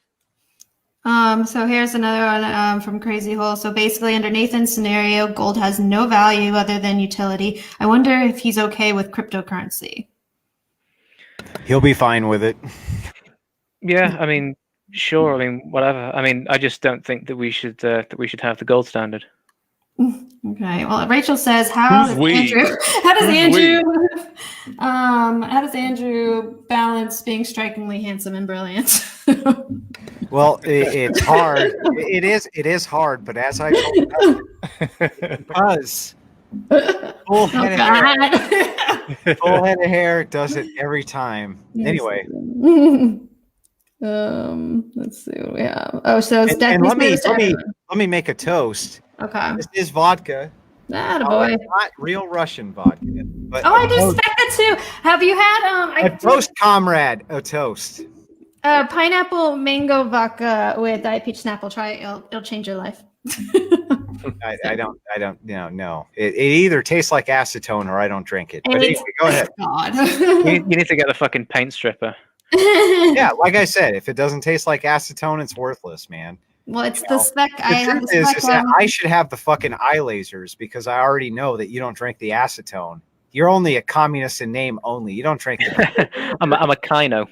So here's another one from Crazy Hole. So basically, under Nathan's scenario, gold has no value other than utility. I wonder if he's okay with cryptocurrency. He'll be fine with it. Yeah, I mean, sure. I mean, whatever. I mean, I just don't think that we should have the gold standard. Okay. Well, Rachel says, how Who's does we? Andrew balance being strikingly handsome and brilliant? Well, it's hard. It is hard, but as I told you, because full head of hair, full head of hair does it every time. Anyway, let's see what we have. Oh, so it's and definitely let me make a toast. Okay. This is vodka. Attaboy. It's not real Russian vodka. But Oh, I just expect that too. Have you had a toast, comrade, a toast. pineapple mango vodka with Diet Peach Snapple? Try it. It'll change your life. I don't, no. It either tastes like acetone or I don't drink it. But anyway, go ahead. God. You need to get the fucking paint stripper. Yeah, like I said, if it doesn't taste like acetone, it's worthless, man. Well, it's the spec. The I have truth the spec. is that I should have the fucking eye lasers because I already know that you don't drink the acetone. You're only a communist in name only. You don't drink the. I'm a kino.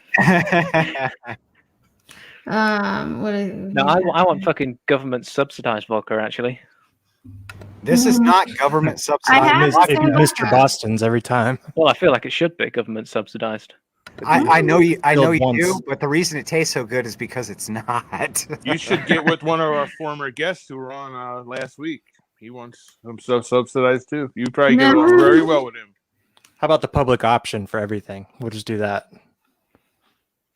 No, I want fucking government subsidized vodka. Actually, This is not government subsidized. It'd be Mr. Boston's every time. well, I feel like it should be government subsidized. I know you. I know you Once. do, but the reason it tastes so good is because it's not. You should get with one of our former guests who were on last week. He wants himself subsidized too. You probably get along very well with him. How about the public option for everything? We'll just do that.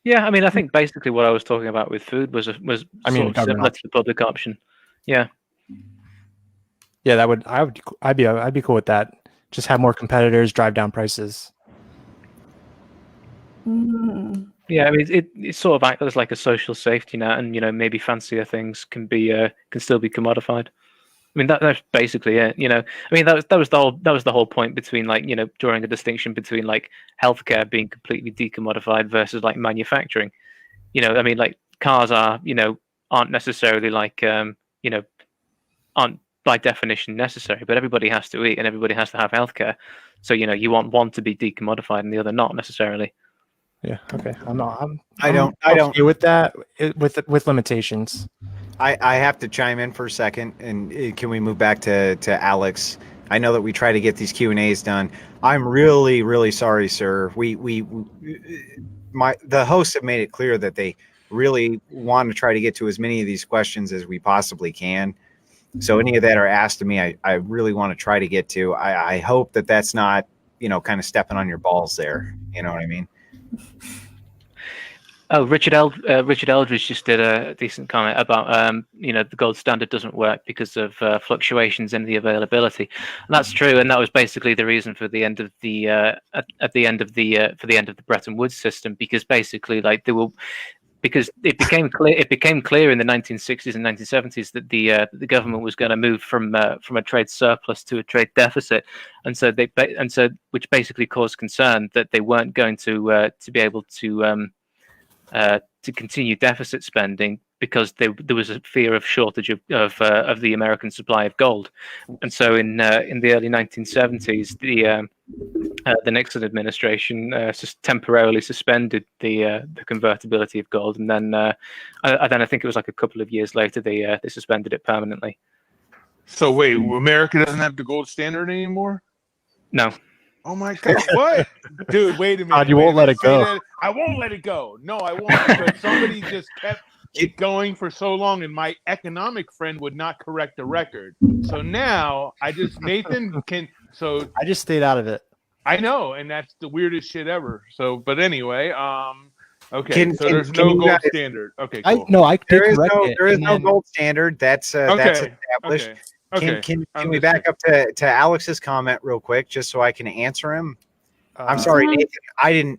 Yeah, I mean, I think basically what I was talking about with food was I mean, sort of government similar to the public option. Yeah. Yeah, I'd be cool with that. Just have more competitors, drive down prices. Yeah, I mean, it sort of acts as like a social safety net, and maybe fancier things can still be commodified. I mean, that's basically it. I mean, that was the whole point between drawing a distinction between like healthcare being completely decommodified versus like manufacturing. I mean, like cars aren't necessarily like aren't by definition necessary, but everybody has to eat and everybody has to have healthcare. So you want one to be decommodified and the other not necessarily. Yeah. Okay. I'm okay with that. With limitations. I have to chime in for a second, and can we move back to Alex? I know that we try to get these Q&As done. I'm really, really sorry, sir. The hosts have made it clear that they really want to try to get to as many of these questions as we possibly can. So any of that are asked of me, I really want to try to get to. I hope that that's not, kind of stepping on your balls there. You know what I mean? Oh, Richard Eldridge just did a decent comment about the gold standard doesn't work because of fluctuations in the availability, and that's true. And that was basically the reason for the end of the for the end of the Bretton Woods system, because basically because it became clear in the 1960s and 1970s that the government was going to move from a trade surplus to a trade deficit, and so which basically caused concern that they weren't going to be able to continue deficit spending because there was a fear of shortage of the American supply of gold. And so in the early 1970s, the Nixon administration just temporarily suspended the convertibility of gold, and then I think it was like a couple of years later they suspended it permanently. So wait, America doesn't have the gold standard anymore? No. Oh my God! What, dude? Wait a minute. God, you won't let it go. I won't let it go. No, I won't. But somebody just kept it going for so long, and my economic friend would not correct the record. So now Nathan can. So I just stayed out of it. I know, and that's the weirdest shit ever. So, but anyway, okay. So there's no gold standard. Okay, cool. There is no gold standard. That's established. Okay. Can we back up to Alex's comment real quick, just so I can answer him? I'm sorry, Nathan.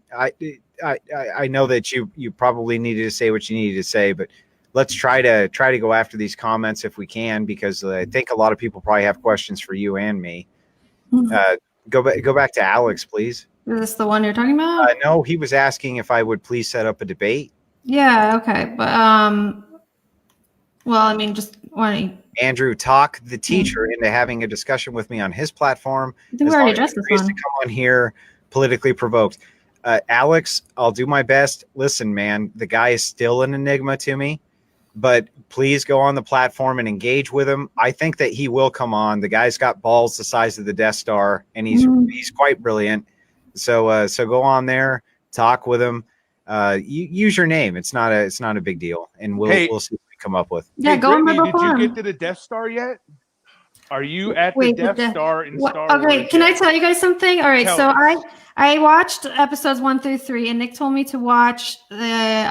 I know that you probably needed to say what you needed to say, but let's try to go after these comments if we can, because I think a lot of people probably have questions for you and me. Go back to Alex, please. Is this the one you're talking about? No, he was asking if I would please set up a debate. Yeah. Okay. But well, I mean, just why don't you? Andrew, talk the teacher into having a discussion with me on his platform. I think we already addressed this one. To come on here, politically provoked. Alex, I'll do my best. Listen, man, the guy is still an enigma to me, but please go on the platform and engage with him. I think that he will come on. The guy's got balls the size of the Death Star, and he's quite brilliant. So go on there, talk with him. use your name. It's not a big deal, and we'll see what we come up with. Yeah, Hey, go on Brittany, Rebel did you Farm. get to the Death Star yet? Are you at the Wait, the Death Death- Star in What- Star okay, Wars? can I yet? tell you guys something? All right, Tell so us. I watched episodes 1 through 3, and Nick told me to watch the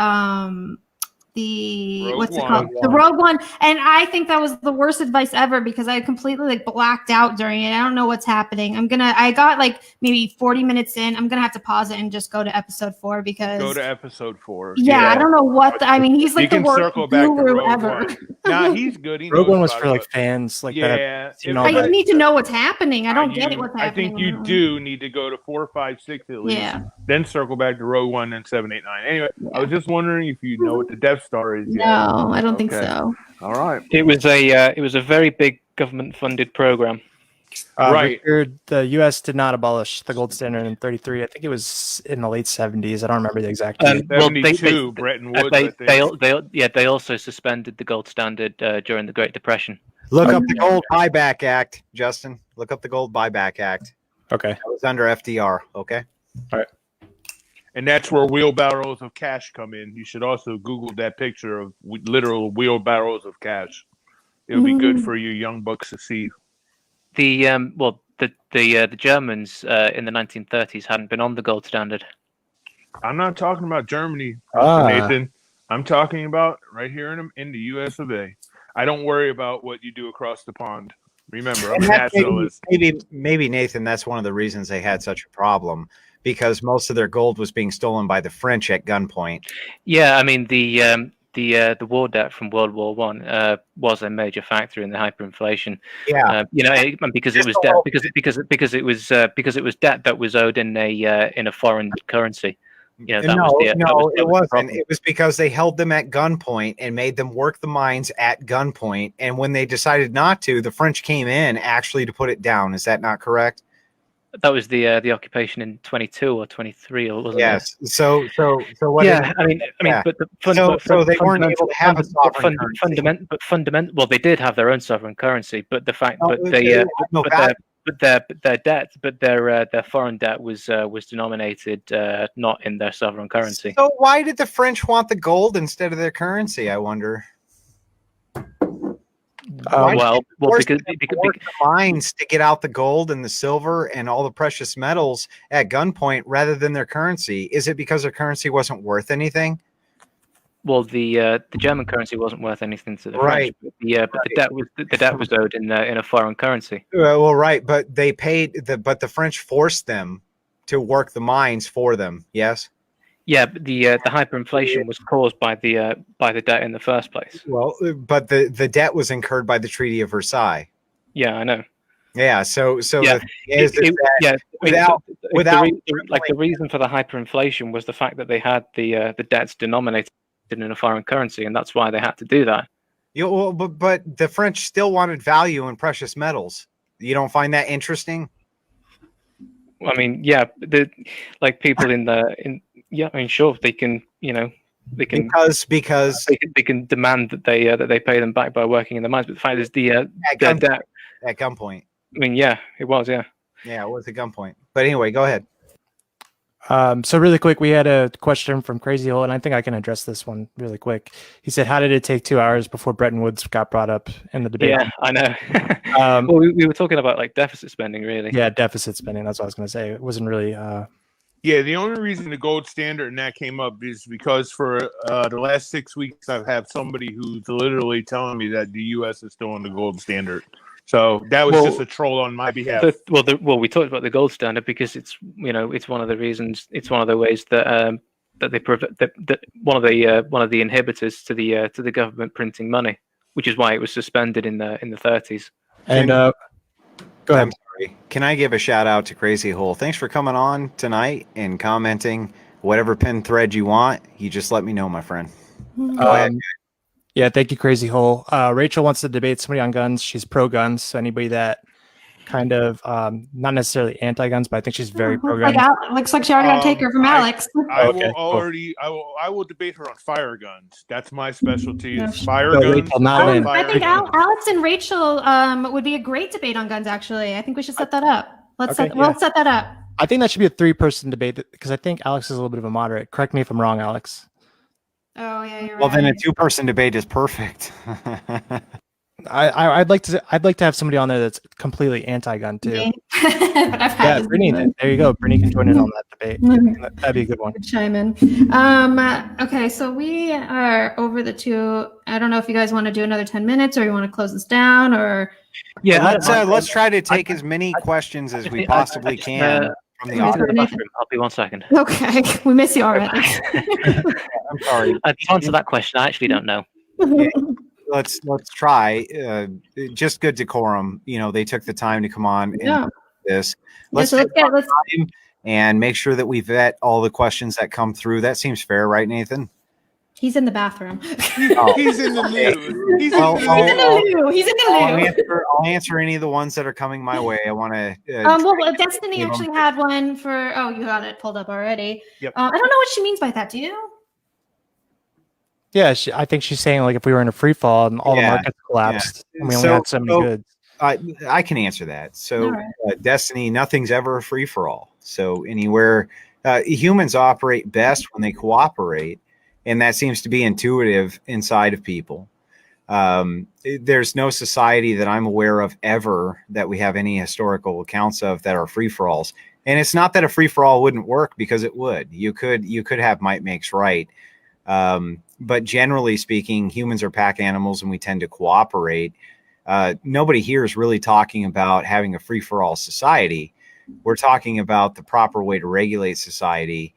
Rogue what's it One. called? The Rogue One, and I think that was the worst advice ever because I completely like blacked out during it. I don't know what's happening. I got like maybe 40 minutes in. I'm gonna have to pause it and just go to episode 4 because Go to episode 4. yeah, I don't know what. I mean, he's You like the can worst circle back to guru Rogue ever. One. Nah, he's good. He Rogue knows One was about for it, like but- fans, like that. yeah. you know, I but- need to know what's happening. I don't get it. What's I happening. think you do need to go to 4, 5, 6 at least. Yeah. Then circle back to Rogue One and 7, 8, 9. Anyway, I was just wondering if you know what the Death Star is yet. No, I don't think Okay. so. All right. It was a very big government funded program. Right. Richard, the U.S. did not abolish the gold standard in 33. I think it was in the late 70s. I don't remember the exact date. Well, they- 72, Bretton Woods, I think. They also suspended the gold standard during the Great Depression. Look up the Gold Buyback Act, Justin. Look up the Gold Buyback Act. Okay. That was under FDR. Okay. And that's where wheelbarrows of cash come in. You should also Google that picture of literal wheelbarrows of cash. It'll be good for you young bucks to see. The Germans in the 1930s hadn't been on the gold standard. I'm not talking about Germany, Ah. Nathan. I'm talking about right here in the U.S. of A. I don't worry about what you do across the pond. Remember, I'm a And that's nationalist. maybe Nathan, that's one of the reasons they had such a problem, because most of their gold was being stolen by the French at gunpoint. Yeah, I mean the war debt from World War One was a major factor in the hyperinflation. Yeah. And because it was debt, because it was debt that was owed in a foreign currency. That it was the problem. wasn't. It was because they held them at gunpoint and made them work the mines at gunpoint. And when they decided not to, the French came in actually to put it down. Is that not correct? That was the occupation in 22 or 23, or wasn't Yes. So what? Yeah, I mean, Yeah. but So they weren't able to have a sovereign currency. well, they did have their own sovereign currency, but the fact, No, but they they, had no value. their debt, but their foreign debt was denominated not in their sovereign currency. So why did the French want the gold instead of their currency? I wonder. Why did Well, force because them to work the mines to get out the gold and the silver and all the precious metals at gunpoint rather than their currency. Is it because their currency wasn't worth anything? well, the German currency wasn't worth anything to the Right. French, but the debt was owed in a foreign currency. Well, right, but they paid but the French forced them to work the mines for them. Yes. Yeah, but the hyperinflation was caused by the debt in the first place. Well, but the debt was incurred by the Treaty of Versailles. Yeah, I know. Yeah. So Yeah, the thing is that yeah. I mean, without the reason for the hyperinflation was the fact that they had the debts denominated in a foreign currency, and that's why they had to do that. but the French still wanted value in precious metals. You don't find that interesting? I mean, yeah, people I mean, sure, they can, Because they can demand that they pay them back by working in the mines. But the fact is, their debt. at gunpoint. I mean, yeah, it was, yeah. Yeah, it was at gunpoint. But anyway, go ahead. So really quick, we had a question from Crazy Hole, and I think I can address this one really quick. He said, "How did it take 2 hours before Bretton Woods got brought up in the debate?" Yeah, I know. Well, we were talking about like deficit spending, really. Yeah, deficit spending. That's what I was going to say. It wasn't really. Yeah, the only reason the gold standard and that came up is because for the last 6 weeks, I've had somebody who's literally telling me that the U.S. is still on the gold standard. So that was just a troll on my behalf. We talked about the gold standard because it's one of the reasons, it's one of the ways that that they that one of the inhibitors to the government printing money, which is why it was suspended in the 30s. And go ahead. I'm sorry. Can I give a shout out to Crazy Hole? Thanks for coming on tonight and commenting. Whatever pin thread you want, you just let me know, my friend. Go ahead. Yeah, thank you, Crazy Hole. Rachel wants to debate somebody on guns. She's pro guns. So anybody that kind of not necessarily anti guns, but I think she's very pro guns. Looks like she already got a taker from Alex. I Okay, will debate her on fire guns. That's my specialty. No, Is fire So guns. Rachel, not and in. fire I think guns. Alex and Rachel would be a great debate on guns. Actually, I think we should set that up. Let's Okay, set that up. I think that should be a 3-person debate because I think Alex is a little bit of a moderate. Correct me if I'm wrong, Alex. Oh yeah, you're Well, right. then a 2-person debate is perfect. I'd like to have somebody on there that's completely anti-gun too. Me. But I've had Yeah, this Brittany. debate. There you go. Brittany can join in on that debate. That'd be a good one. Chime in. Okay, so we are over the 2. I don't know if you guys want to do another 10 minutes or you want to close this down or. Yeah, Let's try to take as many questions as we possibly can from the Yes, audience. Nathan. I'll be 1 second. Okay, we miss you already. I'm sorry. To answer that question, I actually don't know. Let's try. Just good decorum. They took the time to come on and Yeah. do this. Yeah, so take our let's time and make sure that we vet all the questions that come through. That seems fair, right, Nathan? He's in the bathroom. Oh. He's in the loo. He's Well, in the loo. He's in the loo. I'll answer any of the ones that are coming my way. I want to. Well, Destiny actually had one for. Oh, you got it pulled up already. Yep. I don't know what she means by that. Do you? Yeah, I think she's saying like if we were in a free fall and all the Yeah, markets collapsed and we only So- had so many so- goods. I can answer that. So, All right. Destiny, nothing's ever a free for all. So, anywhere humans operate best when they cooperate, and that seems to be intuitive inside of people. There's no society that I'm aware of ever that we have any historical accounts of that are free for alls. And it's not that a free for all wouldn't work, because it would. You could have might makes right. But generally speaking, humans are pack animals and we tend to cooperate. Nobody here is really talking about having a free-for-all society. We're talking about the proper way to regulate society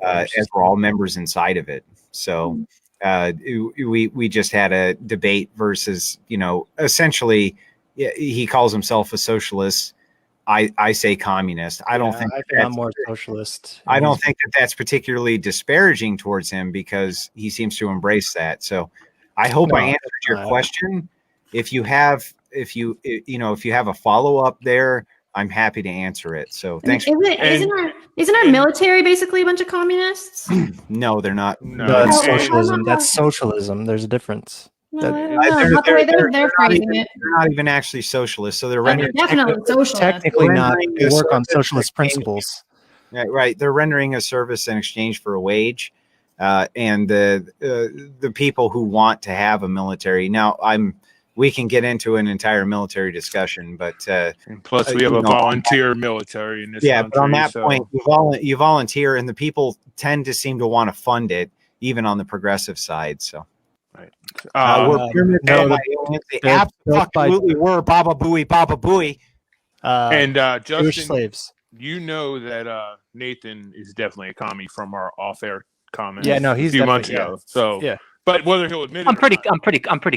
as we're all members inside of it. So we just had a debate versus, essentially he calls himself a socialist. I say communist. I don't think I'm more socialist. I don't think that that's particularly disparaging towards him because he seems to embrace that. So I hope I answered your question. If you have a follow-up there, I'm happy to answer it. So thanks. Isn't our military basically a bunch of communists? No, they're not. No. That's No. socialism. That's socialism. There's a difference. No, That- I don't know. Not the way they're not phrasing even, it. they're not even actually socialists. So they're They're rendering definitely socialist. Technically not. Rendering They a work on service socialist exchange. principles. right. They're rendering a service in exchange for a wage, and the people who want to have a military. Now, we can get into an entire military discussion, but And plus, we have a volunteer military in this country. but on that so- point, you volunteer, and the people tend to seem to want to fund it, even on the progressive side. So we're pyramid no, built by the- aliens. They they're built by- absolutely were. Baba Booey, Baba Booey. and Jewish Justin, slaves. you know that Nathan is definitely a commie from our off-air comments. Yeah, no, he's a few months definitely- ago. So Yeah. but whether he'll admit it, I'm pretty or not,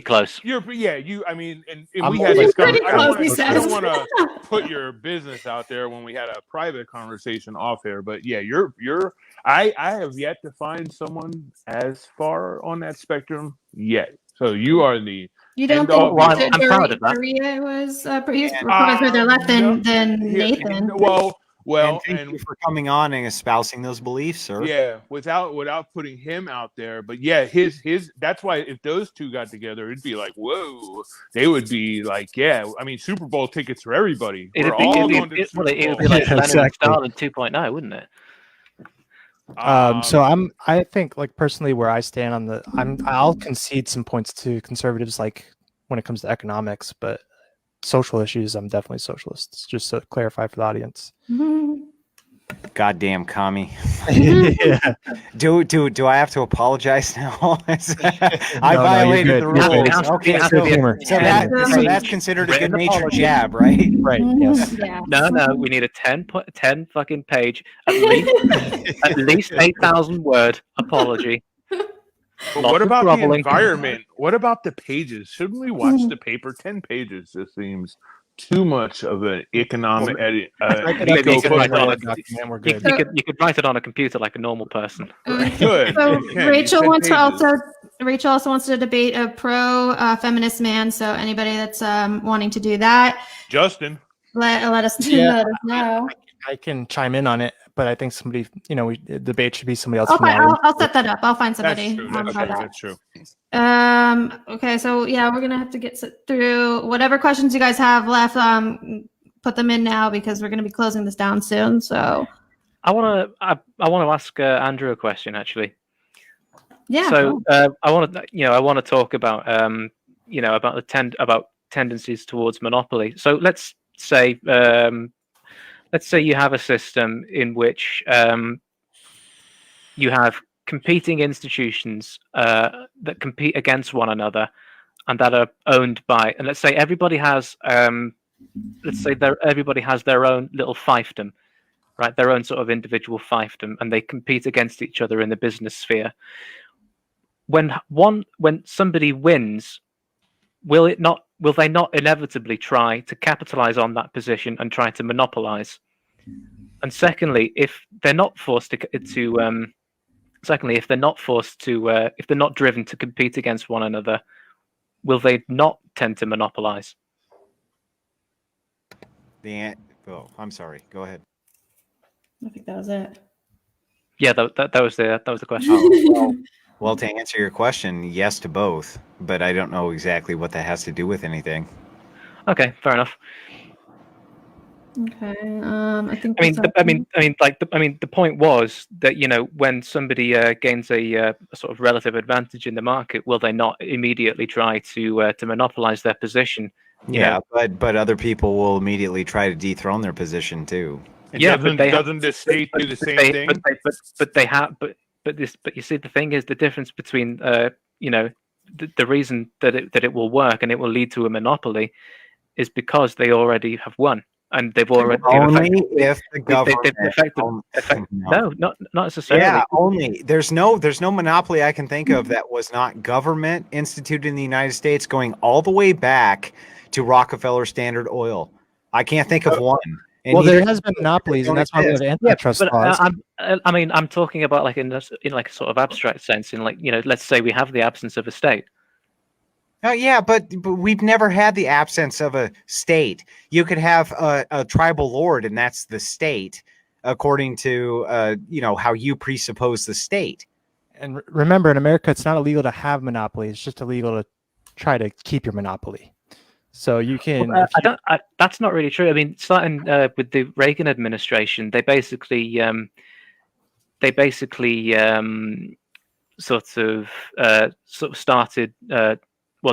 close. I mean, and I'm we had always this. pretty I don't close, he wanna- I don't says. want to put your business out there when we had a private conversation off air, but yeah, you're. I have yet to find someone as far on that spectrum yet. So you are the You don't And think all- well, I'm proud of that. Maria was he's probably further left than Nathan? And Well, thank you for coming on and espousing those beliefs, sir. yeah, without putting him out there, but yeah, his that's why if those two got together, it'd be like, whoa, they would be like, yeah, I mean, Super Bowl tickets for everybody. It'd We're be, all it'd be, going to the it, Super well, it would Bowl. be like Yeah, Lennon exactly. Stalin 2.0, wouldn't it? So I think like personally where I stand on I'll concede some points to conservatives like when it comes to economics, but social issues I'm definitely socialist. Just to clarify for the audience. Goddamn commie. Yeah. Do I have to apologize now? I you're violated good. the You're good. rules. Okay, It's so, good humor. so that's considered a Written good natured apology. jab, right? Right. Yes. Yeah. No, we need a 10 fucking page, at least 8,000 word apology. But Lots what of about the troubling. environment? What about the pages? Shouldn't we watch the paper? 10 pages. This seems too much of an economic Maybe eco you could write it on a footprint. document. We're You, good. you could write it on a computer like a normal person. Good. So You can. Rachel 10 wants to pages. Rachel also wants to debate a pro feminist man. So anybody that's wanting to do that, Justin. let us Yeah. let us know. I can chime in on it, but I think somebody, the debate should be somebody else. I'll, from the find, audience. I'll set that up. I'll find That's somebody. true. about That's true. that. That's true. Okay, so yeah, we're gonna have to get through whatever questions you guys have left. put them in now because we're going to be closing this down soon. So I want to ask Andrew a question actually. yeah. So I want to talk about about about tendencies towards monopoly. So let's say you have a system in which you have competing institutions that compete against one another and that are owned by, and let's say everybody has their own little fiefdom, right? Their own sort of individual fiefdom, and they compete against each other in the business sphere. When somebody wins, will they not inevitably try to capitalize on that position and try to monopolize? And secondly, if they're not forced if they're not driven to compete against one another, will they not tend to monopolize? I'm sorry. Go ahead. I think that was it. Yeah, that was the question. Well, to answer your question, yes to both, but I don't know exactly what that has to do with anything. Okay, fair enough. Okay. I think. The point was that when somebody gains a sort of relative advantage in the market, will they not immediately try to monopolize their position? Yeah, but other people will immediately try to dethrone their position too. Doesn't the state do the same thing? But you see, the thing is, the difference between the reason that it will work and it will lead to a monopoly is because they already have won. And they've already if the government no, not necessarily. Yeah, only there's no monopoly I can think of that was not government instituted in the United States going all the way back to Rockefeller Standard Oil. I can't think of one. And there has been monopolies, and that's why we have antitrust laws. I'm talking about like in like a sort of abstract sense. In let's say we have the absence of a state. Oh yeah, but we've never had the absence of a state. You could have a tribal lord, and that's the state, according to how you presuppose the state. And remember, in America, it's not illegal to have monopoly. It's just illegal to try to keep your monopoly. So you can. That's not really true. I mean, starting with the Reagan administration, they basically sort of started.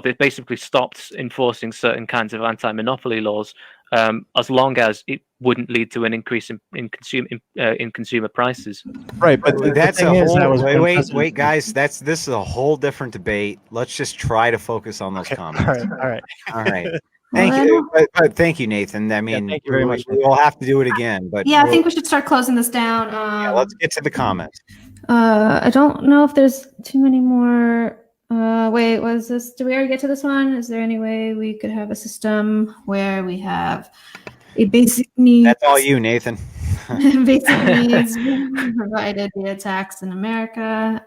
They basically stopped enforcing certain kinds of anti-monopoly laws, as long as it wouldn't lead to an increase in consumer prices. Right, but that's a whole. Wait, guys. This is a whole different debate. Let's just try to focus on those comments. All right. Thank you, but thank you, Nathan. I mean, thank you very much. We'll have to do it again, but I think we should start closing this down. Let's get to the comments. I don't know if there's too many more. Wait, was this? Did we already get to this one? Is there any way we could have a system where we have a basic needs? That's all you, Nathan. Basic needs provided via tax in America,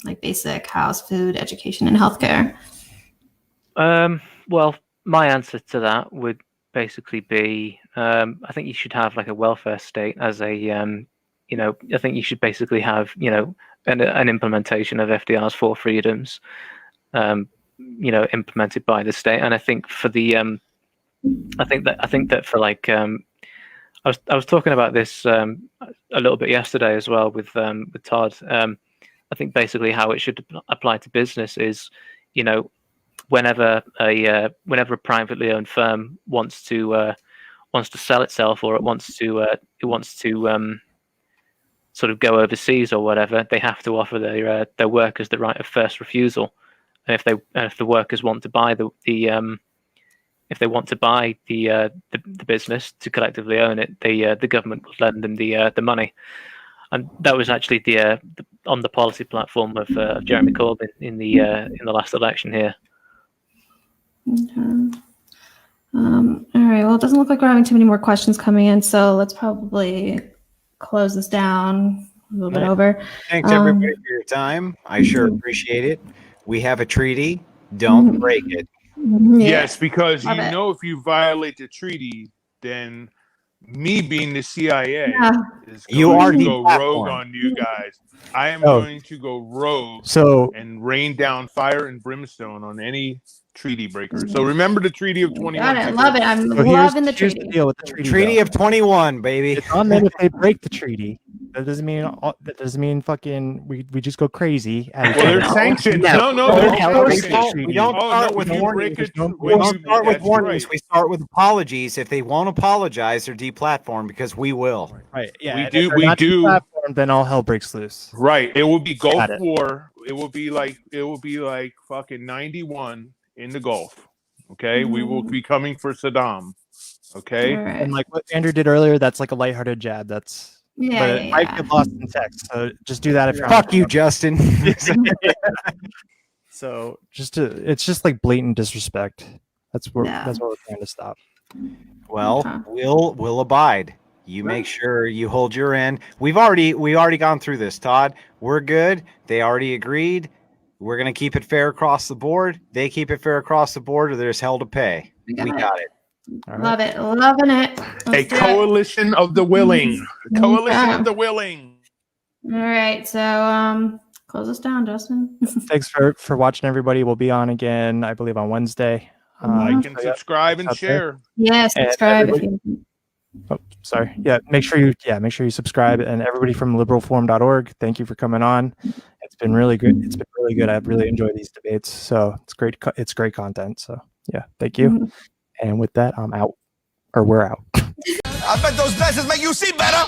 like basic house, food, education, and healthcare. Well, my answer to that would basically be, I think you should have like a welfare state as a, I think you should basically have, an implementation of FDR's 4 freedoms, implemented by the state. And I think for the, I think that for like, I was talking about this a little bit yesterday as well with Todd. I think basically how it should apply to business is, whenever a privately owned firm wants to sell itself, or it wants to sort of go overseas or whatever, they have to offer their workers the right of first refusal. And if the workers want to buy the business to collectively own it, the government will lend them the money. And that was actually on the policy platform of Jeremy Corbyn in the last election here. Okay. All right. Well, it doesn't look like we're having too many more questions coming in, so let's probably close this down a little bit over. Thanks everybody for your time. I sure appreciate it. We have a treaty. Don't break it. Yeah. Yes, because Love it. if you violate the treaty, then me being the CIA Yeah. is You going are to the go platform. rogue on you guys. I am Oh. going to go rogue So and rain down fire and brimstone on any treaty breaker. So remember the Treaty of 21. Got it. people. Love it. I'm So loving the here's treaty. the deal with the treaty. Treaty though. of 21, baby. It's on them if they break the treaty. That doesn't mean fucking we just go crazy. Well, there's sanctions. No, No, there's no, We break sanctions. the don't, treaty. we don't Oh, start no, with when you warnings. break it, no- We don't when you, start with that's warnings. right. We start with apologies. If they won't apologize, they're deplatformed because we will. Right. Yeah. We and do- if they're we not do- deplatformed, then all hell breaks loose. Right. It will be Gulf Got it. War. It will be like fucking 91 in the Gulf. Okay. We will be coming for Saddam. Okay. All right. And like what Andrew did earlier, that's like a lighthearted jab. That's Yeah, but yeah, it might yeah. get lost in text. So just do that if you're on Fuck the you, phone. Justin. So it's just like blatant disrespect. That's what Yeah. that's what we're trying to stop. Well, Okay. we'll abide. You make sure you hold your end. We already gone through this, Todd. We're good. They already agreed. We're gonna keep it fair across the board. They keep it fair across the board, or there's hell to pay. We We got it. got it. All right. Love it. Loving it. A Let's do it. coalition of the willing. A coalition Okay. of the willing. All right. So close us down, Justin. Thanks for watching, everybody. We'll be on again, I believe, on Wednesday. Like and so yeah, subscribe and out there. share. Yeah, And subscribe if everybody- you Oh, sorry. Yeah, make sure you subscribe. And everybody from liberalforum.org, thank you for coming on. It's been really good. It's been really good. I've really enjoyed these debates. So it's great. It's great content. So yeah, thank you. Mhm. And with that, I'm out, or we're out. I bet those glasses make you see better.